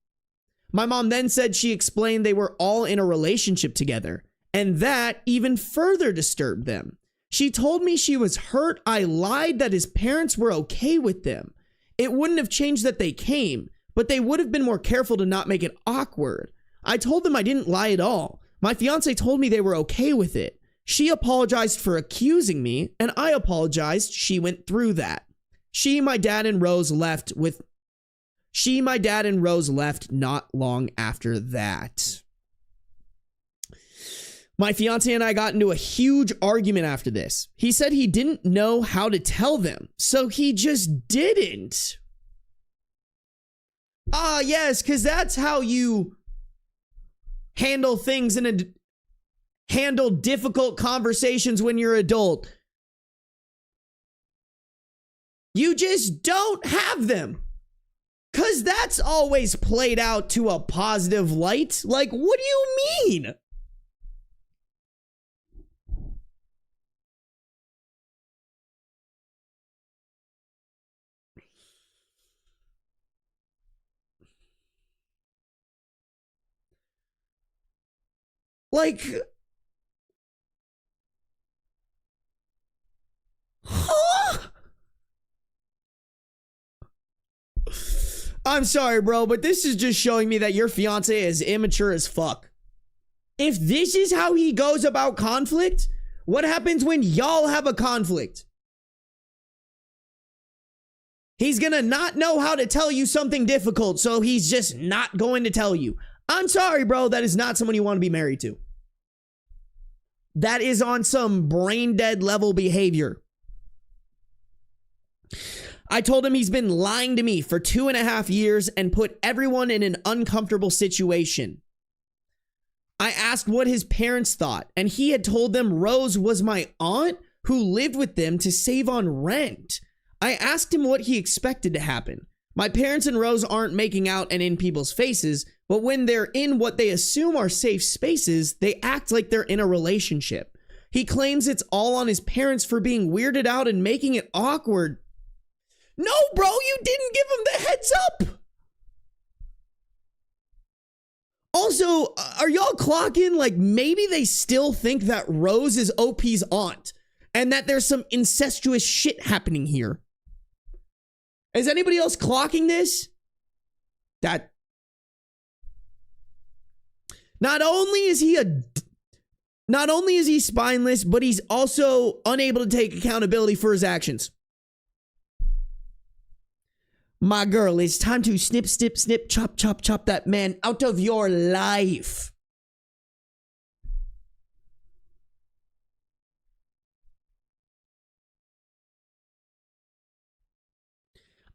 explained they were all in a relationship together, and that even further disturbed them. She told me she was hurt I lied that his parents were okay with them. It wouldn't have changed that they came, but they would have been more careful to not make it awkward. I told them I didn't lie at all. My fiance told me they were okay with it. She apologized for accusing me, and I apologized she went through that. My dad, and Rose left not long after that. My fiance and I got into a huge argument after this. He said he didn't know how to tell them, so he just didn't. Yes, because that's how you handle things handle difficult conversations when you're adult. You just don't have them. Because that's always played out to a positive light. Like, what do you mean? Like, huh? I'm sorry, bro, but this is just showing me that your fiance is immature as fuck. If this is how he goes about conflict, what happens when y'all have a conflict? He's gonna not know how to tell you something difficult, so he's just not going to tell you. I'm sorry, bro, that is not someone you want to be married to. That is on some brain dead level behavior. I told him he's been lying to me for 2.5 years and put everyone in an uncomfortable situation. I asked what his parents thought, and he had told them Rose was my aunt who lived with them to save on rent. I asked him what he expected to happen. My parents and Rose aren't making out and in people's faces, but when they're in what they assume are safe spaces, they act like they're in a relationship. He claims it's all on his parents for being weirded out and making it awkward. No, bro, you didn't give him the heads up. Also, are y'all clocking like maybe they still think that Rose is OP's aunt and that there's some incestuous shit happening here? Is anybody else clocking this? That not only is he spineless, but he's also unable to take accountability for his actions. My girl, it's time to snip, snip, snip, chop, chop, chop that man out of your life.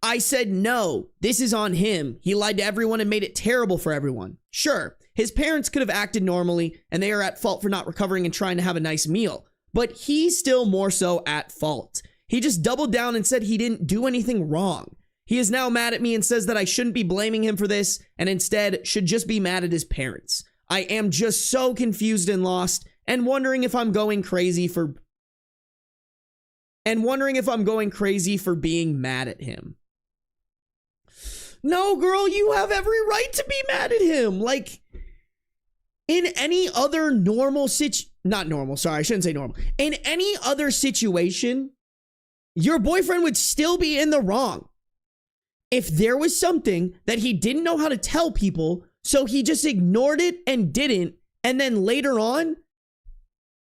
I said no, this is on him. He lied to everyone and made it terrible for everyone. Sure, his parents could have acted normally, and they are at fault for not recovering and trying to have a nice meal. But he's still more so at fault. He just doubled down and said he didn't do anything wrong. He is now mad at me and says that I shouldn't be blaming him for this and instead should just be mad at his parents. I am just so confused and lost and wondering if I'm going crazy for being mad at him. No, girl, you have every right to be mad at him. Like, in any other normal in any other situation, your boyfriend would still be in the wrong. If there was something that he didn't know how to tell people, so he just ignored it and didn't, and then later on,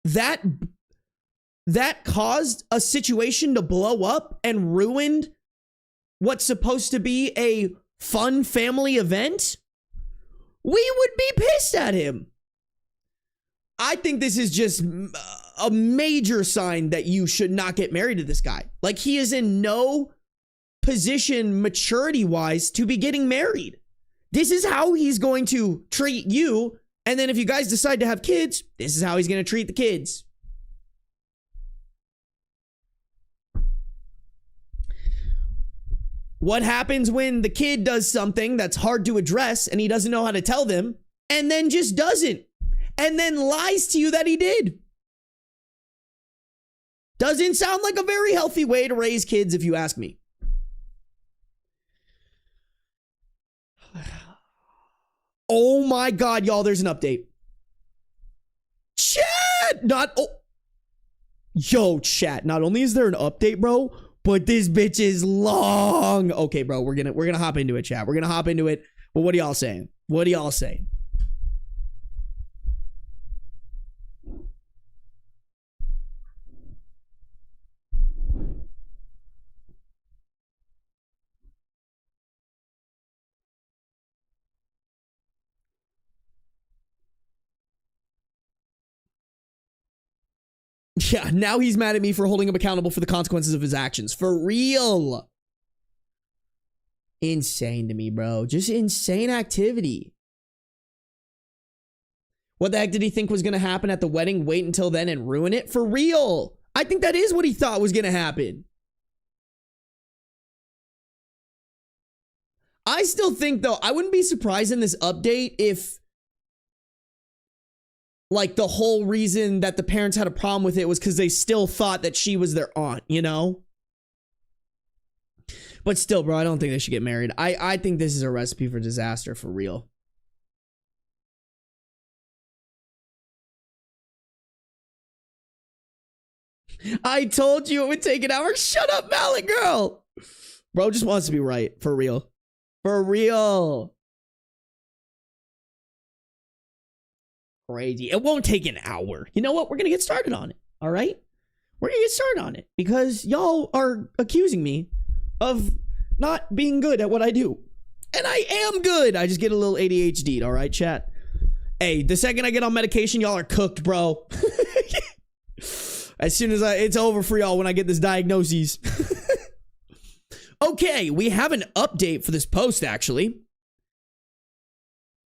that caused a situation to blow up and ruined what's supposed to be a fun family event, we would be pissed at him. I think this is just a major sign that you should not get married to this guy. Like, he is in no position maturity-wise to be getting married. This is how he's going to treat you. And then if you guys decide to have kids, this is how he's going to treat the kids. What happens when the kid does something that's hard to address and he doesn't know how to tell them and then just doesn't and then lies to you that he did? Doesn't sound like a very healthy way to raise kids, if you ask me. Oh my God, y'all, there's an update. Chat! Yo, chat, not only is there an update, bro, but this bitch is long. Okay, bro, we're gonna hop into it, chat. We're gonna hop into it. But what are y'all saying? What are y'all saying? Yeah, now he's mad at me for holding him accountable for the consequences of his actions. For real. Insane to me, bro. Just insane activity. What the heck did he think was going to happen at the wedding? Wait until then and ruin it? For real. I think that is what he thought was going to happen. I still think, though, I wouldn't be surprised in this update if, like, the whole reason that the parents had a problem with it was because they still thought that she was their aunt, you know? But still, bro, I don't think they should get married. I think this is a recipe for disaster, for real. I told you it would take an hour. Shut up, Mallet girl. Bro just wants to be right, for real. For real. Crazy. It won't take an hour. You know what? We're going to get started on it. All right? We're going to get started on it because y'all are accusing me of not being good at what I do. And I am good. I just get a little ADHD. All right, chat? Hey, the second I get on medication, y'all are cooked, bro. As soon as it's over for y'all when I get this diagnosis. Okay, we have an update for this post, actually.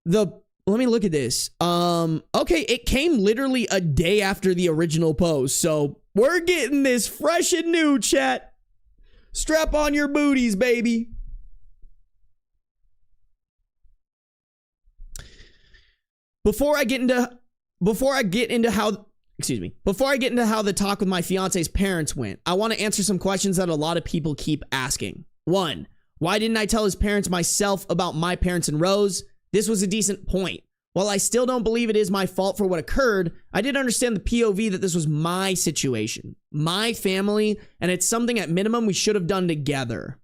Let me look at this. Okay, it came literally a day after the original post, so we're getting this fresh and new, chat. Strap on your booties, baby. Before I get into how the talk with my fiance's parents went, I want to answer some questions that a lot of people keep asking. 1, why didn't I tell his parents myself about my parents and Rose? This was a decent point. While I still don't believe it is my fault for what occurred, I did understand the POV that this was my situation, my family, and it's something at minimum we should have done together.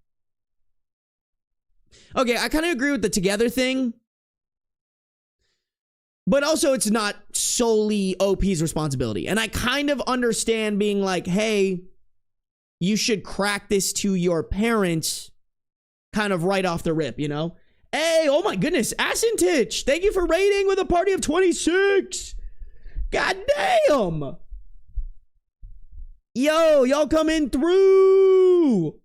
Okay, I kind of agree with the together thing, but also it's not solely OP's responsibility. And I kind of understand being like, hey, you should crack this to your parents kind of right off the rip, you know? Hey, oh my goodness, Asintich, thank you for raiding with a party of 26. God damn. Yo, y'all coming through.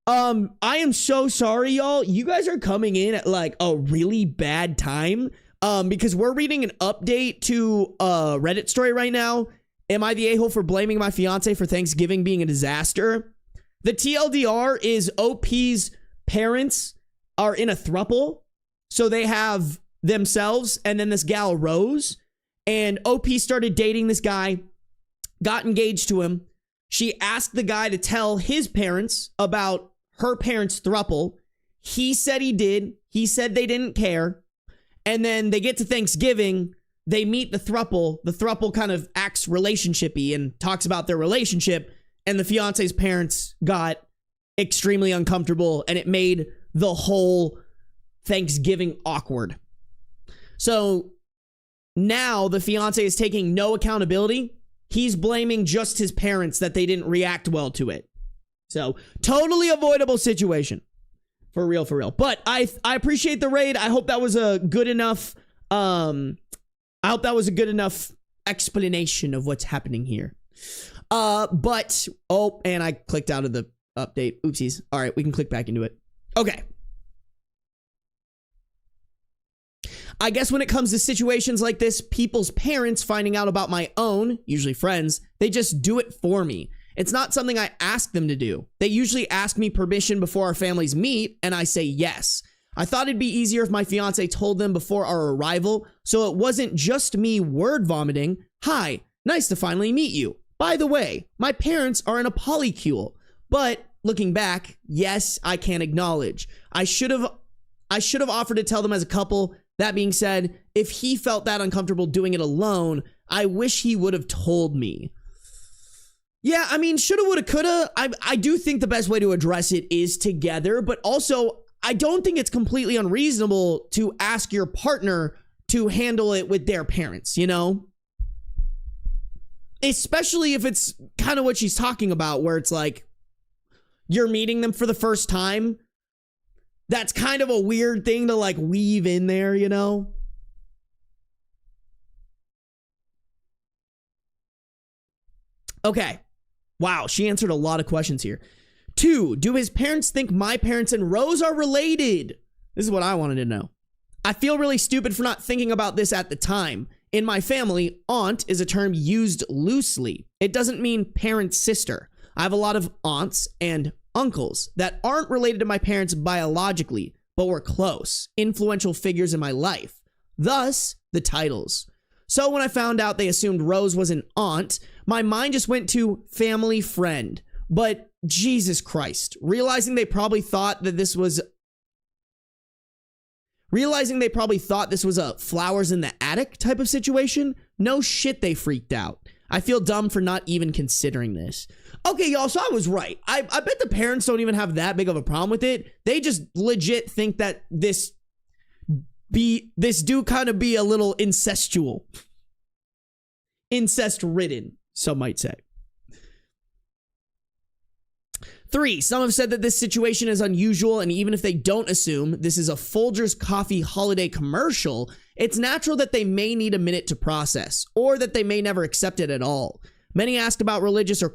I am so sorry, y'all. You guys are coming in at like a really bad time. Because we're reading an update to a Reddit story right now. Am I the a-hole for blaming my fiance for Thanksgiving being a disaster? The TLDR is OP's parents are in a throuple. So they have themselves and then this gal Rose. And OP started dating this guy, got engaged to him. She asked the guy to tell his parents about her parents' throuple. He said he did. He said they didn't care. And then they get to Thanksgiving. They meet the throuple. The throuple kind of acts relationshipy and talks about their relationship. And the fiance's parents got extremely uncomfortable. And it made the whole Thanksgiving awkward. So now the fiance is taking no accountability. He's blaming just his parents that they didn't react well to it. So totally avoidable situation. For real, for real. But I appreciate the raid. I hope that was a good enough explanation of what's happening here. But oh, and I clicked out of the update. Oopsies. All right, we can click back into it. Okay. I guess when it comes to situations like this, people's parents finding out about my own, usually friends, they just do it for me. It's not something I ask them to do. They usually ask me permission before our families meet, and I say yes. I thought it'd be easier if my fiance told them before our arrival, so it wasn't just me word vomiting. Hi, nice to finally meet you. By the way, my parents are in a polycule, but looking back, yes, I can acknowledge. I should have offered to tell them as a couple. That being said, if he felt that uncomfortable doing it alone, I wish he would have told me. Yeah, I mean, shoulda, woulda, coulda. I do think the best way to address it is together, but also I don't think it's completely unreasonable to ask your partner to handle it with their parents, you know? Especially if it's kind of what she's talking about, where it's like you're meeting them for the first time. That's kind of a weird thing to like weave in there, you know? Okay. Wow, she answered a lot of questions here. 2, do his parents think my parents and Rose are related? This is what I wanted to know. I feel really stupid for not thinking about this at the time. In my family, aunt is a term used loosely. It doesn't mean parent's sister. I have a lot of aunts and uncles that aren't related to my parents biologically, but were close, influential figures in my life. Thus, the titles. So when I found out they assumed Rose was an aunt, my mind just went to family friend. But Jesus Christ, realizing they probably thought this was a flowers in the attic type of situation, no shit, they freaked out. I feel dumb for not even considering this. Okay, y'all, so I was right. I bet the parents don't even have that big of a problem with it. They just legit think that this do kind of be a little incestual. Incest-ridden, some might say. 3, some have said that this situation is unusual, and even if they don't assume this is a Folgers coffee holiday commercial, it's natural that they may need a minute to process, or that they may never accept it at all. Many asked about religious or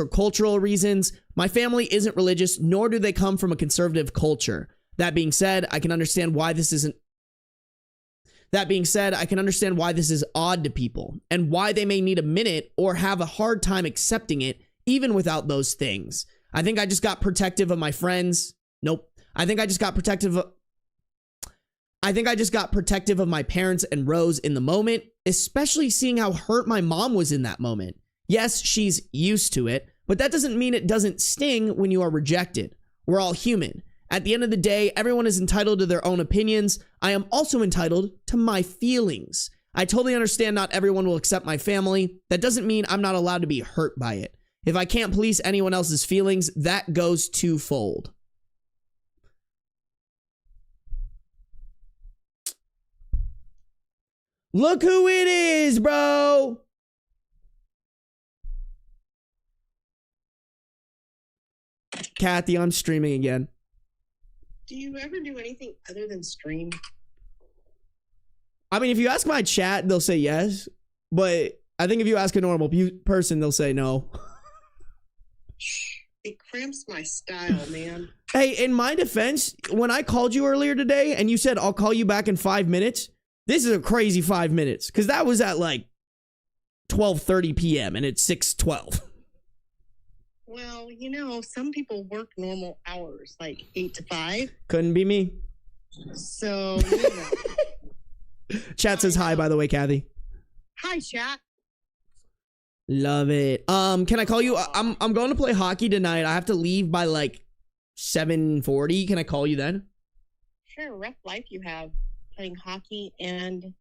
cultural reasons. My family isn't religious, nor do they come from a conservative culture. That being said, I can understand why this is odd to people, and why they may need a minute or have a hard time accepting it, even without those things. I think I just got protective of my friends. Nope. I think I just got protective of my parents and Rose in the moment, especially seeing how hurt my mom was in that moment. Yes, she's used to it, but that doesn't mean it doesn't sting when you are rejected. We're all human. At the end of the day, everyone is entitled to their own opinions. I am also entitled to my feelings. I totally understand not everyone will accept my family. That doesn't mean I'm not allowed to be hurt by it. If I can't police anyone else's feelings, that goes twofold. Look who it is, bro. Kathy, I'm streaming again. Do you ever do anything other than stream? I mean, if you ask my chat, they'll say yes. But I think if you ask a normal person, they'll say no. It cramps my style, man. Hey, in my defense, when I called you earlier today and you said, I'll call you back in 5 minutes, this is a crazy 5 minutes. Because that was at like 12:30 p.m. and it's 6:12. Well, you know, some people work normal hours, like 8 to 5. Couldn't be me. So, you know. Chat says hi, by the way, Kathy. Hi, chat. Love it. Can I call you? I'm going to play hockey tonight. I have to leave by like 7:40. Can I call you then? Sure, rough life you have, playing hockey and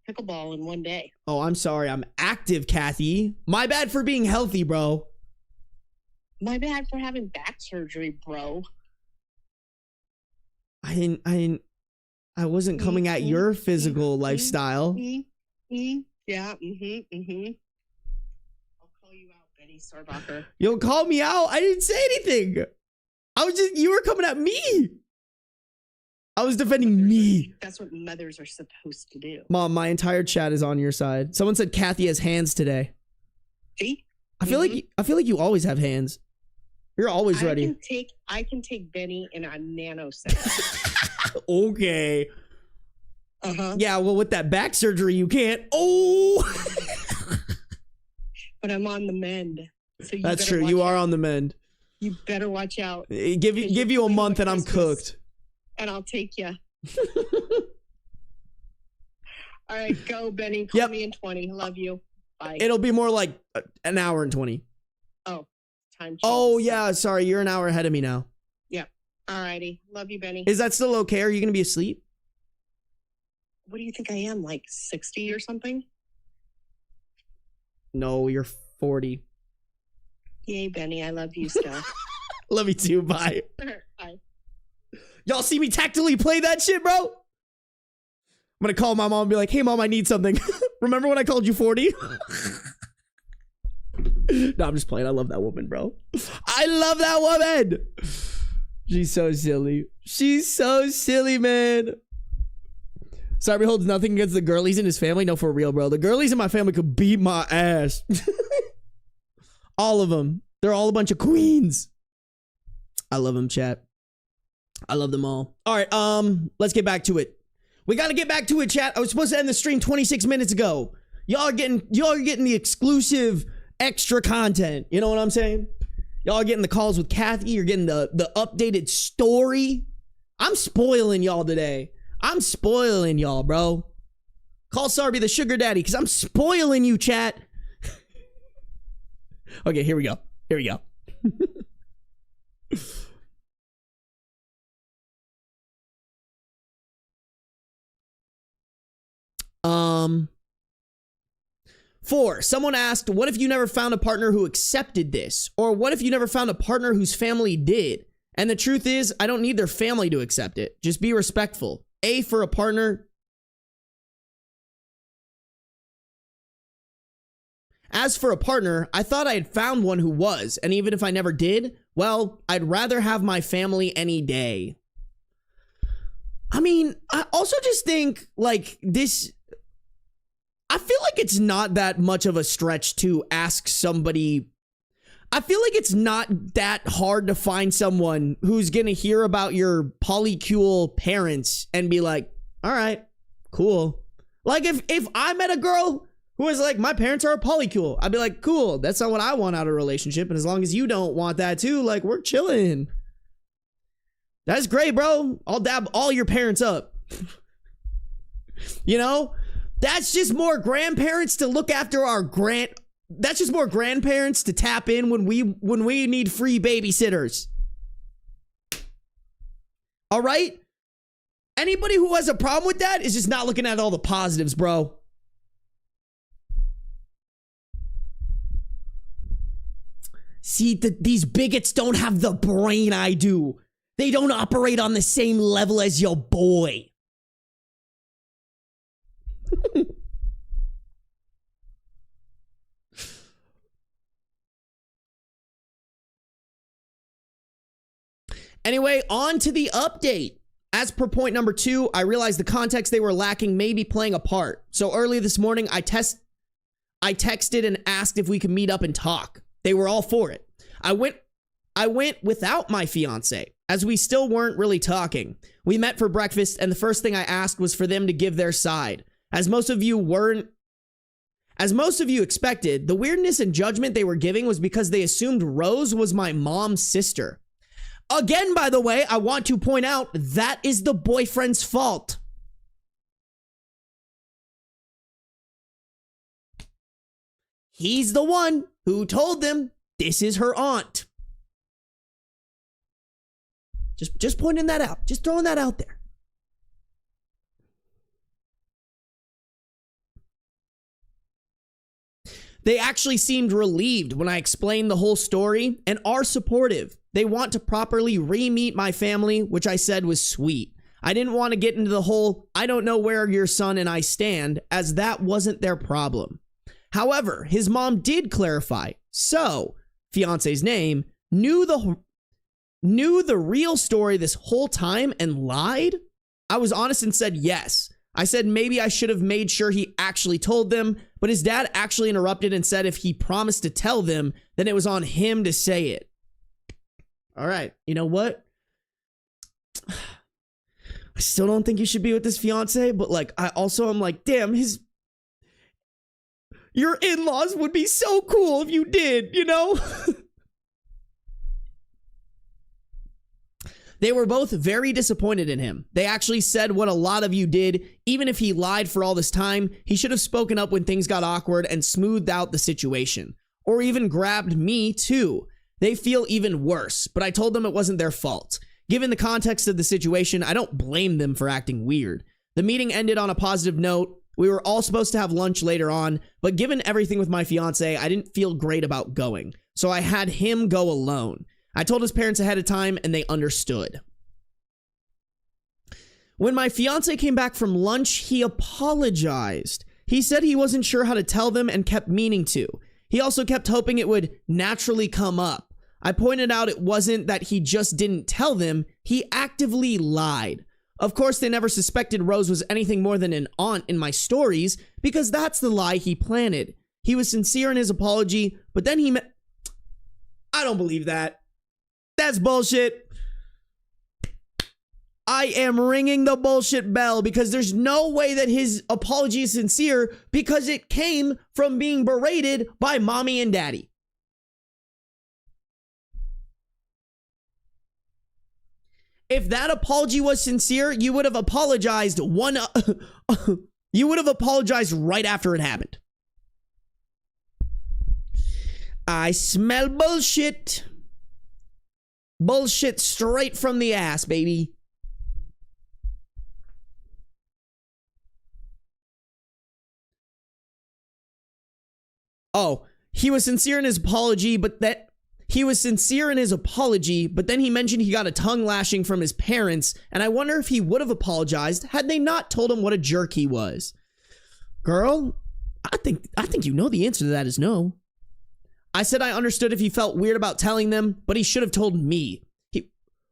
pickleball in one day. Oh, I'm sorry. I'm active, Kathy. My bad for being healthy, bro. My bad for having back surgery, bro. I wasn't coming at your physical lifestyle. Yeah, I'll call you out Benny Sarbacher. Yo, call me out. I didn't say anything. You were coming at me. I was defending me. That's what mothers are supposed to do. Mom, my entire chat is on your side. Someone said Kathy has hands today. See? I feel like you always have hands. You're always ready. I can take Benny in a nanosecond. Okay. Uh-huh. Yeah, well, with that back surgery, you can't. Oh. But I'm on the mend. So that's true. You are on the mend. You better watch out. Give you a month and I'm cooked. And I'll take you. All right, go, Benny. Call me in 20. Love you. Bye. It'll be more like an hour and 20. Oh, time changes. Oh, yeah. Sorry. You're an hour ahead of me now. Yeah. All righty. Love you, Benny. Is that still okay? Are you going to be asleep? What do you think I am? Like 60 or something? No, you're 40. Yay, Benny. I love you still. Love you too. Bye. Bye. Y'all see me tactically play that shit, bro? I'm gonna call my mom and be like, hey, mom, I need something. Remember when I called you 40? No, I'm just playing. I love that woman, bro. I love that woman. She's so silly. She's so silly, man. Sarby holds nothing against the girlies in his family. No, for real, bro. The girlies in my family could beat my ass. All of them. They're all a bunch of queens. I love them, chat. I love them all. All right, let's get back to it. We got to get back to it, chat. I was supposed to end the stream 26 minutes ago. Y'all are getting the exclusive extra content. You know what I'm saying? Y'all are getting the calls with Kathy. You're getting the updated story. I'm spoiling y'all today. I'm spoiling y'all, bro. Call Sarby the sugar daddy because I'm spoiling you, chat. Okay, here we go. Here we go. 4, someone asked, what if you never found a partner who accepted this? Or what if you never found a partner whose family did? And the truth is, I don't need their family to accept it. Just be respectful. A, for a partner. As for a partner, I thought I had found one who was, and even if I never did, well, I'd rather have my family any day. I mean, I also just think, like, this... I feel like it's not that much of a stretch to ask somebody. I feel like it's not that hard to find someone who's going to hear about your polycule parents and be like, all right, cool. Like if I met a girl who was like, my parents are a polycule, I'd be like, cool. That's not what I want out of a relationship. And as long as you don't want that too, like, we're chilling. That's great, bro. I'll dab all your parents up. You know? That's just more grandparents to look after our that's just more grandparents to tap in when we need free babysitters. All right? Anybody who has a problem with that is just not looking at all the positives, bro. See, these bigots don't have the brain I do. They don't operate on the same level as your boy. Anyway, on to the update. As per point number 2, I realized the context they were lacking may be playing a part. So early this morning, I texted and asked if we could meet up and talk. They were all for it. I went without my fiance, as we still weren't really talking. We met for breakfast, and the first thing I asked was for them to give their side. As most of you expected, the weirdness and judgment they were giving was because they assumed Rose was my mom's sister. Again, by the way, I want to point out that is the boyfriend's fault. He's the one who told them this is her aunt. Just pointing that out. Just throwing that out there. They actually seemed relieved when I explained the whole story and are supportive. They want to properly re-meet my family, which I said was sweet. I didn't want to get into the whole, I don't know where your son and I stand, as that wasn't their problem. However, his mom did clarify. So, fiance's name knew the real story this whole time and lied? I was honest and said yes. I said maybe I should have made sure he actually told them, but his dad actually interrupted and said if he promised to tell them, then it was on him to say it. All right, you know what? I still don't think you should be with this fiance, but like, I'm like, damn, your in-laws would be so cool if you did, you know? They were both very disappointed in him. They actually said what a lot of you did. Even if he lied for all this time, he should have spoken up when things got awkward and smoothed out the situation. Or even grabbed me too. They feel even worse, but I told them it wasn't their fault. Given the context of the situation, I don't blame them for acting weird. The meeting ended on a positive note. We were all supposed to have lunch later on, but given everything with my fiance, I didn't feel great about going. So I had him go alone. I told his parents ahead of time and they understood. When my fiance came back from lunch, he apologized. He said he wasn't sure how to tell them and kept meaning to. He also kept hoping it would naturally come up. I pointed out it wasn't that he just didn't tell them, he actively lied. Of course, they never suspected Rose was anything more than an aunt in my stories because that's the lie he planted. He was sincere in his apology, but then I don't believe that. That's bullshit. I am ringing the bullshit bell because there's no way that his apology is sincere because it came from being berated by mommy and daddy. If that apology was sincere, you would have apologized you would have apologized right after it happened. I smell bullshit. Bullshit straight from the ass, baby. Oh, he was sincere in his apology, but then he mentioned he got a tongue lashing from his parents, and I wonder if he would have apologized had they not told him what a jerk he was. Girl, I think you know the answer to that is no. I said I understood if he felt weird about telling them, but he should have told me.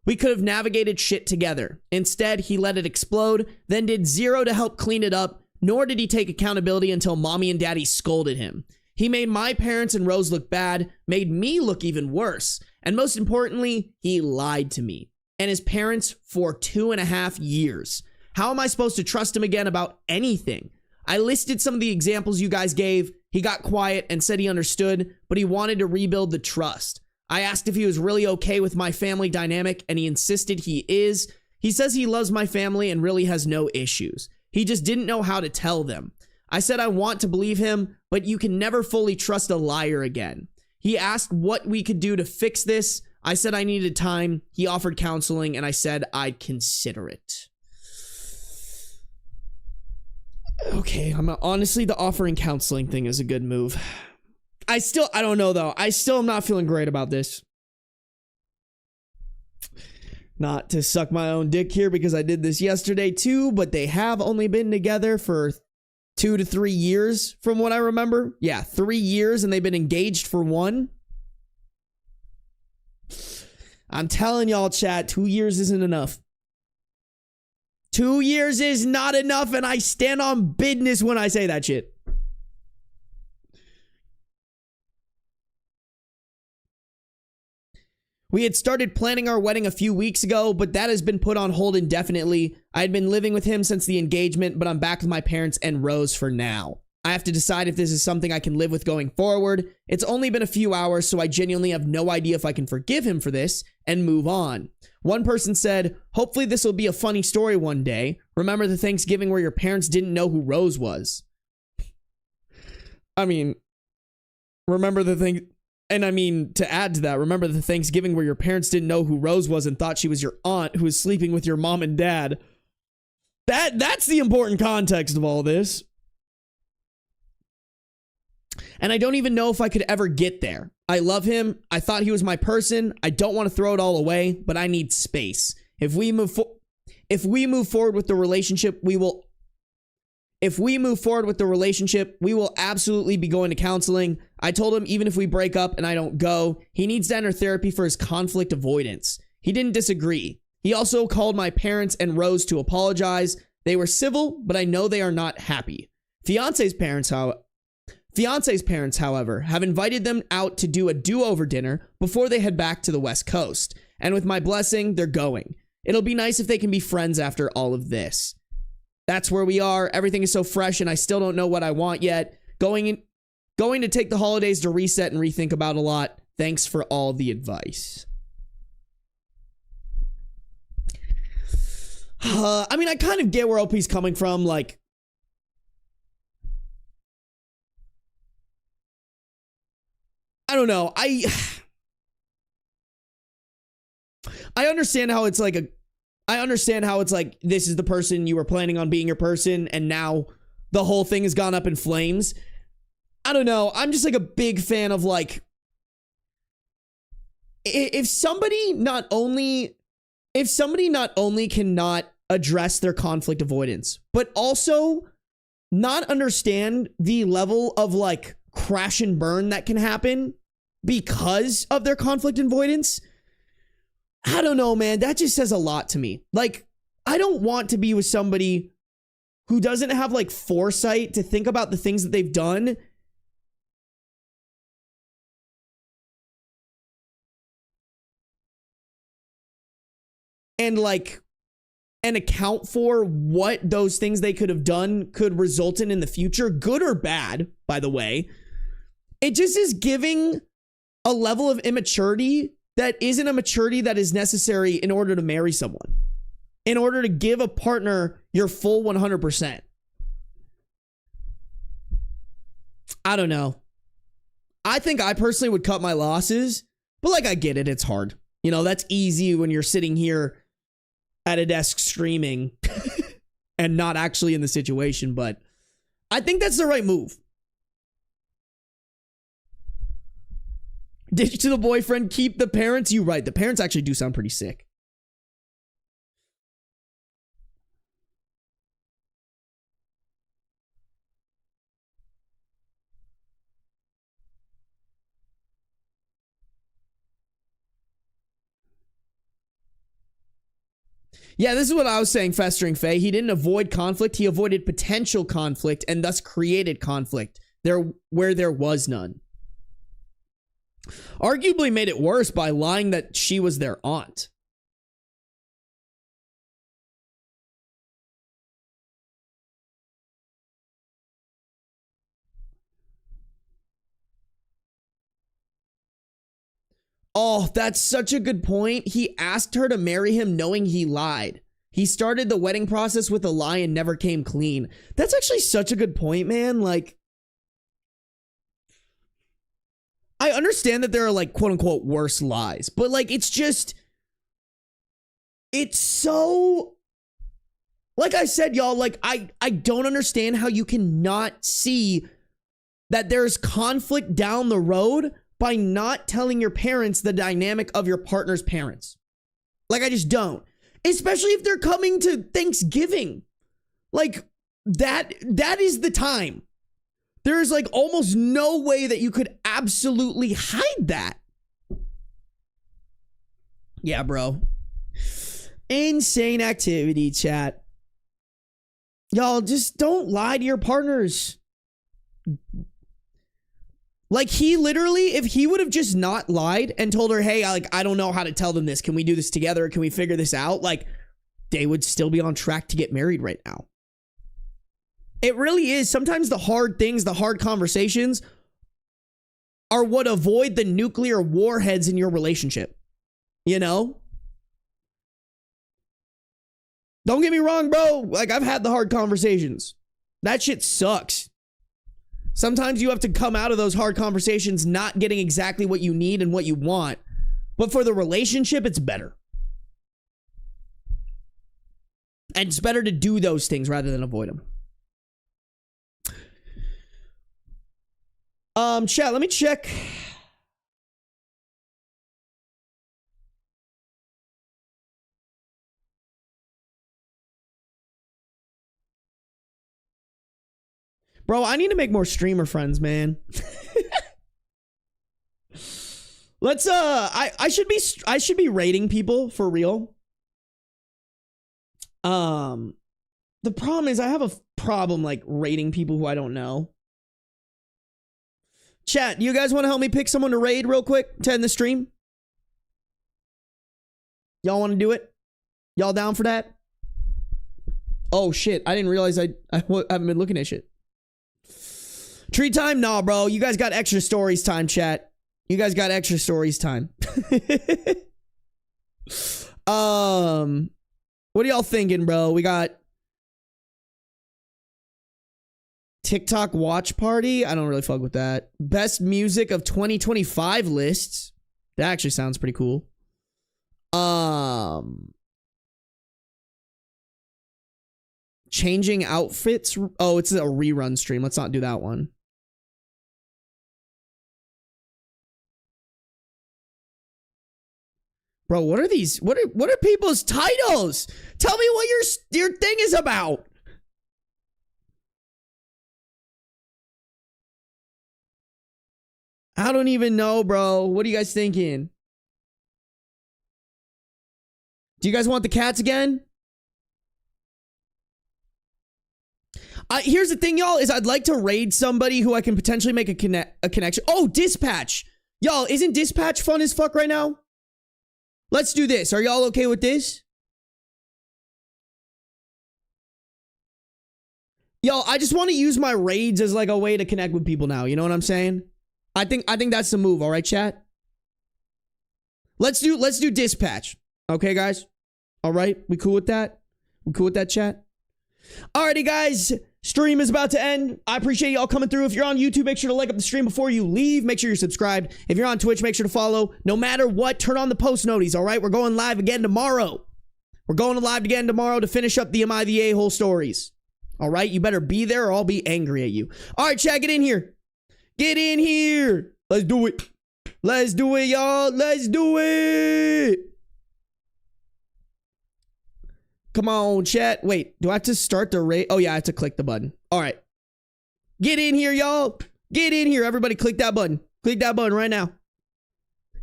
We could have navigated shit together. Instead, he let it explode, then did zero to help clean it up, nor did he take accountability until mommy and daddy scolded him. He made my parents and Rose look bad, made me look even worse, and most importantly, he lied to me and his parents for 2.5 years. How am I supposed to trust him again about anything? I listed some of the examples you guys gave. He got quiet and said he understood, but he wanted to rebuild the trust. I asked if he was really okay with my family dynamic, and he insisted he is. He says he loves my family and really has no issues. He just didn't know how to tell them. I said I want to believe him, but you can never fully trust a liar again. He asked what we could do to fix this. I said I needed time. He offered counseling, and I said I'd consider it. Okay, honestly, the offering counseling thing is a good move. I don't know though. I still am not feeling great about this. Not to suck my own dick here because I did this yesterday too, but they have only been together for 2 to 3 years from what I remember. Yeah, 3 years and they've been engaged for 1. I'm telling y'all, chat, 2 years isn't enough. 2 years is not enough, and I stand on business when I say that shit. We had started planning our wedding a few weeks ago, but that has been put on hold indefinitely. I had been living with him since the engagement, but I'm back with my parents and Rose for now. I have to decide if this is something I can live with going forward. It's only been a few hours, so I genuinely have no idea if I can forgive him for this and move on. One person said, hopefully this will be a funny story one day. Remember the Thanksgiving where your parents didn't know who Rose was? I mean, remember the thing... And I mean, to add to that, remember the Thanksgiving where your parents didn't know who Rose was and thought she was your aunt who was sleeping with your mom and dad. That's the important context of all this. And I don't even know if I could ever get there. I love him. I thought he was my person. I don't want to throw it all away, but I need space. If we move forward with the relationship, we will if we move forward with the relationship, we will absolutely be going to counseling. I told him even if we break up and I don't go, he needs to enter therapy for his conflict avoidance. He didn't disagree. He also called my parents and Rose to apologize. They were civil, but I know they are not happy. Fiance's parents, however, have invited them out to do a do-over dinner before they head back to the West Coast. And with my blessing, they're going. It'll be nice if they can be friends after all of this. That's where we are. Everything is so fresh and I still don't know what I want yet. Going to take the holidays to reset and rethink about a lot. Thanks for all the advice. I mean, I kind of get where LP's coming from. Like, I don't know. I understand how it's like this is the person you were planning on being your person and now the whole thing has gone up in flames. I don't know. I'm just like a big fan of like, if somebody not only cannot address their conflict avoidance, but also not understand the level of like crash and burn that can happen because of their conflict avoidance, I don't know, man. That just says a lot to me. Like, I don't want to be with somebody who doesn't have like foresight to think about the things that they've done and account for what those things they could have done could result in the future, good or bad, by the way. It just is giving a level of immaturity that isn't a maturity that is necessary in order to marry someone, in order to give a partner your full 100%. I don't know. I think I personally would cut my losses, but like, I get it. It's hard. You know, that's easy when you're sitting here at a desk streaming and not actually in the situation, but I think that's the right move. Ditch to the boyfriend, keep the parents. You right. The parents actually do sound pretty sick. Yeah, this is what I was saying, Festering Faye. He didn't avoid conflict. He avoided potential conflict and thus created conflict where there was none. Arguably made it worse by lying that she was their aunt. Oh, that's such a good point. He asked her to marry him knowing he lied. He started the wedding process with a lie and never came clean. That's actually such a good point, man. Like, I understand that there are like quote unquote worse lies, but like, it's so, like I said, y'all, like I don't understand how you cannot see that there's conflict down the road by not telling your parents the dynamic of your partner's parents. Like, I just don't. Especially if they're coming to Thanksgiving. Like, that is the time. There is like almost no way that you could absolutely hide that. Yeah, bro. Insane activity, chat. Y'all, just don't lie to your partners. Like, he literally, if he would have just not lied and told her, hey, I don't know how to tell them this. Can we do this together? Can we figure this out? Like, they would still be on track to get married right now. It really is. Sometimes the hard things, the hard conversations are what avoid the nuclear warheads in your relationship. You know? Don't get me wrong, bro. Like, I've had the hard conversations. That shit sucks. Sometimes you have to come out of those hard conversations not getting exactly what you need and what you want. But for the relationship, it's better. And it's better to do those things rather than avoid them. Chat, let me check. Bro, I need to make more streamer friends, man. Let's I should be rating people for real. The problem is I have a problem like rating people who I don't know. Chat, you guys want to help me pick someone to raid real quick to end the stream? Y'all want to do it? Y'all down for that? Oh shit, I didn't realize I haven't been looking at shit. Tree time? Nah, bro. You guys got extra stories time, chat. You guys got extra stories time. What are y'all thinking, bro? We got TikTok watch party. I don't really fuck with that. Best music of 2025 lists. That actually sounds pretty cool. Changing outfits. Oh, it's a rerun stream. Let's not do that one. Bro, what are these? What are people's titles? Tell me what your thing is about. I don't even know, bro. What are you guys thinking? Do you guys want the cats again? Here's the thing, y'all, is I'd like to raid somebody who I can potentially make a connection. Oh, Dispatch. Y'all, isn't Dispatch fun as fuck right now? Let's do this. Are y'all okay with this? Yo, I just want to use my raids as like a way to connect with people now. You know what I'm saying? I think that's the move. All right, chat. Let's do Dispatch. Okay, guys. All right, we cool with that? We cool with that, chat? Alrighty, guys. Stream is about to end. I appreciate y'all coming through. If you're on YouTube, make sure to like up the stream before you leave. Make sure you're subscribed. If you're on Twitch, make sure to follow. No matter what, turn on the post noties, all right? We're going live again tomorrow. We're going live again tomorrow to finish up the Am I the A-hole stories. All right? You better be there or I'll be angry at you. All right, chat, get in here. Get in here. Let's do it. Let's do it, y'all. Let's do it. Come on, chat. Wait, do I have to start the raid? Oh, yeah, I have to click the button. All right. Get in here, y'all. Get in here. Everybody click that button. Click that button right now.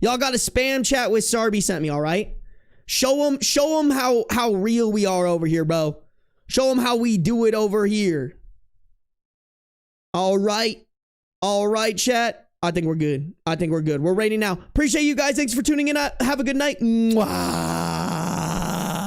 Y'all got a spam chat with Sarby sent me, all right? Show them how real we are over here, bro. Show them how we do it over here. All right. All right, chat. I think we're good. I think we're good. We're raiding now. Appreciate you guys. Thanks for tuning in. Have a good night. Mwah.